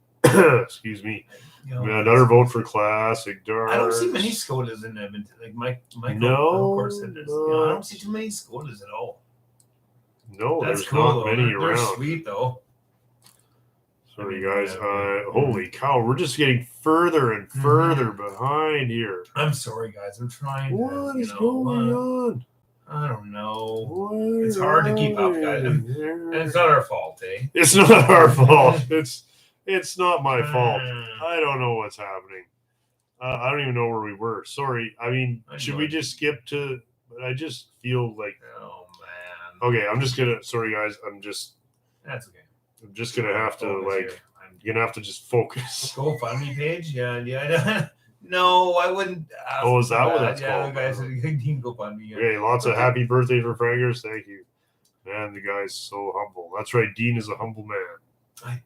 [SPEAKER 2] excuse me.
[SPEAKER 1] You know,
[SPEAKER 2] Another vote for classic darts.
[SPEAKER 1] I don't see many Skodas in Edmonton. Like Michael,
[SPEAKER 2] No,
[SPEAKER 1] of course it is. No, I don't see too many Skodas at all.
[SPEAKER 2] No,
[SPEAKER 1] That's
[SPEAKER 2] there's
[SPEAKER 1] cool,
[SPEAKER 2] not
[SPEAKER 1] though.
[SPEAKER 2] many
[SPEAKER 1] They're
[SPEAKER 2] around.
[SPEAKER 1] sweet though.
[SPEAKER 2] Sorry guys. Holy cow, we're just getting further and further behind here.
[SPEAKER 1] I'm sorry guys. I'm trying.
[SPEAKER 2] What is going on?
[SPEAKER 1] I don't know.
[SPEAKER 2] Why
[SPEAKER 1] It's hard to keep up, guys. And it's not our fault, eh?
[SPEAKER 2] It's not our fault. It's not my fault. I don't know what's happening. I don't even know where we were. Sorry. I mean, should we just skip to? I just feel like.
[SPEAKER 1] Oh man.
[SPEAKER 2] Okay, I'm just gonna. Sorry, guys.
[SPEAKER 1] That's okay.
[SPEAKER 2] I'm just gonna have to like. You're gonna have to just focus.
[SPEAKER 1] GoFundMe page. Yeah. No, I wouldn't.
[SPEAKER 2] Oh, is that what that's called?
[SPEAKER 1] Yeah, guys, you can GoFundMe.
[SPEAKER 2] Okay, lots of happy birthday for Frankers. Thank you. Man, the guy's so humble. That's right. Dean is a humble man.
[SPEAKER 1] I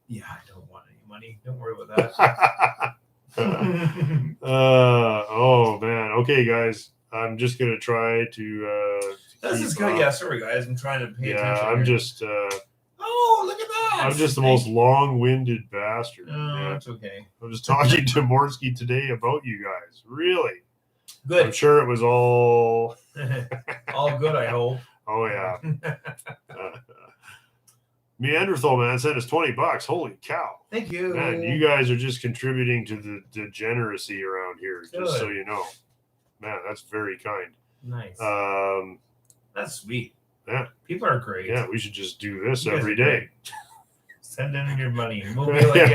[SPEAKER 1] don't want any money. Don't worry about that.
[SPEAKER 2] Oh man. Okay, guys. I'm just gonna try to.
[SPEAKER 1] This is good. Yeah, sorry guys. I'm trying to pay attention.
[SPEAKER 2] Yeah, I'm just.
[SPEAKER 1] Oh, look at that!
[SPEAKER 2] I'm just the most long-winded bastard.
[SPEAKER 1] Oh, that's okay.
[SPEAKER 2] I was talking to Morsky today about you guys. Really?
[SPEAKER 1] Good.
[SPEAKER 2] I'm sure it was all.
[SPEAKER 1] All good, I hope.
[SPEAKER 2] Oh yeah. Neanderthal man sent us $20. Holy cow!
[SPEAKER 1] Thank you.
[SPEAKER 2] Man, you guys are just contributing to the degeneracy around here.
[SPEAKER 1] Good.
[SPEAKER 2] Just so you know, man, that's very kind.
[SPEAKER 1] Nice. That's sweet.
[SPEAKER 2] Yeah.
[SPEAKER 1] People are great.
[SPEAKER 2] Yeah, we should just do this
[SPEAKER 1] You guys
[SPEAKER 2] every
[SPEAKER 1] are
[SPEAKER 2] day.
[SPEAKER 1] Send in your money. We'll be like,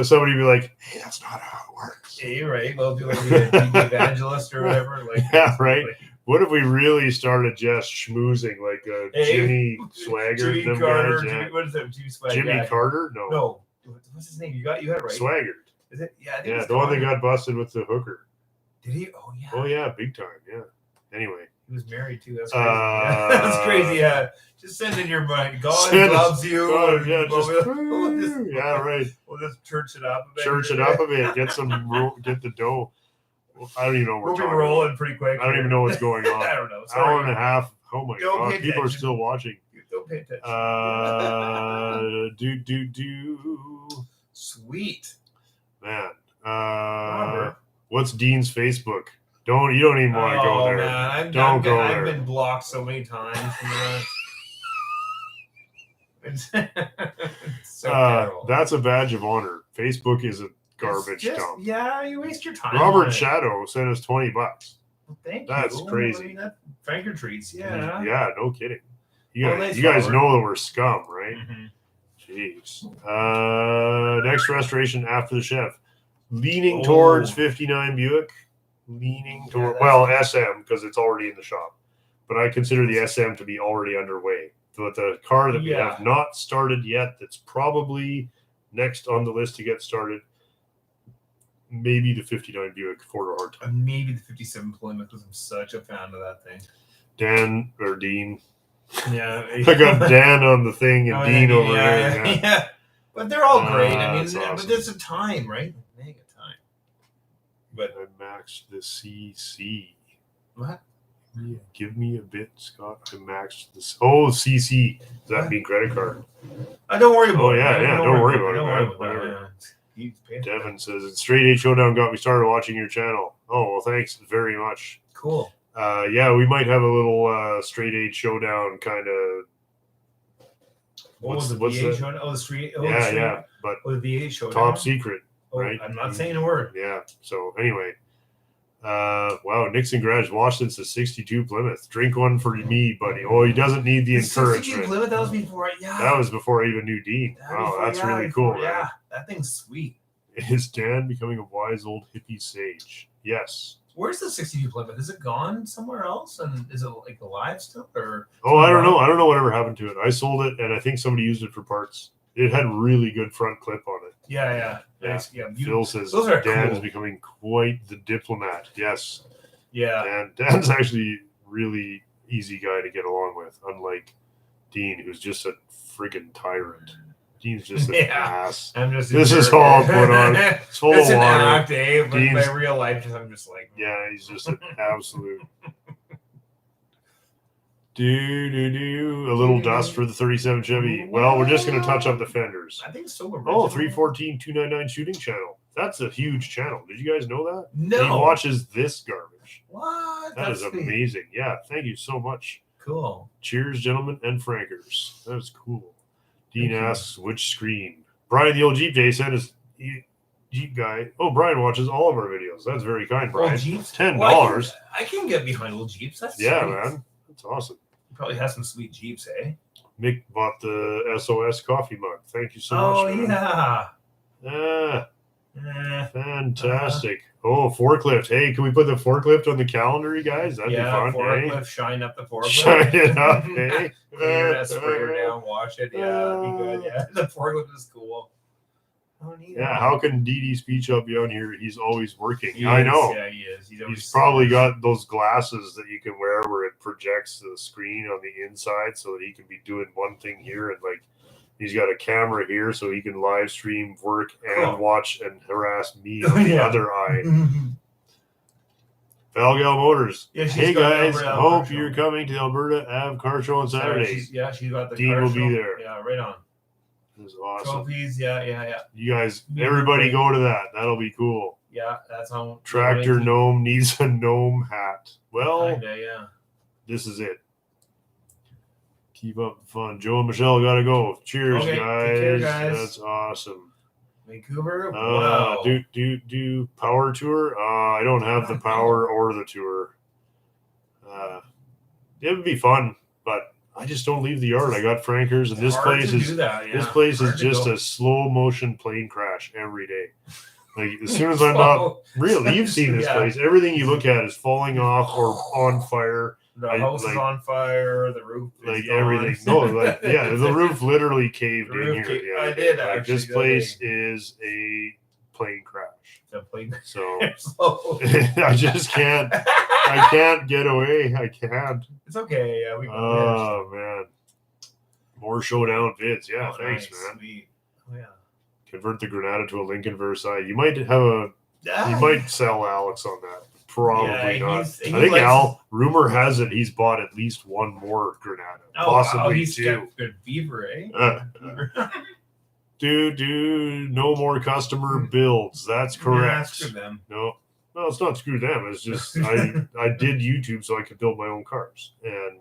[SPEAKER 2] Somebody be like, "Hey, that's not how it works."
[SPEAKER 1] yeah, you're right. We'll do like the evangelist or whatever. Like,
[SPEAKER 2] Yeah, right. What if we really started just schmoozing like Jimmy Swagger?
[SPEAKER 1] Jimmy
[SPEAKER 2] them
[SPEAKER 1] Carter.
[SPEAKER 2] guys, yeah.
[SPEAKER 1] What is that? Jimmy Swagger.
[SPEAKER 2] Jimmy Carter? No.
[SPEAKER 1] No. What's his name? You had it right.
[SPEAKER 2] Swagger.
[SPEAKER 1] Is it? Yeah. I think
[SPEAKER 2] Yeah,
[SPEAKER 1] it's
[SPEAKER 2] the one that
[SPEAKER 1] Connor.
[SPEAKER 2] got busted with the hooker.
[SPEAKER 1] Did he? Oh yeah.
[SPEAKER 2] Oh yeah, big time. Yeah. Anyway.
[SPEAKER 1] He was married too. That's crazy. That's crazy. Yeah. Just send in your money. God
[SPEAKER 2] Send
[SPEAKER 1] loves you.
[SPEAKER 2] Oh, yeah,
[SPEAKER 1] We'll
[SPEAKER 2] right.
[SPEAKER 1] We'll just church it up a bit.
[SPEAKER 2] Church it up a bit. Get the dough. I don't even know what
[SPEAKER 1] We'll
[SPEAKER 2] we're
[SPEAKER 1] be
[SPEAKER 2] talking
[SPEAKER 1] rolling
[SPEAKER 2] about.
[SPEAKER 1] pretty quick.
[SPEAKER 2] I don't even know what's going on.
[SPEAKER 1] I don't know.
[SPEAKER 2] Hour and a half. Oh my
[SPEAKER 1] Don't
[SPEAKER 2] god,
[SPEAKER 1] pay
[SPEAKER 2] people are
[SPEAKER 1] attention.
[SPEAKER 2] still watching.
[SPEAKER 1] Don't pay attention.
[SPEAKER 2] Do.
[SPEAKER 1] Sweet.
[SPEAKER 2] Man.
[SPEAKER 1] Robert.
[SPEAKER 2] What's Dean's Facebook? You don't even want to go there.
[SPEAKER 1] Man,
[SPEAKER 2] Don't go
[SPEAKER 1] I've
[SPEAKER 2] there.
[SPEAKER 1] been blocked so many times from that. It's so terrible.
[SPEAKER 2] That's a badge of honor. Facebook is a garbage dump.
[SPEAKER 1] Yeah, you waste your time.
[SPEAKER 2] Robert
[SPEAKER 1] on it.
[SPEAKER 2] Shadow sent us $20.
[SPEAKER 1] Well, thank
[SPEAKER 2] That's
[SPEAKER 1] you.
[SPEAKER 2] crazy.
[SPEAKER 1] I mean, that Franker treats. Yeah.
[SPEAKER 2] Yeah, no kidding. You
[SPEAKER 1] Well,
[SPEAKER 2] guys,
[SPEAKER 1] nice,
[SPEAKER 2] you guys
[SPEAKER 1] Robert.
[SPEAKER 2] know that we're scum, right?
[SPEAKER 1] Mhm.
[SPEAKER 2] Jeez. Next restoration after the chef. Leaning
[SPEAKER 1] Oh.
[SPEAKER 2] towards 59 Buick. Leaning toward,
[SPEAKER 1] that's-
[SPEAKER 2] SM, because it's already in the shop. But I consider the SM to be already underway. But the car that we have not started yet, that's probably next on the list to get started, maybe the 59 Buick Ford Hard Time.
[SPEAKER 1] Maybe the 57 Plymouth because I'm such a fan of that thing.
[SPEAKER 2] Dan or Dean.
[SPEAKER 1] Yeah.
[SPEAKER 2] I got Dan on the thing and Dean over there. Yeah.
[SPEAKER 1] Yeah. But they're all great. I mean,
[SPEAKER 2] that's awesome.
[SPEAKER 1] but there's a time, right? Mega time. But
[SPEAKER 2] I maxed the CC.
[SPEAKER 1] what?
[SPEAKER 2] Yeah, give me a bit, Scott. I maxed this. Oh, CC. Does that mean credit card?
[SPEAKER 1] Don't worry about
[SPEAKER 2] Oh,
[SPEAKER 1] it.
[SPEAKER 2] yeah,
[SPEAKER 1] man.
[SPEAKER 2] yeah, don't worry about it,
[SPEAKER 1] Don't
[SPEAKER 2] man.
[SPEAKER 1] worry about
[SPEAKER 2] Whatever.
[SPEAKER 1] that. Yeah. He's paying
[SPEAKER 2] Devin says, it's Straight 8 Showdown got me started watching your channel. Oh, well, thanks very much.
[SPEAKER 1] Cool.
[SPEAKER 2] Yeah, we might have a little Straight 8 Showdown kind of.
[SPEAKER 1] What was the
[SPEAKER 2] what's
[SPEAKER 1] VA
[SPEAKER 2] the-
[SPEAKER 1] showdown? Oh, the street. Oh,
[SPEAKER 2] Yeah,
[SPEAKER 1] the street.
[SPEAKER 2] yeah, but
[SPEAKER 1] Oh, the VA showdown.
[SPEAKER 2] top secret.
[SPEAKER 1] Oh,
[SPEAKER 2] right?
[SPEAKER 1] I'm not saying a word.
[SPEAKER 2] Yeah, so anyway. Wow, Nixon Garage, Washington's a 62 Plymouth. Drink one for me, buddy. Oh, he doesn't need the
[SPEAKER 1] 62
[SPEAKER 2] encouragement.
[SPEAKER 1] Plymouth, that was before. Yeah.
[SPEAKER 2] That was before I even knew Dean.
[SPEAKER 1] That
[SPEAKER 2] Wow,
[SPEAKER 1] before-
[SPEAKER 2] that's
[SPEAKER 1] yeah,
[SPEAKER 2] really
[SPEAKER 1] before-
[SPEAKER 2] cool,
[SPEAKER 1] Yeah,
[SPEAKER 2] man.
[SPEAKER 1] that thing's sweet.
[SPEAKER 2] Is Dan becoming a wise old hippie sage? Yes.
[SPEAKER 1] Where's the 62 Plymouth? Is it gone somewhere else? And is it like alive still? Or
[SPEAKER 2] Oh, I don't know. I don't know whatever happened to it. I sold it, and I think somebody used it for parts. It had really good front clip on it.
[SPEAKER 1] yeah.
[SPEAKER 2] Phil says
[SPEAKER 1] those are
[SPEAKER 2] Dan
[SPEAKER 1] cool.
[SPEAKER 2] is becoming quite the diplomat. Yes.
[SPEAKER 1] Yeah.
[SPEAKER 2] And Dan's actually really, easy guy to get along with, unlike Dean, who's just a friggin' tyrant. Dean's just an ass.
[SPEAKER 1] I'm just.
[SPEAKER 2] This is all put on. It's full
[SPEAKER 1] it's
[SPEAKER 2] of
[SPEAKER 1] an
[SPEAKER 2] water.
[SPEAKER 1] act, eh? But
[SPEAKER 2] Dean's,
[SPEAKER 1] my real life, I'm just like.
[SPEAKER 2] yeah, he's just an absolute. A little dust for the 37 Chevy. Well, we're just going to touch up the fenders.
[SPEAKER 1] I think so.
[SPEAKER 2] Oh, 314-299 shooting channel. That's a huge channel. Did you guys know that?
[SPEAKER 1] No.
[SPEAKER 2] He watches this garbage.
[SPEAKER 1] What?
[SPEAKER 2] That is amazing. Yeah, thank you so much.
[SPEAKER 1] Cool.
[SPEAKER 2] Cheers, gentlemen and frankers. That is cool. Dean asks, which screen? Brian, the old Jeep Day, said his Jeep guy. Oh, Brian watches all of our videos. That's very kind, Brian.
[SPEAKER 1] Old Jeeps?
[SPEAKER 2] $10.
[SPEAKER 1] Well, I can get behind old Jeeps. That's
[SPEAKER 2] yeah,
[SPEAKER 1] sweet.
[SPEAKER 2] man. That's awesome.
[SPEAKER 1] Probably has some sweet Jeeps, eh?
[SPEAKER 2] Mick bought the SOS coffee mug. Thank you so much.
[SPEAKER 1] Oh, yeah.
[SPEAKER 2] Fantastic. Oh, forklift. Hey, can we put the forklift on the calendar, you guys? That'd be fun.
[SPEAKER 1] Forklift,
[SPEAKER 2] eh?
[SPEAKER 1] Shine up the forklift.
[SPEAKER 2] Shine it up, hey?
[SPEAKER 1] Clear that sprayer down, wash it. Yeah, that'd be good. Yeah, the forklift is cool. Oh, neat.
[SPEAKER 2] Yeah, how can DD Speech Up be on here? He's always working.
[SPEAKER 1] He
[SPEAKER 2] I
[SPEAKER 1] is,
[SPEAKER 2] know.
[SPEAKER 1] Yeah, he is.
[SPEAKER 2] He's probably got those glasses that you can wear where it projects the screen on the inside so that he can be doing one thing here and like he's got a camera here so he can live stream work and watch and harass me on the other eye. Valgal Motors.
[SPEAKER 1] Yeah,
[SPEAKER 2] hey guys, hope you're coming to the Alberta Ave Car Show on Saturday.
[SPEAKER 1] She's got the
[SPEAKER 2] Dean
[SPEAKER 1] car
[SPEAKER 2] will
[SPEAKER 1] show.
[SPEAKER 2] be there.
[SPEAKER 1] Yeah, right on.
[SPEAKER 2] This is awesome.
[SPEAKER 1] Trophies, yeah.
[SPEAKER 2] You guys, everybody go to that. That'll be cool.
[SPEAKER 1] Yeah, that's how.
[SPEAKER 2] Tractor Gnome needs a gnome hat. Well,
[SPEAKER 1] kinda, yeah.
[SPEAKER 2] This is it. Keep up the fun. Joe and Michelle gotta go. Cheers,
[SPEAKER 1] okay,
[SPEAKER 2] guys.
[SPEAKER 1] Take care, guys.
[SPEAKER 2] That's awesome.
[SPEAKER 1] Vancouver. Wow.
[SPEAKER 2] Do power tour. I don't have the power or the tour. It would be fun, but I just don't leave the yard. I got Frankers, and this place is just a slow motion plane crash every day. Like as soon as I'm not really, you've seen this place. Everything you look at is falling off or on fire.
[SPEAKER 1] The house is on fire. The roof, is
[SPEAKER 2] everything. No, like the roof literally caved in here.
[SPEAKER 1] I did.
[SPEAKER 2] Like, this place is a plane crash.
[SPEAKER 1] The plane.
[SPEAKER 2] So I just can't. I can't get away. I can't.
[SPEAKER 1] It's okay. Yeah, we.
[SPEAKER 2] Oh man, more showdown vids. Yeah, thanks, man.
[SPEAKER 1] Sweet. Oh yeah.
[SPEAKER 2] Convert the Granada to a Lincoln Versailles. You might have a. You might sell Alex on that. Probably not. I think Al. Rumor has it he's bought at least one more Granada, possibly
[SPEAKER 1] he's
[SPEAKER 2] two.
[SPEAKER 1] Good beaver, eh?
[SPEAKER 2] Do no more customer builds. That's correct.
[SPEAKER 1] Screw them.
[SPEAKER 2] No, it's not screw them. It's just I did YouTube so I could build my own cars, and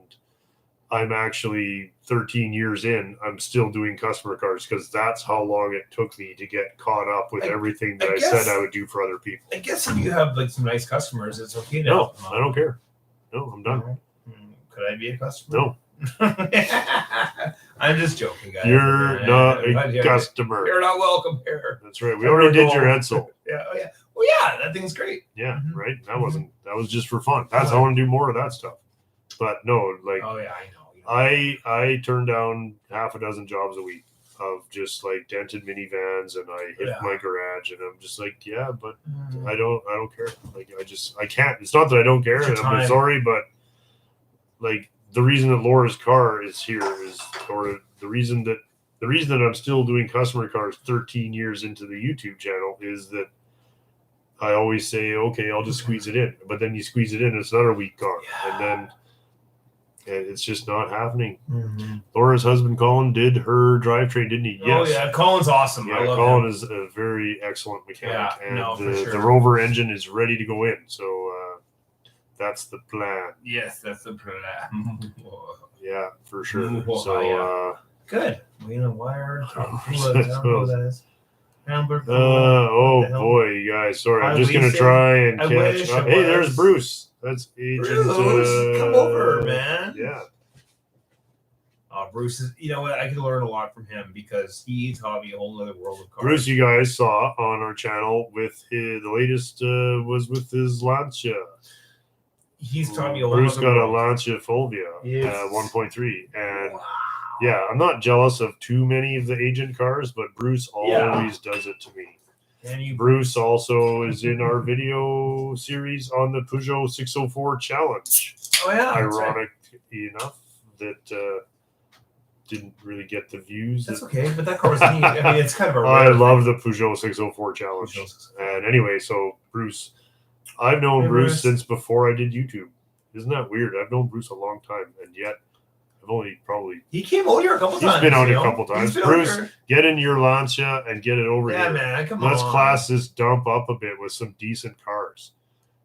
[SPEAKER 2] I'm actually 13 years in. I'm still doing customer cars because that's how long it took me to get caught up with everything that I said I would do for other people.
[SPEAKER 1] I guess if you have like some nice customers, it's okay.
[SPEAKER 2] No, I don't care. No, I'm done.
[SPEAKER 1] Could I be a customer?
[SPEAKER 2] No.
[SPEAKER 1] I'm just joking, guys.
[SPEAKER 2] You're not a customer.
[SPEAKER 1] You're not welcome here.
[SPEAKER 2] That's right. We already did your Edsel.
[SPEAKER 1] Yeah. Oh yeah. Well, yeah. That thing's great.
[SPEAKER 2] Yeah. Right. That was just for fun. I want to do more of that stuff. But no, like.
[SPEAKER 1] Oh yeah, I know.
[SPEAKER 2] I turn down half a dozen jobs a week of just like dented minivans, and I hit my garage, and I'm just like, yeah, but I don't care. Like I can't. It's not that I don't care. I'm sorry, but like. The reason that Laura's car is here or the reason that I'm still doing customer cars 13 years into the YouTube channel is that I always say, okay, I'll just squeeze it in. But then you squeeze it in, it's another week gone. And then it's just not happening. Mm-hmm. Laura's husband, Colin, did her drivetrain, didn't he?
[SPEAKER 1] Yes. Oh, yeah. Colin's awesome.
[SPEAKER 2] Yeah,
[SPEAKER 1] I love
[SPEAKER 2] Colin
[SPEAKER 1] him.
[SPEAKER 2] is a very excellent mechanic.
[SPEAKER 1] Yeah,
[SPEAKER 2] and
[SPEAKER 1] for sure.
[SPEAKER 2] The Rover engine is ready to go in. So, that's the plan.
[SPEAKER 1] Yes, that's the plan.
[SPEAKER 2] Yeah, for sure.
[SPEAKER 1] Good. We know wire. That is.
[SPEAKER 2] Boy, you guys. Sorry, I'm just gonna try and catch up. Hey, there's Bruce. That's Agent.
[SPEAKER 1] Bruce, come over, man.
[SPEAKER 2] Yeah.
[SPEAKER 1] Bruce is. You know what? I can learn a lot from him because he taught me a whole other world of cars.
[SPEAKER 2] Bruce, you guys saw on our channel with the latest was with his Lancia.
[SPEAKER 1] He's taught me a whole
[SPEAKER 2] Bruce
[SPEAKER 1] other
[SPEAKER 2] got
[SPEAKER 1] world.
[SPEAKER 2] a Lancia Fulvia 1.3, and
[SPEAKER 1] wow.
[SPEAKER 2] yeah, I'm not jealous of too many of the Agent cars, but Bruce always does it to me. Bruce also is in our video series on the Peugeot 604 Challenge.
[SPEAKER 1] Oh yeah,
[SPEAKER 2] ironic enough that didn't really get the views.
[SPEAKER 1] That's okay, but that car was neat. I mean, it's kind of a
[SPEAKER 2] I
[SPEAKER 1] rare
[SPEAKER 2] love the Peugeot 604 challenge.
[SPEAKER 1] Peugeot 604.
[SPEAKER 2] And anyway, so Bruce, I've known
[SPEAKER 1] Hey,
[SPEAKER 2] Bruce
[SPEAKER 1] Bruce.
[SPEAKER 2] since before I did YouTube. Isn't that weird? I've known Bruce a long time, and yet I've only probably
[SPEAKER 1] He came out here a couple
[SPEAKER 2] He's
[SPEAKER 1] times.
[SPEAKER 2] been out
[SPEAKER 1] you
[SPEAKER 2] a
[SPEAKER 1] know?
[SPEAKER 2] couple times.
[SPEAKER 1] He's been out
[SPEAKER 2] Bruce,
[SPEAKER 1] here.
[SPEAKER 2] get in your Lancia and get it over
[SPEAKER 1] Yeah,
[SPEAKER 2] here.
[SPEAKER 1] man, come
[SPEAKER 2] Let's
[SPEAKER 1] on.
[SPEAKER 2] class this dump up a bit with some decent cars,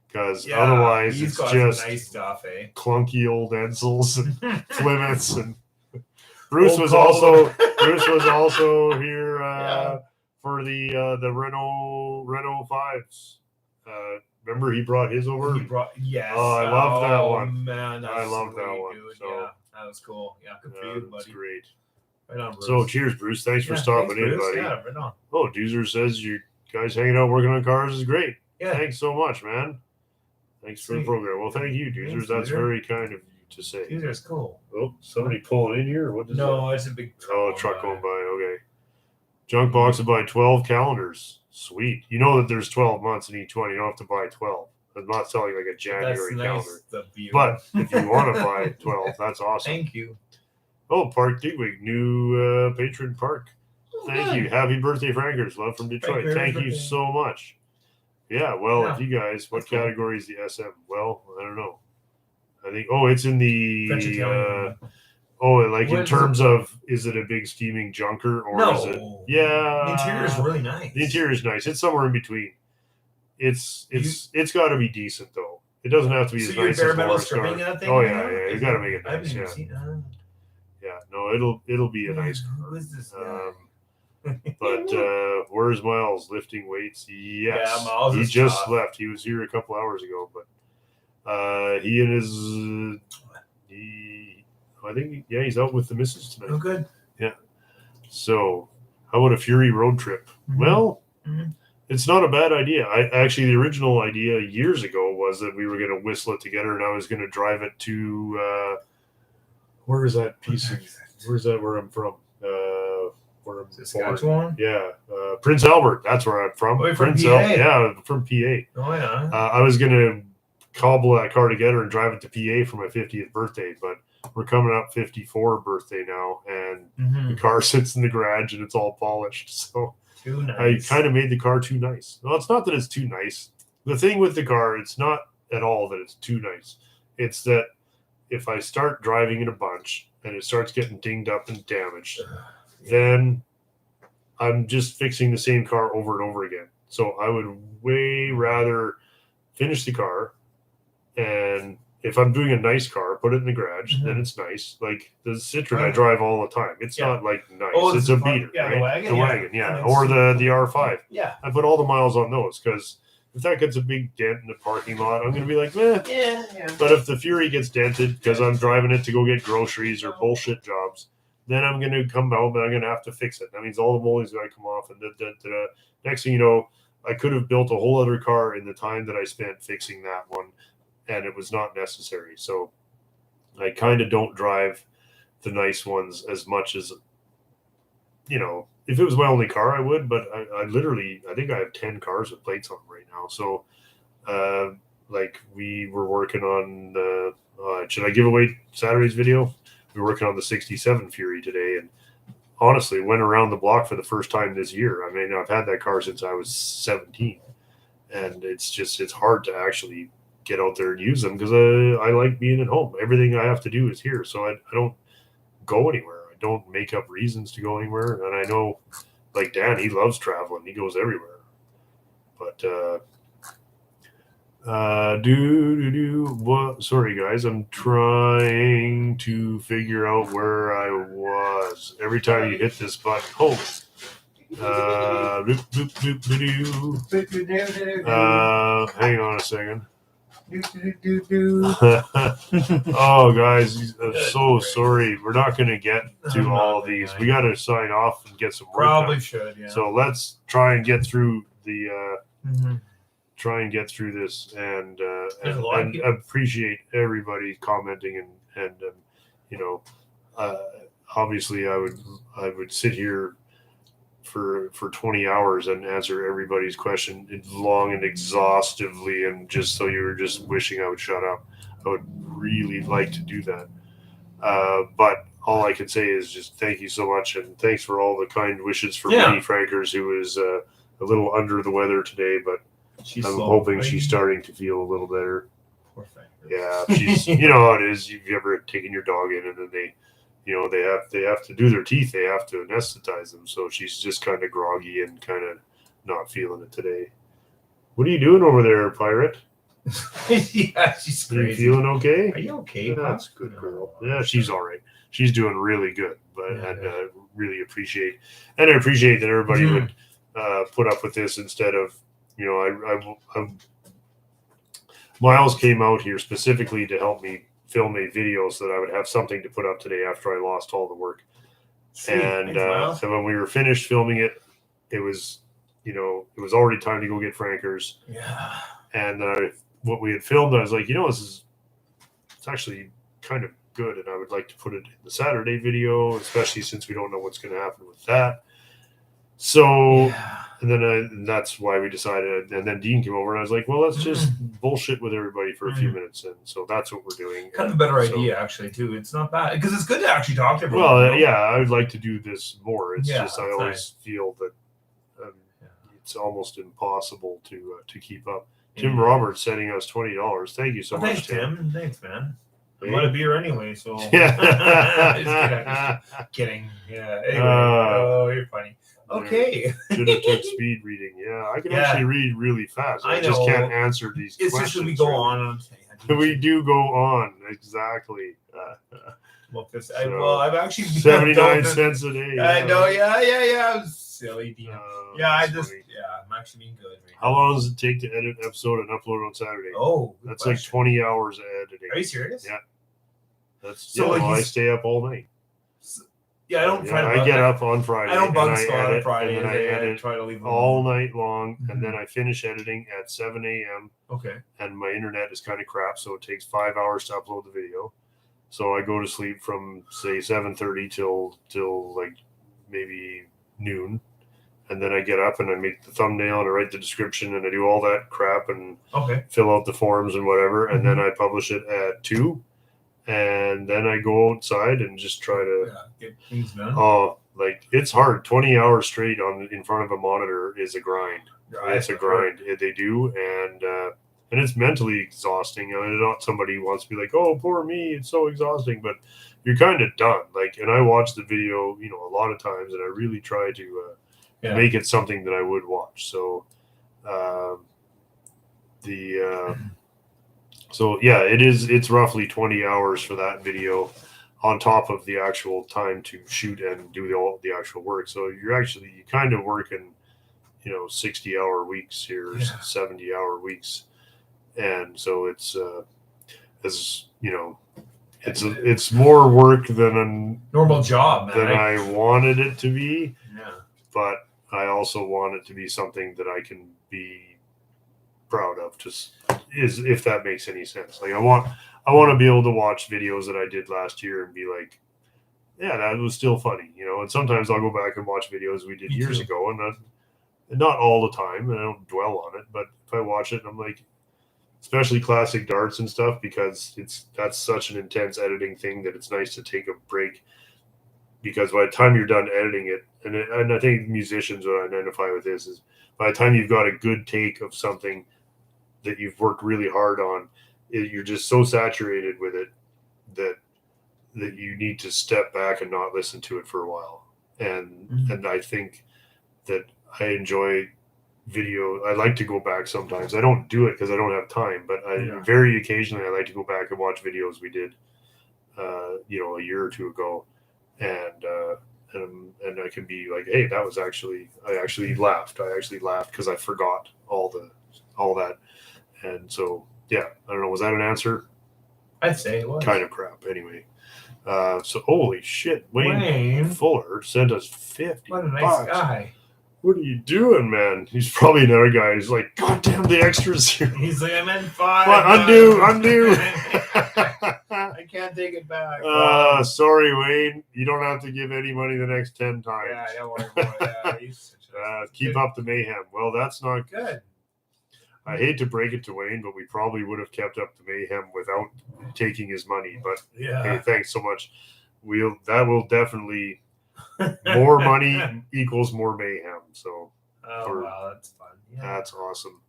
[SPEAKER 2] because
[SPEAKER 1] Yeah,
[SPEAKER 2] otherwise
[SPEAKER 1] he's
[SPEAKER 2] it's
[SPEAKER 1] got
[SPEAKER 2] just
[SPEAKER 1] some nice stuff, eh?
[SPEAKER 2] clunky old Edsels and Plymouths. And Bruce
[SPEAKER 1] Old
[SPEAKER 2] was
[SPEAKER 1] Caldwell.
[SPEAKER 2] also here
[SPEAKER 1] Yeah.
[SPEAKER 2] for the Renault 5s. Remember he brought his over.
[SPEAKER 1] Yes.
[SPEAKER 2] Oh, I love that one.
[SPEAKER 1] Man, that's
[SPEAKER 2] I love
[SPEAKER 1] sweet,
[SPEAKER 2] that one.
[SPEAKER 1] Dude.
[SPEAKER 2] So,
[SPEAKER 1] yeah, that was cool. Yeah, good for you,
[SPEAKER 2] that's
[SPEAKER 1] buddy.
[SPEAKER 2] great.
[SPEAKER 1] Right on, Bruce.
[SPEAKER 2] So cheers, Bruce. Thanks for
[SPEAKER 1] Yeah,
[SPEAKER 2] stopping
[SPEAKER 1] thanks,
[SPEAKER 2] in,
[SPEAKER 1] Bruce.
[SPEAKER 2] buddy.
[SPEAKER 1] Yeah, right on.
[SPEAKER 2] Oh, Doozer says you guys hanging out working on cars is great.
[SPEAKER 1] Yeah.
[SPEAKER 2] Thanks so much, man. Thanks for the
[SPEAKER 1] Sweet.
[SPEAKER 2] program. Well, thank you, Doozers.
[SPEAKER 1] Thanks,
[SPEAKER 2] That's
[SPEAKER 1] Doozer.
[SPEAKER 2] very kind of you to say.
[SPEAKER 1] Doozer's cool.
[SPEAKER 2] Oh, somebody pulling in here? What is that?
[SPEAKER 1] No, it's a big truck.
[SPEAKER 2] Oh, truck going by. Okay. Junk box to buy 12 calendars. Sweet. You know that there's 12 months in each one. You don't have to buy 12. I'm not selling like a January
[SPEAKER 1] That's
[SPEAKER 2] calendar.
[SPEAKER 1] nice. The view.
[SPEAKER 2] But if you want to buy 12, that's awesome.
[SPEAKER 1] Thank you.
[SPEAKER 2] Oh, Park Digwig, new patron Park. Thank you. Happy birthday, Frankers. Love from Detroit.
[SPEAKER 1] you.
[SPEAKER 2] Thank
[SPEAKER 1] Happy
[SPEAKER 2] you
[SPEAKER 1] birthday.
[SPEAKER 2] so much. Yeah, well,
[SPEAKER 1] Yeah.
[SPEAKER 2] if you guys, what
[SPEAKER 1] That's cool.
[SPEAKER 2] category is the SM? Well, I don't know. I think, it's in the,
[SPEAKER 1] French Italian.
[SPEAKER 2] like
[SPEAKER 1] What
[SPEAKER 2] in
[SPEAKER 1] is
[SPEAKER 2] terms of, is it a big steaming junker or
[SPEAKER 1] No.
[SPEAKER 2] is it? Yeah.
[SPEAKER 1] The interior is really nice.
[SPEAKER 2] The interior is nice. It's somewhere in between. It's got to be decent though. It doesn't have to be
[SPEAKER 1] So
[SPEAKER 2] as
[SPEAKER 1] you're
[SPEAKER 2] nice
[SPEAKER 1] bare
[SPEAKER 2] as
[SPEAKER 1] metal
[SPEAKER 2] Lawrence
[SPEAKER 1] stripping
[SPEAKER 2] car.
[SPEAKER 1] that thing?
[SPEAKER 2] Oh
[SPEAKER 1] you
[SPEAKER 2] yeah,
[SPEAKER 1] know?
[SPEAKER 2] yeah. You got to make it
[SPEAKER 1] I haven't
[SPEAKER 2] nice.
[SPEAKER 1] even
[SPEAKER 2] Yeah,
[SPEAKER 1] seen
[SPEAKER 2] yeah. No, it'll be a nice car.
[SPEAKER 1] Who is this guy?
[SPEAKER 2] But where's Miles lifting weights? Yes,
[SPEAKER 1] Yeah, Miles
[SPEAKER 2] he
[SPEAKER 1] is
[SPEAKER 2] just
[SPEAKER 1] tough.
[SPEAKER 2] left. He was here a couple hours ago, but he and his I think he's out with the missus
[SPEAKER 1] Oh,
[SPEAKER 2] tonight.
[SPEAKER 1] good.
[SPEAKER 2] So how about a Fury road trip?
[SPEAKER 1] Mhm.
[SPEAKER 2] Well,
[SPEAKER 1] Mhm.
[SPEAKER 2] it's not a bad idea. The original idea years ago was that we were going to whistle it together, and I was going to drive it to where is that piece? Where's that? Where I'm from? Where I'm born.
[SPEAKER 1] Saskatchewan?
[SPEAKER 2] Yeah, Prince Albert. That's where I'm from.
[SPEAKER 1] Oh, you're from
[SPEAKER 2] Prince
[SPEAKER 1] PA?
[SPEAKER 2] Yeah, from PA.
[SPEAKER 1] Oh, yeah.
[SPEAKER 2] I was gonna cobble that car together and drive it to PA for my 50th birthday, but we're coming up 54 birthday now, and the car sits in the garage and it's all polished. So
[SPEAKER 1] Too nice.
[SPEAKER 2] I kind of made the car too nice. No, it's not that it's too nice. The thing with the car, it's not at all that it's too nice. It's that if I start driving it a bunch and it starts getting dinged up and damaged, then I'm just fixing the same car over and over again. So I would way rather finish the car, and if I'm doing a nice car, put it in the garage, then it's nice. Like the Citroen I drive all the time. It's not like nice.
[SPEAKER 1] Oh,
[SPEAKER 2] it's a beater,
[SPEAKER 1] yeah,
[SPEAKER 2] right?
[SPEAKER 1] the wagon,
[SPEAKER 2] The
[SPEAKER 1] yeah.
[SPEAKER 2] wagon, yeah.
[SPEAKER 1] That
[SPEAKER 2] Or
[SPEAKER 1] makes
[SPEAKER 2] the R5.
[SPEAKER 1] Yeah.
[SPEAKER 2] I put all the miles on those because if that gets a big dent in the parking lot, I'm going to be like, meh.
[SPEAKER 1] Yeah.
[SPEAKER 2] But if the Fury gets dented because I'm driving it to go get groceries or bullshit jobs, then I'm going to come out and I'm going to have to fix it. That means all the molding's got to come off. And next thing you know, I could have built a whole other car in the time that I spent fixing that one, and it was not necessary. So I kind of don't drive the nice ones as much as, if it was my only car, I would. But I think I have 10 cars with plates on them right now. So we were working on should I give away Saturday's video? We were working on the 67 Fury today, and honestly went around the block for the first time this year. I mean, I've had that car since I was 17, and it's hard to actually get out there and use them because I like being at home. Everything I have to do is here, so I don't go anywhere. I don't make up reasons to go anywhere. And I know, like Dan, he loves traveling. He goes everywhere. But what? Sorry, guys. I'm trying to figure out where I was. Every time you hit this button, home. Hang on a second. Oh, guys, I'm so sorry. We're not going to get to all of these. We got to sign off and get some work
[SPEAKER 1] Probably
[SPEAKER 2] done.
[SPEAKER 1] should, yeah.
[SPEAKER 2] So let's try and get through the. Try and get through this and appreciate everybody commenting and obviously I would sit here for 20 hours and answer everybody's question long and exhaustively, and just so you were just wishing I would shut up. I would really like to do that, But all I can say is just thank you so much, and thanks for all the kind wishes for Minnie Frankers, who is a little under the weather today, but I'm hoping she's starting to feel a little better.
[SPEAKER 1] Poor Frankers.
[SPEAKER 2] Yeah, she's you know how it is. You've ever taken your dog in and then they have to do their teeth. They have to anesthetize them, so she's just kind of groggy and kind of not feeling it today. What are you doing over there, Pirate?
[SPEAKER 1] Yeah, she's crazy.
[SPEAKER 2] Are you feeling okay?
[SPEAKER 1] Are you okay?
[SPEAKER 2] That's a good girl. Yeah, she's all right. She's doing really good, but really appreciate, and I appreciate that everybody would put up with this instead of, Miles came out here specifically to help me film a video so that I would have something to put up today after I lost all the work.
[SPEAKER 1] Sweet.
[SPEAKER 2] And
[SPEAKER 1] Thanks,
[SPEAKER 2] when we were finished filming it, it was already time to go get Frankers.
[SPEAKER 1] Yeah.
[SPEAKER 2] And what we had filmed, I was like, it's actually kind of good, and I would like to put it in the Saturday video, especially since we don't know what's going to happen with that. So, and that's why we decided. And then Dean came over, and I was like, well, let's just bullshit with everybody for a few minutes, and so that's what we're doing.
[SPEAKER 1] Kind of a better idea, actually, too. It's not bad because it's good to actually talk to everyone.
[SPEAKER 2] Well, I would like to do this more. It's just I always feel that it's almost impossible to keep up. Tim Roberts sending us $20. Thank you so much,
[SPEAKER 1] thanks, Tim. Thanks, man. I
[SPEAKER 2] Hey.
[SPEAKER 1] want a beer anyway, so
[SPEAKER 2] Yeah.
[SPEAKER 1] Just kidding. Yeah. Anyway, you're funny. Okay.
[SPEAKER 2] Should have took speed reading. Yeah, I can actually read really fast. I just can't answer these questions.
[SPEAKER 1] It's just we go on.
[SPEAKER 2] We do go on. Exactly.
[SPEAKER 1] I've actually
[SPEAKER 2] 79 cents a day.
[SPEAKER 1] I know. Yeah. Silly, Dean. I'm actually being good. Right
[SPEAKER 2] How long does it take to edit an episode and upload on Saturday?
[SPEAKER 1] Oh,
[SPEAKER 2] that's like 20 hours of editing.
[SPEAKER 1] Are you serious?
[SPEAKER 2] Yeah. I stay up all night.
[SPEAKER 1] Yeah, I don't.
[SPEAKER 2] I get up on Friday.
[SPEAKER 1] I don't bug
[SPEAKER 2] Scott
[SPEAKER 1] on Friday,
[SPEAKER 2] and then I edit
[SPEAKER 1] try to leave
[SPEAKER 2] all night long, and then I finish editing at 7 a.m.
[SPEAKER 1] Okay.
[SPEAKER 2] And my internet is kind of crap, so it takes 5 hours to upload the video. So I go to sleep from say 7:30 till like maybe noon, and then I get up and I make the thumbnail and I write the description and I do all that crap and fill out the forms and whatever, and then I publish it at 2. And then I go outside and just try to
[SPEAKER 1] get things done.
[SPEAKER 2] Oh, like it's hard. 20 hours straight in front of a monitor is a grind. It's a grind. They do, and it's mentally exhausting. Not somebody who wants to be like, "Oh, poor me, it's so exhausting," but you're kind of done. Like, and I watch the video, a lot of times, and I really try to make it something that I would watch. So, it's roughly 20 hours for that video on top of the actual time to shoot and do the actual work. So you kind of work in, 60-hour weeks here, 70-hour weeks. And so it's more work than a
[SPEAKER 1] normal job, man.
[SPEAKER 2] Than I wanted it to be.
[SPEAKER 1] Yeah.
[SPEAKER 2] But I also want it to be something that I can be proud of, if that makes any sense. Like I want to be able to watch videos that I did last year and be like, yeah, that was still funny, and sometimes I'll go back and watch videos we did years ago, and not all the time, and I don't dwell on it, but if I watch it and I'm like, especially classic darts and stuff, because that's such an intense editing thing that it's nice to take a break, because by the time you're done editing it, and I think musicians would identify with this, is by the time you've got a good take of something that you've worked really hard on, you're just so saturated with it that you need to step back and not listen to it for a while. And I think that I enjoy video. I like to go back sometimes. I don't do it because I don't have time, but very occasionally I like to go back and watch videos we did, a year or two ago, and I can be like, hey, I actually laughed because I forgot all that. And so, I don't know. Was that an answer?
[SPEAKER 1] I'd say it was.
[SPEAKER 2] Kind of crap. Anyway. So holy shit, Wayne Fuller sent us 50.
[SPEAKER 1] What a nice guy.
[SPEAKER 2] What are you doing, man? He's probably another guy who's like, God damn the extras.
[SPEAKER 1] He's like, I meant 5.
[SPEAKER 2] Undo.
[SPEAKER 1] I can't take it back.
[SPEAKER 2] Sorry, Wayne. You don't have to give any money the next 10 times.
[SPEAKER 1] Yeah, don't worry about it.
[SPEAKER 2] Keep up the mayhem. Well, that's not
[SPEAKER 1] good.
[SPEAKER 2] I hate to break it to Wayne, but we probably would have kept up the mayhem without taking his money. But hey, thanks so much. That will definitely more money equals more mayhem. So
[SPEAKER 1] wow, that's fun. Yeah.
[SPEAKER 2] That's awesome.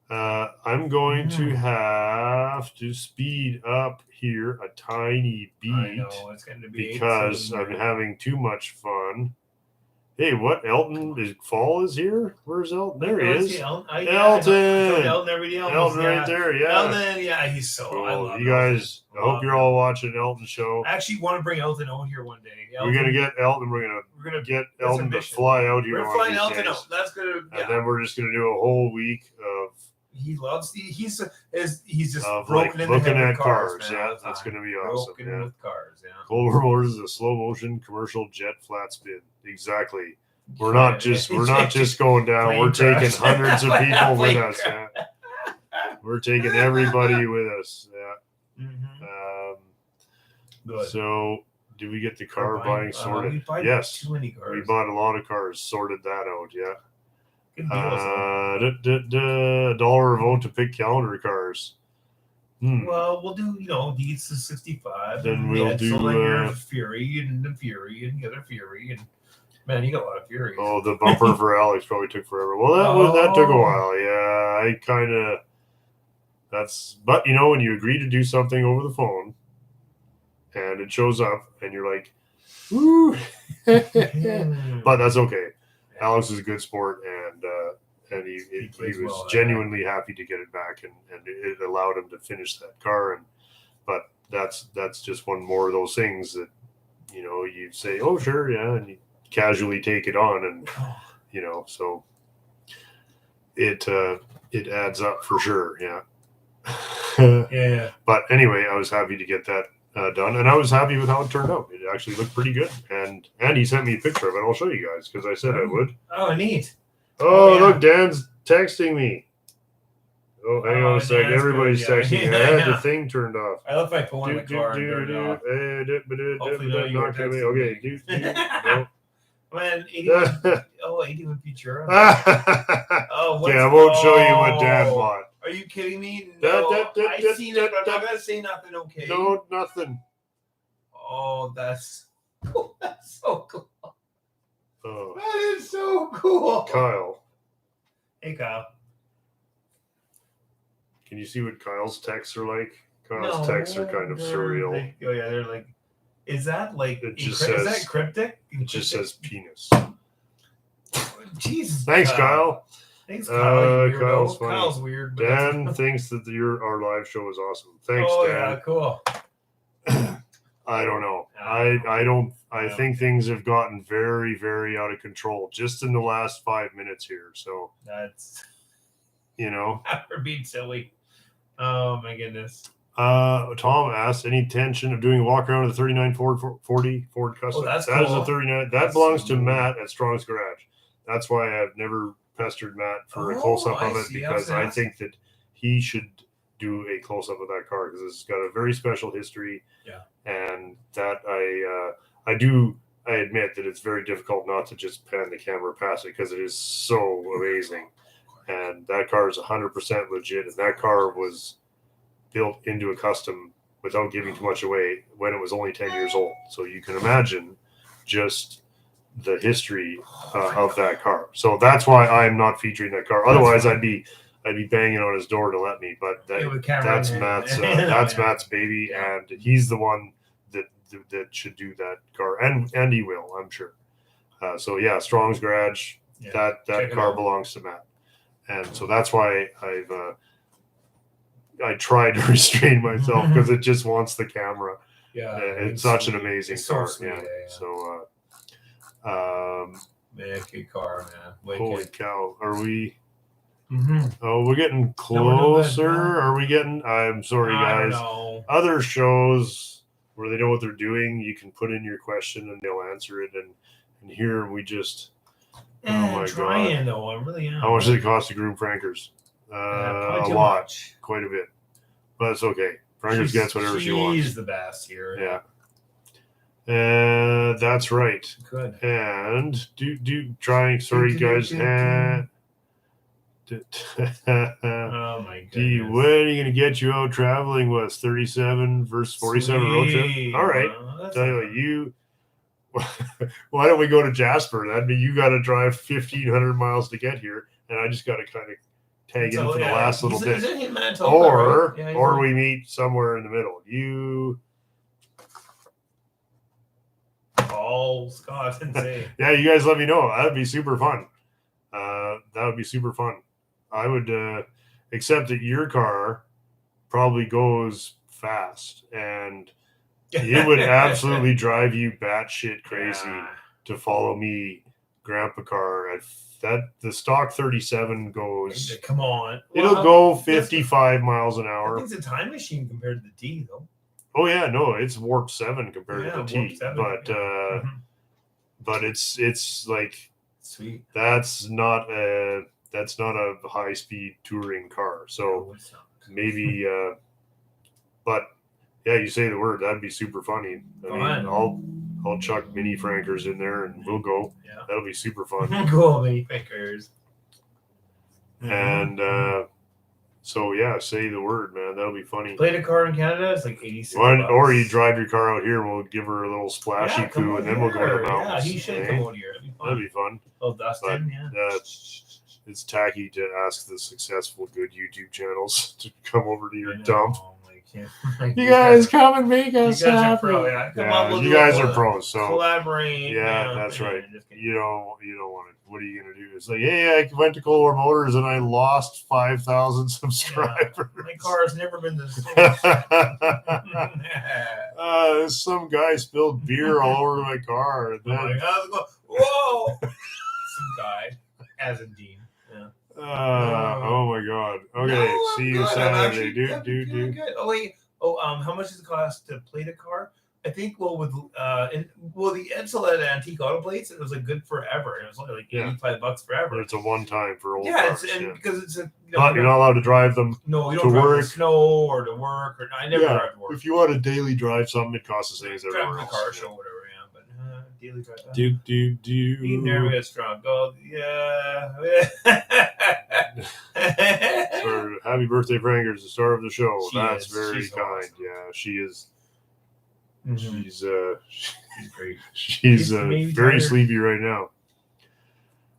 [SPEAKER 2] I'm going to have to speed up here a tiny beat.
[SPEAKER 1] I know it's going to be
[SPEAKER 2] because I'm having too much fun. Hey, what? Elton is fall is here? Where's Elton? There he is.
[SPEAKER 1] Elton.
[SPEAKER 2] Elton
[SPEAKER 1] every day.
[SPEAKER 2] Elton right there. Yeah.
[SPEAKER 1] Elton. Yeah, he's so.
[SPEAKER 2] Cool.
[SPEAKER 1] I love
[SPEAKER 2] you guys.
[SPEAKER 1] Elton.
[SPEAKER 2] I hope you're all watching Elton show.
[SPEAKER 1] I actually want to bring Elton out here one day.
[SPEAKER 2] We're gonna get Elton. We're gonna get Elton to fly out here.
[SPEAKER 1] We're flying Elton out. That's gonna. Yeah.
[SPEAKER 2] And then we're just gonna do a whole week of.
[SPEAKER 1] He loves he's just
[SPEAKER 2] like
[SPEAKER 1] broken in
[SPEAKER 2] looking
[SPEAKER 1] the
[SPEAKER 2] at cars.
[SPEAKER 1] Man,
[SPEAKER 2] yeah, that's going to be awesome.
[SPEAKER 1] Broken with cars. Yeah.
[SPEAKER 2] Culver Motors is a slow motion commercial jet flat spin. Exactly. We're not just going down. We're taking hundreds of people with us. Yeah. We're taking everybody with us. Yeah.
[SPEAKER 1] Good.
[SPEAKER 2] So, did we get the car buying sorted? Yes.
[SPEAKER 1] Too many cars.
[SPEAKER 2] We bought a lot of cars. Sorted that out. Yeah. $1 a vote to pick calendar cars.
[SPEAKER 1] Well, we'll do, Deeds to 65.
[SPEAKER 2] Then we'll do
[SPEAKER 1] Fury and the Fury and the other Fury. And man, you got a lot of Furies.
[SPEAKER 2] Oh, the bumper for Alex probably took forever. Well, that took a while. Yeah, I kind of. But when you agree to do something over the phone, and it shows up, and you're like, "Woo!" But that's okay. Alex is a good sport, and he was genuinely happy to get it back, and it allowed him to finish that car. But that's just one more of those things that you say, oh sure, yeah, and you casually take it on, and so it adds up for sure, yeah.
[SPEAKER 1] Yeah.
[SPEAKER 2] But anyway, I was happy to get that done, and I was happy with how it turned out. It actually looked pretty good, and he sent me a picture of it. I'll show you guys because I said I would.
[SPEAKER 1] Oh, neat.
[SPEAKER 2] Oh, look, Dan's texting me. Oh, hang on a sec. Everybody's texting. I had the thing turned off.
[SPEAKER 1] I left my phone in the car. Hopefully, you weren't texting me.
[SPEAKER 2] Okay.
[SPEAKER 1] Man, 81 Futura.
[SPEAKER 2] Oh, yeah, I won't show you what Dan bought.
[SPEAKER 1] Are you kidding me? No, I seen it, but I'm not gonna say nothing. Okay.
[SPEAKER 2] No, nothing.
[SPEAKER 1] Oh, that's so cool.
[SPEAKER 2] Oh,
[SPEAKER 1] that is so cool.
[SPEAKER 2] Kyle.
[SPEAKER 1] Hey, Kyle.
[SPEAKER 2] Can you see what Kyle's texts are like? Kyle's texts are kind of surreal.
[SPEAKER 1] They're like. Is that like?
[SPEAKER 2] It just says.
[SPEAKER 1] Is that cryptic?
[SPEAKER 2] It just says penis.
[SPEAKER 1] Jesus.
[SPEAKER 2] Thanks, Kyle.
[SPEAKER 1] Thanks, Kyle.
[SPEAKER 2] Kyle's funny.
[SPEAKER 1] Kyle's weird.
[SPEAKER 2] Dan thinks that our live show is awesome. Thanks, Dan.
[SPEAKER 1] Yeah, cool.
[SPEAKER 2] I don't know. I think things have gotten very, very out of control just in the last 5 minutes here. So
[SPEAKER 1] that's
[SPEAKER 2] we're
[SPEAKER 1] being silly. Oh my goodness.
[SPEAKER 2] Tom asked, any intention of doing a walk around of the 39 Ford Custom?
[SPEAKER 1] Oh, that's
[SPEAKER 2] that
[SPEAKER 1] cool.
[SPEAKER 2] Is a 39. That belongs to Matt at Strong's Garage. That's why I've never pestered Matt for a close up of it, because I think that he should do a close up of that car because it's got a very special history.
[SPEAKER 1] Yeah.
[SPEAKER 2] And that I admit that it's very difficult not to just pan the camera past it because it is so amazing. And that car is 100% legit. And that car was built into a custom without giving too much away when it was only 10 years old. So you can imagine just the history of that car. So that's why I'm not featuring that car. Otherwise, I'd be banging on his door to let me. But that's Matt's Matt's baby, and he's the one that should do that car, and he will, I'm sure. So yeah, Strong's Garage. Yeah, that car belongs to Matt, and so that's why I try to restrain myself because it just wants the camera.
[SPEAKER 1] Yeah,
[SPEAKER 2] it's such an amazing car.
[SPEAKER 1] So sweet,
[SPEAKER 2] yeah. So.
[SPEAKER 1] Man, good car, man.
[SPEAKER 2] Holy cow! Are we?
[SPEAKER 1] Mm-hmm.
[SPEAKER 2] Oh, we're getting closer. Are we getting? I'm sorry, guys. Other shows where they know what they're doing, you can put in your question and they'll answer it. And here we just. Oh my
[SPEAKER 1] god!
[SPEAKER 2] Though,
[SPEAKER 1] I really am.
[SPEAKER 2] How much does it cost to groom Frankers? A lot, quite a bit, but it's okay. Frankers gets whatever she wants.
[SPEAKER 1] She's the best here.
[SPEAKER 2] Yeah. That's right.
[SPEAKER 1] Good.
[SPEAKER 2] And trying. Sorry, guys.
[SPEAKER 1] Oh my goodness.
[SPEAKER 2] Gee, when are you gonna get you out traveling? Was 37 versus 47 road trip? All right, tell you what, you. Why don't we go to Jasper? That'd be you got to drive 1,500 miles to get here, and I just got to kind of tag in for the last little bit. Or right? Or we meet somewhere in the middle. You.
[SPEAKER 1] Oh, Scott, insane.
[SPEAKER 2] Yeah, you guys let me know. That'd be super fun. That would be super fun. I would, except that your car probably goes fast, and it would absolutely drive you batshit crazy to follow me, Grandpa car. At that, the stock 37 goes.
[SPEAKER 1] Come on,
[SPEAKER 2] it'll go 55 miles an hour.
[SPEAKER 1] I think it's a time machine compared to the T, though.
[SPEAKER 2] Oh yeah, no, it's warp 7 compared to the T, but it's like
[SPEAKER 1] sweet.
[SPEAKER 2] That's not a high speed touring car. So maybe, but yeah, you say the word, that'd be super funny. I mean, I'll chuck mini frankers in there and we'll go. Yeah, that'll be super fun.
[SPEAKER 1] Cool, mini frankers.
[SPEAKER 2] And so yeah, say the word, man. That'll be funny.
[SPEAKER 1] Played a car in Canada. It's like $86.
[SPEAKER 2] Or you drive your car out here. We'll give her a little splashy poo, and then we'll go to the mountains.
[SPEAKER 1] Yeah, he should come out here.
[SPEAKER 2] That'd be fun.
[SPEAKER 1] Oh, Dustin, yeah.
[SPEAKER 2] It's tacky to ask the successful, good YouTube channels to come over to your dump. You guys come and make us happy. You guys are pros, so
[SPEAKER 1] collaborate.
[SPEAKER 2] Yeah, that's right. You don't want to. What are you gonna do? It's like, hey, I went to Cold War Motors and I lost 5,000 subscribers.
[SPEAKER 1] Yeah, my car has never been this.
[SPEAKER 2] Some guy spilled beer all over my car. And then,
[SPEAKER 1] whoa! Some guy, as in Dean.
[SPEAKER 2] Oh my God. Okay, see you Saturday, dude.
[SPEAKER 1] Good. Oh wait. How much does it cost to plate a car? I think with the Edsel at Antique Auto Plates, it was like good forever. It was only like $85 forever.
[SPEAKER 2] It's a one time for old
[SPEAKER 1] cars. Because it's you're
[SPEAKER 2] not allowed to drive them.
[SPEAKER 1] No, you don't drive work. To snow or to work. Or I never drive to work.
[SPEAKER 2] If you want to daily drive something, it costs the same as everywhere else.
[SPEAKER 1] Car show, whatever. Daily drive.
[SPEAKER 2] Do.
[SPEAKER 1] Never get strong. Go, yeah.
[SPEAKER 2] For happy birthday, Frankers, the star of the show. That's very kind. Awesome. Yeah, she is. Mm-hmm. She's great. She's very tired. Sleepy right now.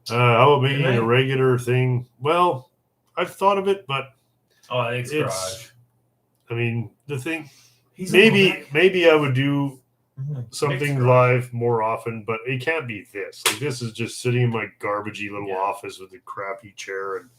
[SPEAKER 2] How about making a regular thing? Well, I've thought of it, but
[SPEAKER 1] it's garage.
[SPEAKER 2] I mean, the thing. Maybe I would do something live more often, but it can't be this. Like, this is just sitting in my garbagey little office with a crappy chair and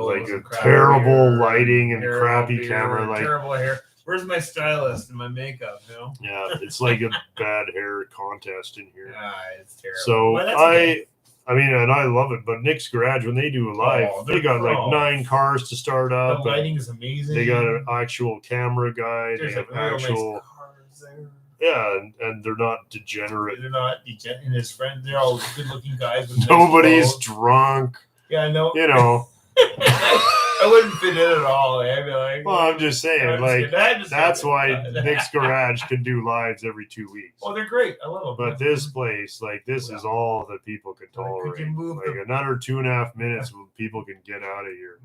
[SPEAKER 2] like a terrible lighting and crappy camera. Like
[SPEAKER 1] terrible hair. Where's my stylist and my makeup?
[SPEAKER 2] Yeah, it's like a bad hair contest in here.
[SPEAKER 1] Yeah, it's terrible.
[SPEAKER 2] So I mean, and I love it, but Nick's Garage, when they do a live, they got like 9 cars to start up.
[SPEAKER 1] The lighting is amazing.
[SPEAKER 2] They got an actual camera guy.
[SPEAKER 1] There's
[SPEAKER 2] they have actual
[SPEAKER 1] nice cars there.
[SPEAKER 2] Yeah, and they're not degenerate.
[SPEAKER 1] They're not degenerate. And his friends, they're all good-looking guys. With
[SPEAKER 2] nobody's drunk.
[SPEAKER 1] Yeah, I know.
[SPEAKER 2] You know.
[SPEAKER 1] I wouldn't fit in at all. I'd be like,
[SPEAKER 2] well, I'm just saying, that's why Nick's Garage can do lives every 2 weeks.
[SPEAKER 1] Oh, they're great. I love them.
[SPEAKER 2] But this place, this is all that people can tolerate. Another 2.5 minutes, people can get out of here.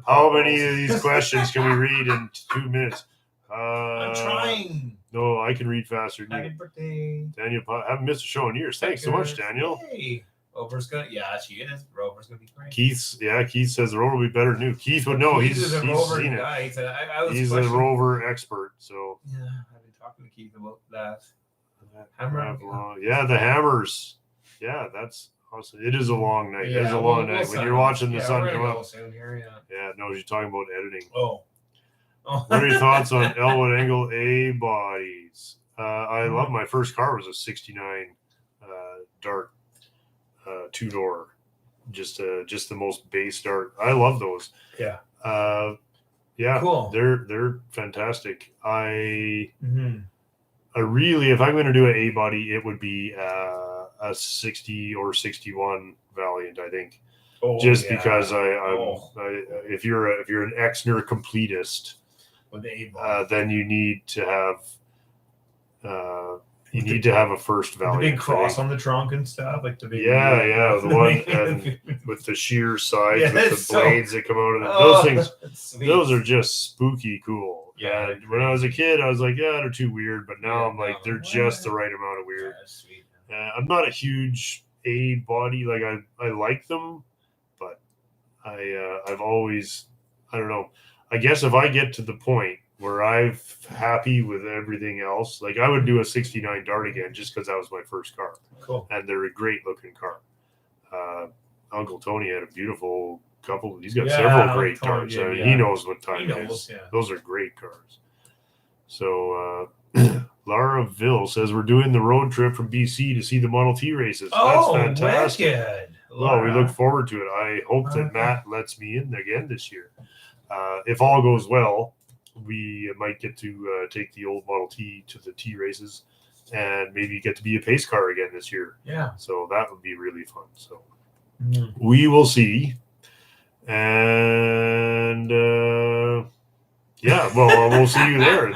[SPEAKER 2] How many of these questions can we read in 2 minutes?
[SPEAKER 1] I'm trying.
[SPEAKER 2] No, I can read faster than you.
[SPEAKER 1] Happy birthday,
[SPEAKER 2] Daniel. Haven't missed a show in years. Thanks so much, Daniel.
[SPEAKER 1] Hey. Rover's gonna, she is. Rover's gonna be great.
[SPEAKER 2] Keith says the Rover will be better than new. Keith would know. He's
[SPEAKER 1] a Rover
[SPEAKER 2] seen
[SPEAKER 1] guy.
[SPEAKER 2] it. He's a Rover expert. So
[SPEAKER 1] yeah, I've been talking to Keith about that.
[SPEAKER 2] The Hammers. Yeah, that's awesome. It is a long night. It is a long night when you're watching the sun come up. No, you're talking about editing.
[SPEAKER 1] Oh.
[SPEAKER 2] What are your thoughts on Elwood Angle A bodies? I love my first car was a '69 Dart. 2-door, just the most base Dart. I love those.
[SPEAKER 1] Yeah.
[SPEAKER 2] Cool. They're fantastic. I really, if I'm going to do an A body, it would be a 60 or 61 Valiant. I think. Because if you're an Exner completist,
[SPEAKER 1] with the A body,
[SPEAKER 2] then you need to have. you need to have a first
[SPEAKER 1] The
[SPEAKER 2] Valiant.
[SPEAKER 1] big cross on the trunk and stuff, like the big.
[SPEAKER 2] Yeah, the one and with the sheer sides,
[SPEAKER 1] Yeah,
[SPEAKER 2] with the
[SPEAKER 1] it's so-
[SPEAKER 2] blades that come out of it. Those things,
[SPEAKER 1] sweet.
[SPEAKER 2] those are just spooky cool.
[SPEAKER 1] Yeah,
[SPEAKER 2] And when I was a kid, I was like, yeah, they're too weird. But now
[SPEAKER 1] Yeah,
[SPEAKER 2] I'm like,
[SPEAKER 1] no.
[SPEAKER 2] they're just the right amount of weird.
[SPEAKER 1] Yeah, that's sweet.
[SPEAKER 2] I'm not a huge A body. Like I like them, but I've always, I don't know. I guess if I get to the point where I'm happy with everything else, like I would do a 69 Dart again just because that was my first car.
[SPEAKER 1] Cool.
[SPEAKER 2] And they're a great looking car. Uncle Tony had a beautiful couple. He's got
[SPEAKER 1] Yeah,
[SPEAKER 2] several great
[SPEAKER 1] Tony
[SPEAKER 2] cars.
[SPEAKER 1] did,
[SPEAKER 2] I mean,
[SPEAKER 1] yeah.
[SPEAKER 2] he knows what
[SPEAKER 1] He
[SPEAKER 2] time it
[SPEAKER 1] knows,
[SPEAKER 2] is.
[SPEAKER 1] yeah.
[SPEAKER 2] Those are great cars. So Lara Ville says we're doing the road trip from BC to see the Model T races.
[SPEAKER 1] Oh,
[SPEAKER 2] That's fantastic.
[SPEAKER 1] wicked.
[SPEAKER 2] Well, we
[SPEAKER 1] Laura.
[SPEAKER 2] look forward to it. I hope that
[SPEAKER 1] Okay.
[SPEAKER 2] Matt lets me in again this year. If all goes well, we might get to take the old Model T to the T races and maybe get to be a pace car again this year.
[SPEAKER 1] Yeah.
[SPEAKER 2] So that would be really fun. So
[SPEAKER 1] Mhm.
[SPEAKER 2] we will see. And yeah, well, we'll see you there.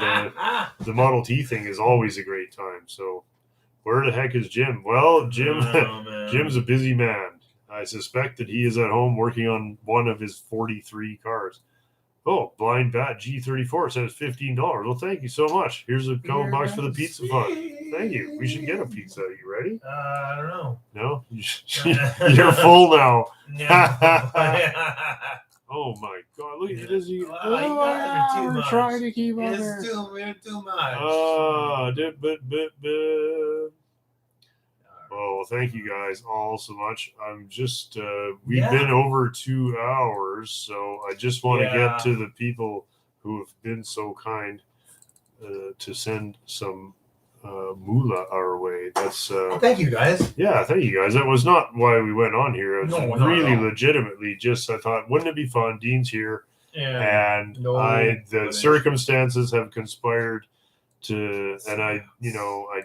[SPEAKER 2] The Model T thing is always a great time. So where the heck is Jim? Well, Jim,
[SPEAKER 1] Oh, man.
[SPEAKER 2] Jim's a busy man. I suspect that he is at home working on one of his 43 cars. Oh, Blind Bat G34 says $15. Well, thank you so much. Here's a couple bucks for the pizza fund. Thank you. We should get a pizza. You ready?
[SPEAKER 1] I don't know.
[SPEAKER 2] No? You're full now.
[SPEAKER 1] Yeah.
[SPEAKER 2] Oh my God! Look, he doesn't even.
[SPEAKER 1] Wow, you guys are too
[SPEAKER 2] we're
[SPEAKER 1] much.
[SPEAKER 2] trying to keep up there.
[SPEAKER 1] It's too much.
[SPEAKER 2] Well, thank you guys all so much. I'm just we've
[SPEAKER 1] Yeah.
[SPEAKER 2] been over 2 hours, so I just want to
[SPEAKER 1] Yeah.
[SPEAKER 2] get to the people who have been so kind to send some moolah our way. That's
[SPEAKER 1] Thank you, guys.
[SPEAKER 2] yeah, thank you guys. That was not why we went on here. It was
[SPEAKER 1] No, not
[SPEAKER 2] really
[SPEAKER 1] at all.
[SPEAKER 2] legitimately just I thought, wouldn't it be fun? Dean's here.
[SPEAKER 1] Yeah.
[SPEAKER 2] And
[SPEAKER 1] No
[SPEAKER 2] the
[SPEAKER 1] footage.
[SPEAKER 2] circumstances have conspired to, and I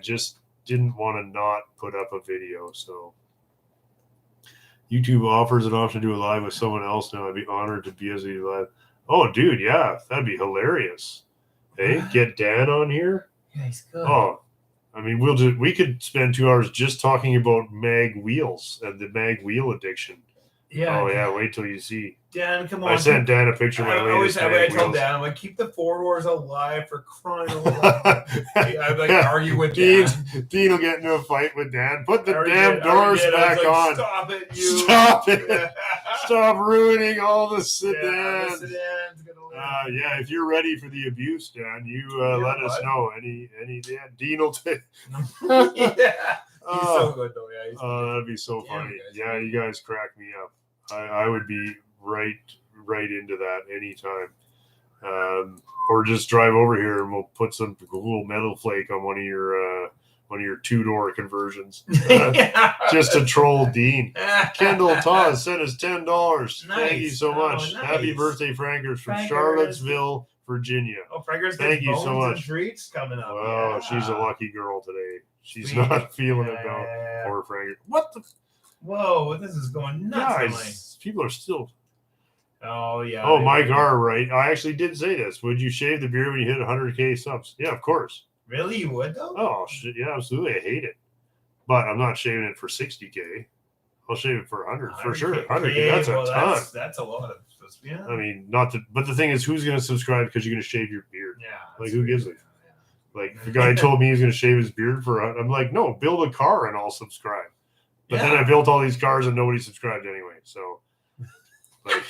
[SPEAKER 2] just didn't want to not put up a video. So YouTube offers an option to do a live with someone else now. I'd be honored to be as a live. Oh, dude, yeah, that'd be hilarious. Hey, get Dan on here.
[SPEAKER 1] Yeah, he's good.
[SPEAKER 2] Oh, I mean, we could spend 2 hours just talking about mag wheels and the mag wheel addiction.
[SPEAKER 1] Yeah.
[SPEAKER 2] Oh yeah, wait till you see.
[SPEAKER 1] Dan, come on.
[SPEAKER 2] I sent Dan a picture of my
[SPEAKER 1] I always
[SPEAKER 2] latest
[SPEAKER 1] have. I
[SPEAKER 2] mag
[SPEAKER 1] tell
[SPEAKER 2] wheels.
[SPEAKER 1] Dan, I'm like, keep the four doors alive for crying out loud. I like argue with
[SPEAKER 2] Dean,
[SPEAKER 1] Dan.
[SPEAKER 2] Dean will get into a fight with Dan. Put the
[SPEAKER 1] I already
[SPEAKER 2] damn
[SPEAKER 1] did, I already
[SPEAKER 2] doors
[SPEAKER 1] did. I was
[SPEAKER 2] back
[SPEAKER 1] like,
[SPEAKER 2] on.
[SPEAKER 1] Stop it, you.
[SPEAKER 2] Stop it. Stop ruining all the sedans.
[SPEAKER 1] Yeah, the sedan's gonna live.
[SPEAKER 2] Yeah, if you're ready for the abuse, Dan, you
[SPEAKER 1] Yeah,
[SPEAKER 2] let us
[SPEAKER 1] bud.
[SPEAKER 2] know. Any yeah, Dean will take.
[SPEAKER 1] Yeah. He's so
[SPEAKER 2] Oh,
[SPEAKER 1] good though. Yeah. He's good.
[SPEAKER 2] that'd be so
[SPEAKER 1] Damn,
[SPEAKER 2] funny.
[SPEAKER 1] you guys.
[SPEAKER 2] Yeah, you guys crack me up. I would be right into that anytime. Or just drive over here and we'll put some cool metal flake on one of your 2-door conversions. Just to troll Dean. Kendall Toss sent us $10. Thank you
[SPEAKER 1] Nice.
[SPEAKER 2] so
[SPEAKER 1] Oh,
[SPEAKER 2] much.
[SPEAKER 1] nice.
[SPEAKER 2] Happy birthday, Frankers, from
[SPEAKER 1] Frankers.
[SPEAKER 2] Charlottesville, Virginia.
[SPEAKER 1] Oh, Frankers
[SPEAKER 2] Thank you
[SPEAKER 1] bones
[SPEAKER 2] so
[SPEAKER 1] and
[SPEAKER 2] much.
[SPEAKER 1] treats coming up.
[SPEAKER 2] Wow,
[SPEAKER 1] Yeah.
[SPEAKER 2] she's a lucky girl today. She's
[SPEAKER 1] Sweet.
[SPEAKER 2] not feeling it
[SPEAKER 1] Yeah.
[SPEAKER 2] about poor Frankers. What the
[SPEAKER 1] Whoa, this is going nuts. tonight.
[SPEAKER 2] guys? People are still.
[SPEAKER 1] Oh yeah.
[SPEAKER 2] Oh, Mike R. Right. I actually did say this. Would you shave the beard when you hit 100K subs? Yeah, of course.
[SPEAKER 1] Really, you would though?
[SPEAKER 2] Oh, shit. Yeah, absolutely. I hate it. But I'm not shaving it for 60K. I'll shave it for 100 for sure. 100K. That's a ton.
[SPEAKER 1] That's a lot of. Yeah.
[SPEAKER 2] I mean, not to, but the thing is, who's going to subscribe because you're going to shave your beard?
[SPEAKER 1] Yeah.
[SPEAKER 2] Like,
[SPEAKER 1] that's
[SPEAKER 2] who
[SPEAKER 1] weird.
[SPEAKER 2] gives a Like, the guy told me he's going to shave his beard for. I'm like, no, build a car and I'll subscribe. But then I built all these cars and nobody subscribed anyway. So, like,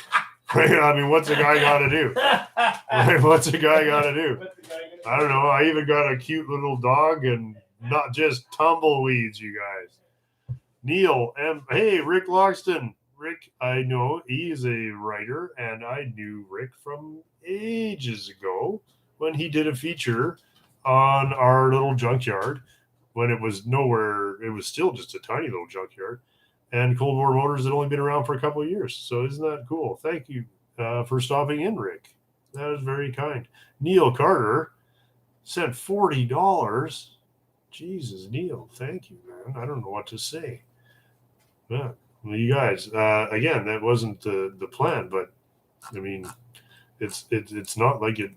[SPEAKER 2] I mean, what's a guy got to do? Like, what's a guy got to do? I don't know. I even got a cute little dog and not just tumbleweeds, you guys. Neil M. Hey, Rick Loxton. Rick, I know he is a writer, and I knew Rick from ages ago when he did a feature on our little junkyard when it was nowhere. It was still just a tiny little junkyard. And Cold War Motors had only been around for a couple of years. So isn't that cool? Thank you for stopping in, Rick. That is very kind. Neil Carter sent $40. Jesus, Neil, thank you, man. I don't know what to say. Yeah. Well, you guys, again, that wasn't the plan, but I mean, it's not like it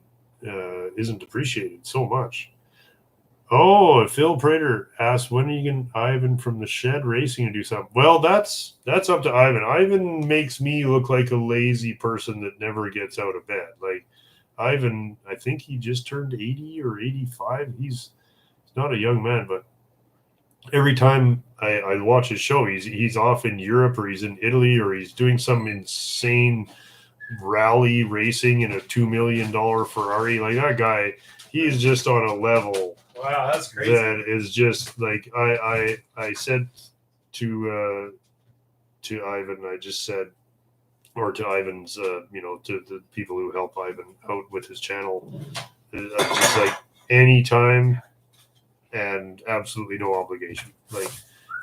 [SPEAKER 2] isn't appreciated so much. Oh, Phil Prater asked, when are you going Ivan from the Shed Racing to do something? Well, that's up to Ivan. Ivan makes me look like a lazy person that never gets out of bed. Like Ivan, I think he just turned 80 or 85. He's not a young man, but every time I watch his show, he's off in Europe or he's in Italy or he's doing some insane rally racing in a $2 million Ferrari. Like that guy, he's just on a level.
[SPEAKER 1] Wow, that's crazy.
[SPEAKER 2] That is just like I said to Ivan, I just said, or to Ivan's, to the people who help Ivan out with his channel, just like anytime and absolutely no obligation. Like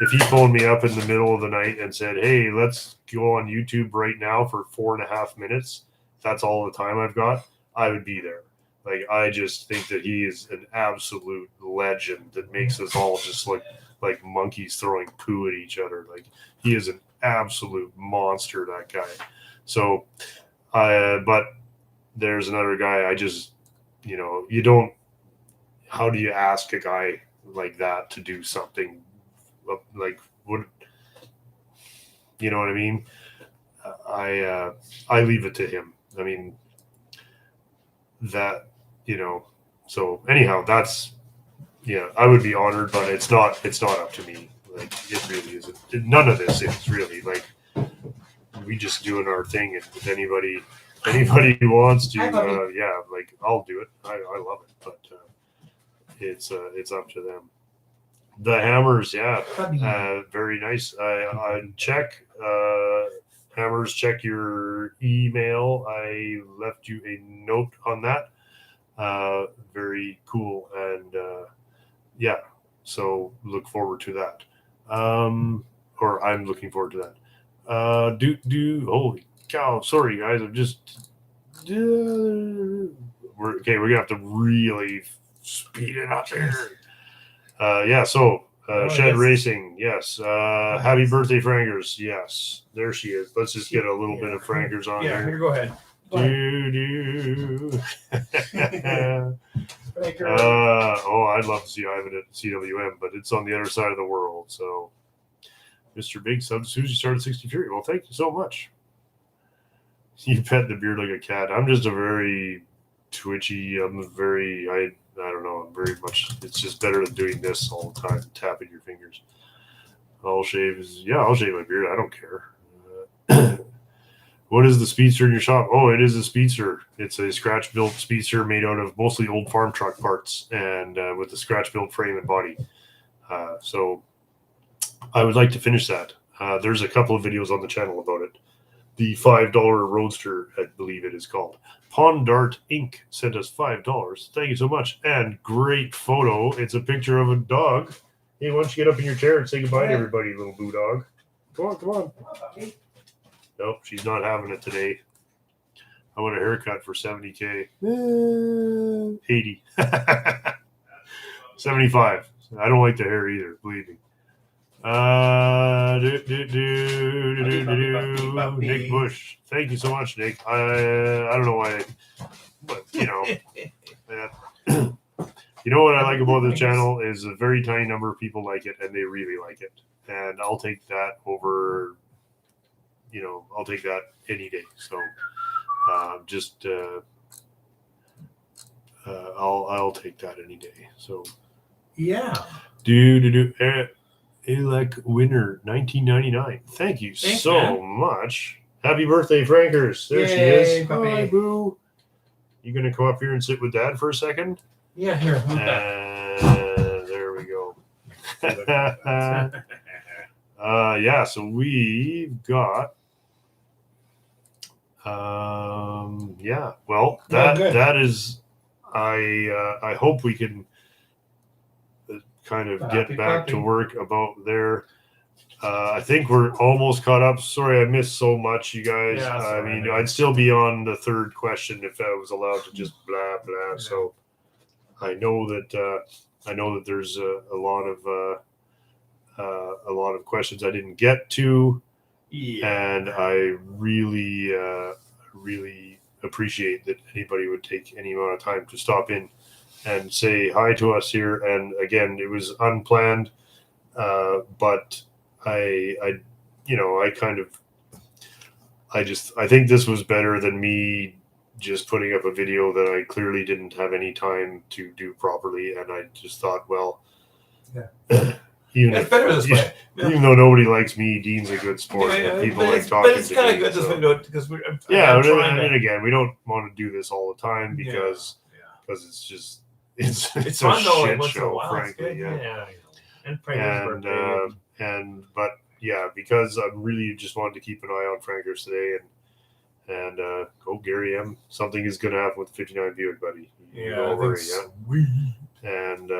[SPEAKER 2] if he phoned me up in the middle of the night and said, "Hey, let's go on YouTube right now for 4.5 minutes," that's all the time I've got, I would be there. Like I just think that he is an absolute legend that makes us all just look like monkeys throwing poo at each other. Like he is an absolute monster, that guy. So, but there's another guy. I just, you don't. How do you ask a guy like that to do something like what? You know what I mean? I leave it to him. I mean that. So anyhow, that's I would be honored, but it's not up to me. Like it really isn't. None of this is really like we just doing our thing, and if anybody who wants to, like I'll do it. I love it, but it's up to them. The Hammers, very nice. I check Hammers, check your email. I left you a note on that. Very cool, and so look forward to that. Or I'm looking forward to that. Holy cow! Sorry guys, I'm just we're gonna have to really speed it up here. So Shed Racing, yes. Happy birthday, Frankers. Yes, there she is. Let's just get a little bit of Frankers on
[SPEAKER 1] here.
[SPEAKER 2] here.
[SPEAKER 1] Go ahead.
[SPEAKER 2] I'd love to see Ivan at CWM, but it's on the other side of the world. So, Mr. Big Sub, Susie started 63. Well, thank you so much. You pet the beard like a cat. I'm just a very twitchy. I don't know. I'm very much. It's just better than doing this all the time, tapping your fingers. I'll shave my beard. I don't care. What is the Speedster in your shop? Oh, it is a Speedster. It's a scratch-built Speedster made out of mostly old farm truck parts and with a scratch-built frame and body. So I would like to finish that. There's a couple of videos on the channel about it. The $5 Roadster, I believe it is called. Pond Dart Inc. sent us $5. Thank you so much. And great photo. It's a picture of a dog. Hey, why don't you get up in your chair and say goodbye to everybody, little boo dog. Come on. Nope, she's not having it today. I want a haircut for $70K. 80. 75. I don't like the hair either, believe me. Nick Bush. Thank you so much, Nick. I don't know why, but you know what I like about this channel is a very tiny number of people like it, and they really like it. And I'll take that over. I'll take that any day. So, I'll take that any day. So,
[SPEAKER 1] yeah.
[SPEAKER 2] Alec Winner, 1999. Thank you so much. Happy birthday, Frankers. There she is.
[SPEAKER 1] Puppy.
[SPEAKER 2] Hi, boo. You going to come up here and sit with Dad for a second?
[SPEAKER 1] Yeah, here.
[SPEAKER 2] There we go. So we've got that is I hope we can kind of get back to work about there. I think we're almost caught up. Sorry, I missed so much, you guys. I'd still be on the third question if I was allowed to just blah blah. Yeah. So I know that there's a lot of questions I didn't get to, and I really appreciate that anybody would take any amount of time to stop in and say hi to us here. And again, it was unplanned, but I think this was better than me just putting up a video that I clearly didn't have any time to do properly. And I just thought, well,
[SPEAKER 1] it's better this way.
[SPEAKER 2] Even though nobody likes me, Dean's a good sport. And people like talking
[SPEAKER 1] but it's kind of good this way because we're
[SPEAKER 2] and again, we don't want to do this all but because it's just it's
[SPEAKER 1] fun
[SPEAKER 2] a
[SPEAKER 1] though.
[SPEAKER 2] shit
[SPEAKER 1] Once in a
[SPEAKER 2] show,
[SPEAKER 1] while,
[SPEAKER 2] frankly. But yeah, because I really just wanted to keep an eye on Frankers today, and go Gary M. Something is going to happen with the 59 Buick, buddy.
[SPEAKER 1] Don't worry. Sweet.
[SPEAKER 2] And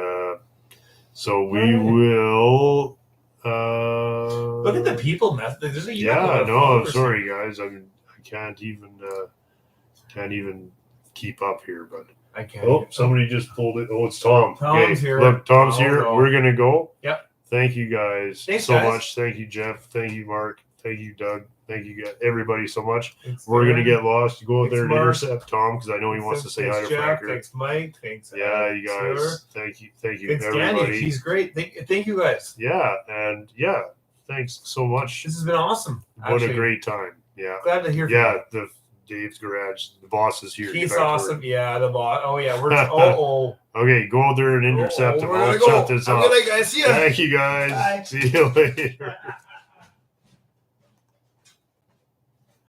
[SPEAKER 2] so we will.
[SPEAKER 1] Look at the people mess. There's a
[SPEAKER 2] I'm sorry, guys. I mean, I can't even keep up here, but.
[SPEAKER 1] I can't.
[SPEAKER 2] Oh, somebody just pulled it. Oh, it's Tom.
[SPEAKER 1] Tom's here.
[SPEAKER 2] Look, Tom's here.
[SPEAKER 1] Go.
[SPEAKER 2] We're gonna go.
[SPEAKER 1] Yep.
[SPEAKER 2] Thank you guys
[SPEAKER 1] Thanks,
[SPEAKER 2] so
[SPEAKER 1] guys.
[SPEAKER 2] much. Thank you, Jeff. Thank you, Mark. Thank you, Doug. Thank you, everybody, so much.
[SPEAKER 1] We're
[SPEAKER 2] gonna get lost. Go out there and
[SPEAKER 1] Mark.
[SPEAKER 2] intercept Tom because I know he wants to say hi to
[SPEAKER 1] Jeff.
[SPEAKER 2] Franker.
[SPEAKER 1] Thanks, Mike. Thanks.
[SPEAKER 2] Yeah, you guys.
[SPEAKER 1] Sir.
[SPEAKER 2] Thank you,
[SPEAKER 1] Thanks,
[SPEAKER 2] everybody.
[SPEAKER 1] Danny. He's great. Thank you guys.
[SPEAKER 2] Yeah, and thanks so much.
[SPEAKER 1] This has been awesome.
[SPEAKER 2] What a great time. Yeah.
[SPEAKER 1] Glad to hear.
[SPEAKER 2] Yeah, Dave's garage. The boss is here.
[SPEAKER 1] He's awesome. Yeah, the boss. Oh yeah, we're.
[SPEAKER 2] Okay, go out there and intercept him. I'll shut this off.
[SPEAKER 1] Good night, guys. See ya.
[SPEAKER 2] Thank you guys.
[SPEAKER 1] Bye.
[SPEAKER 2] See you later.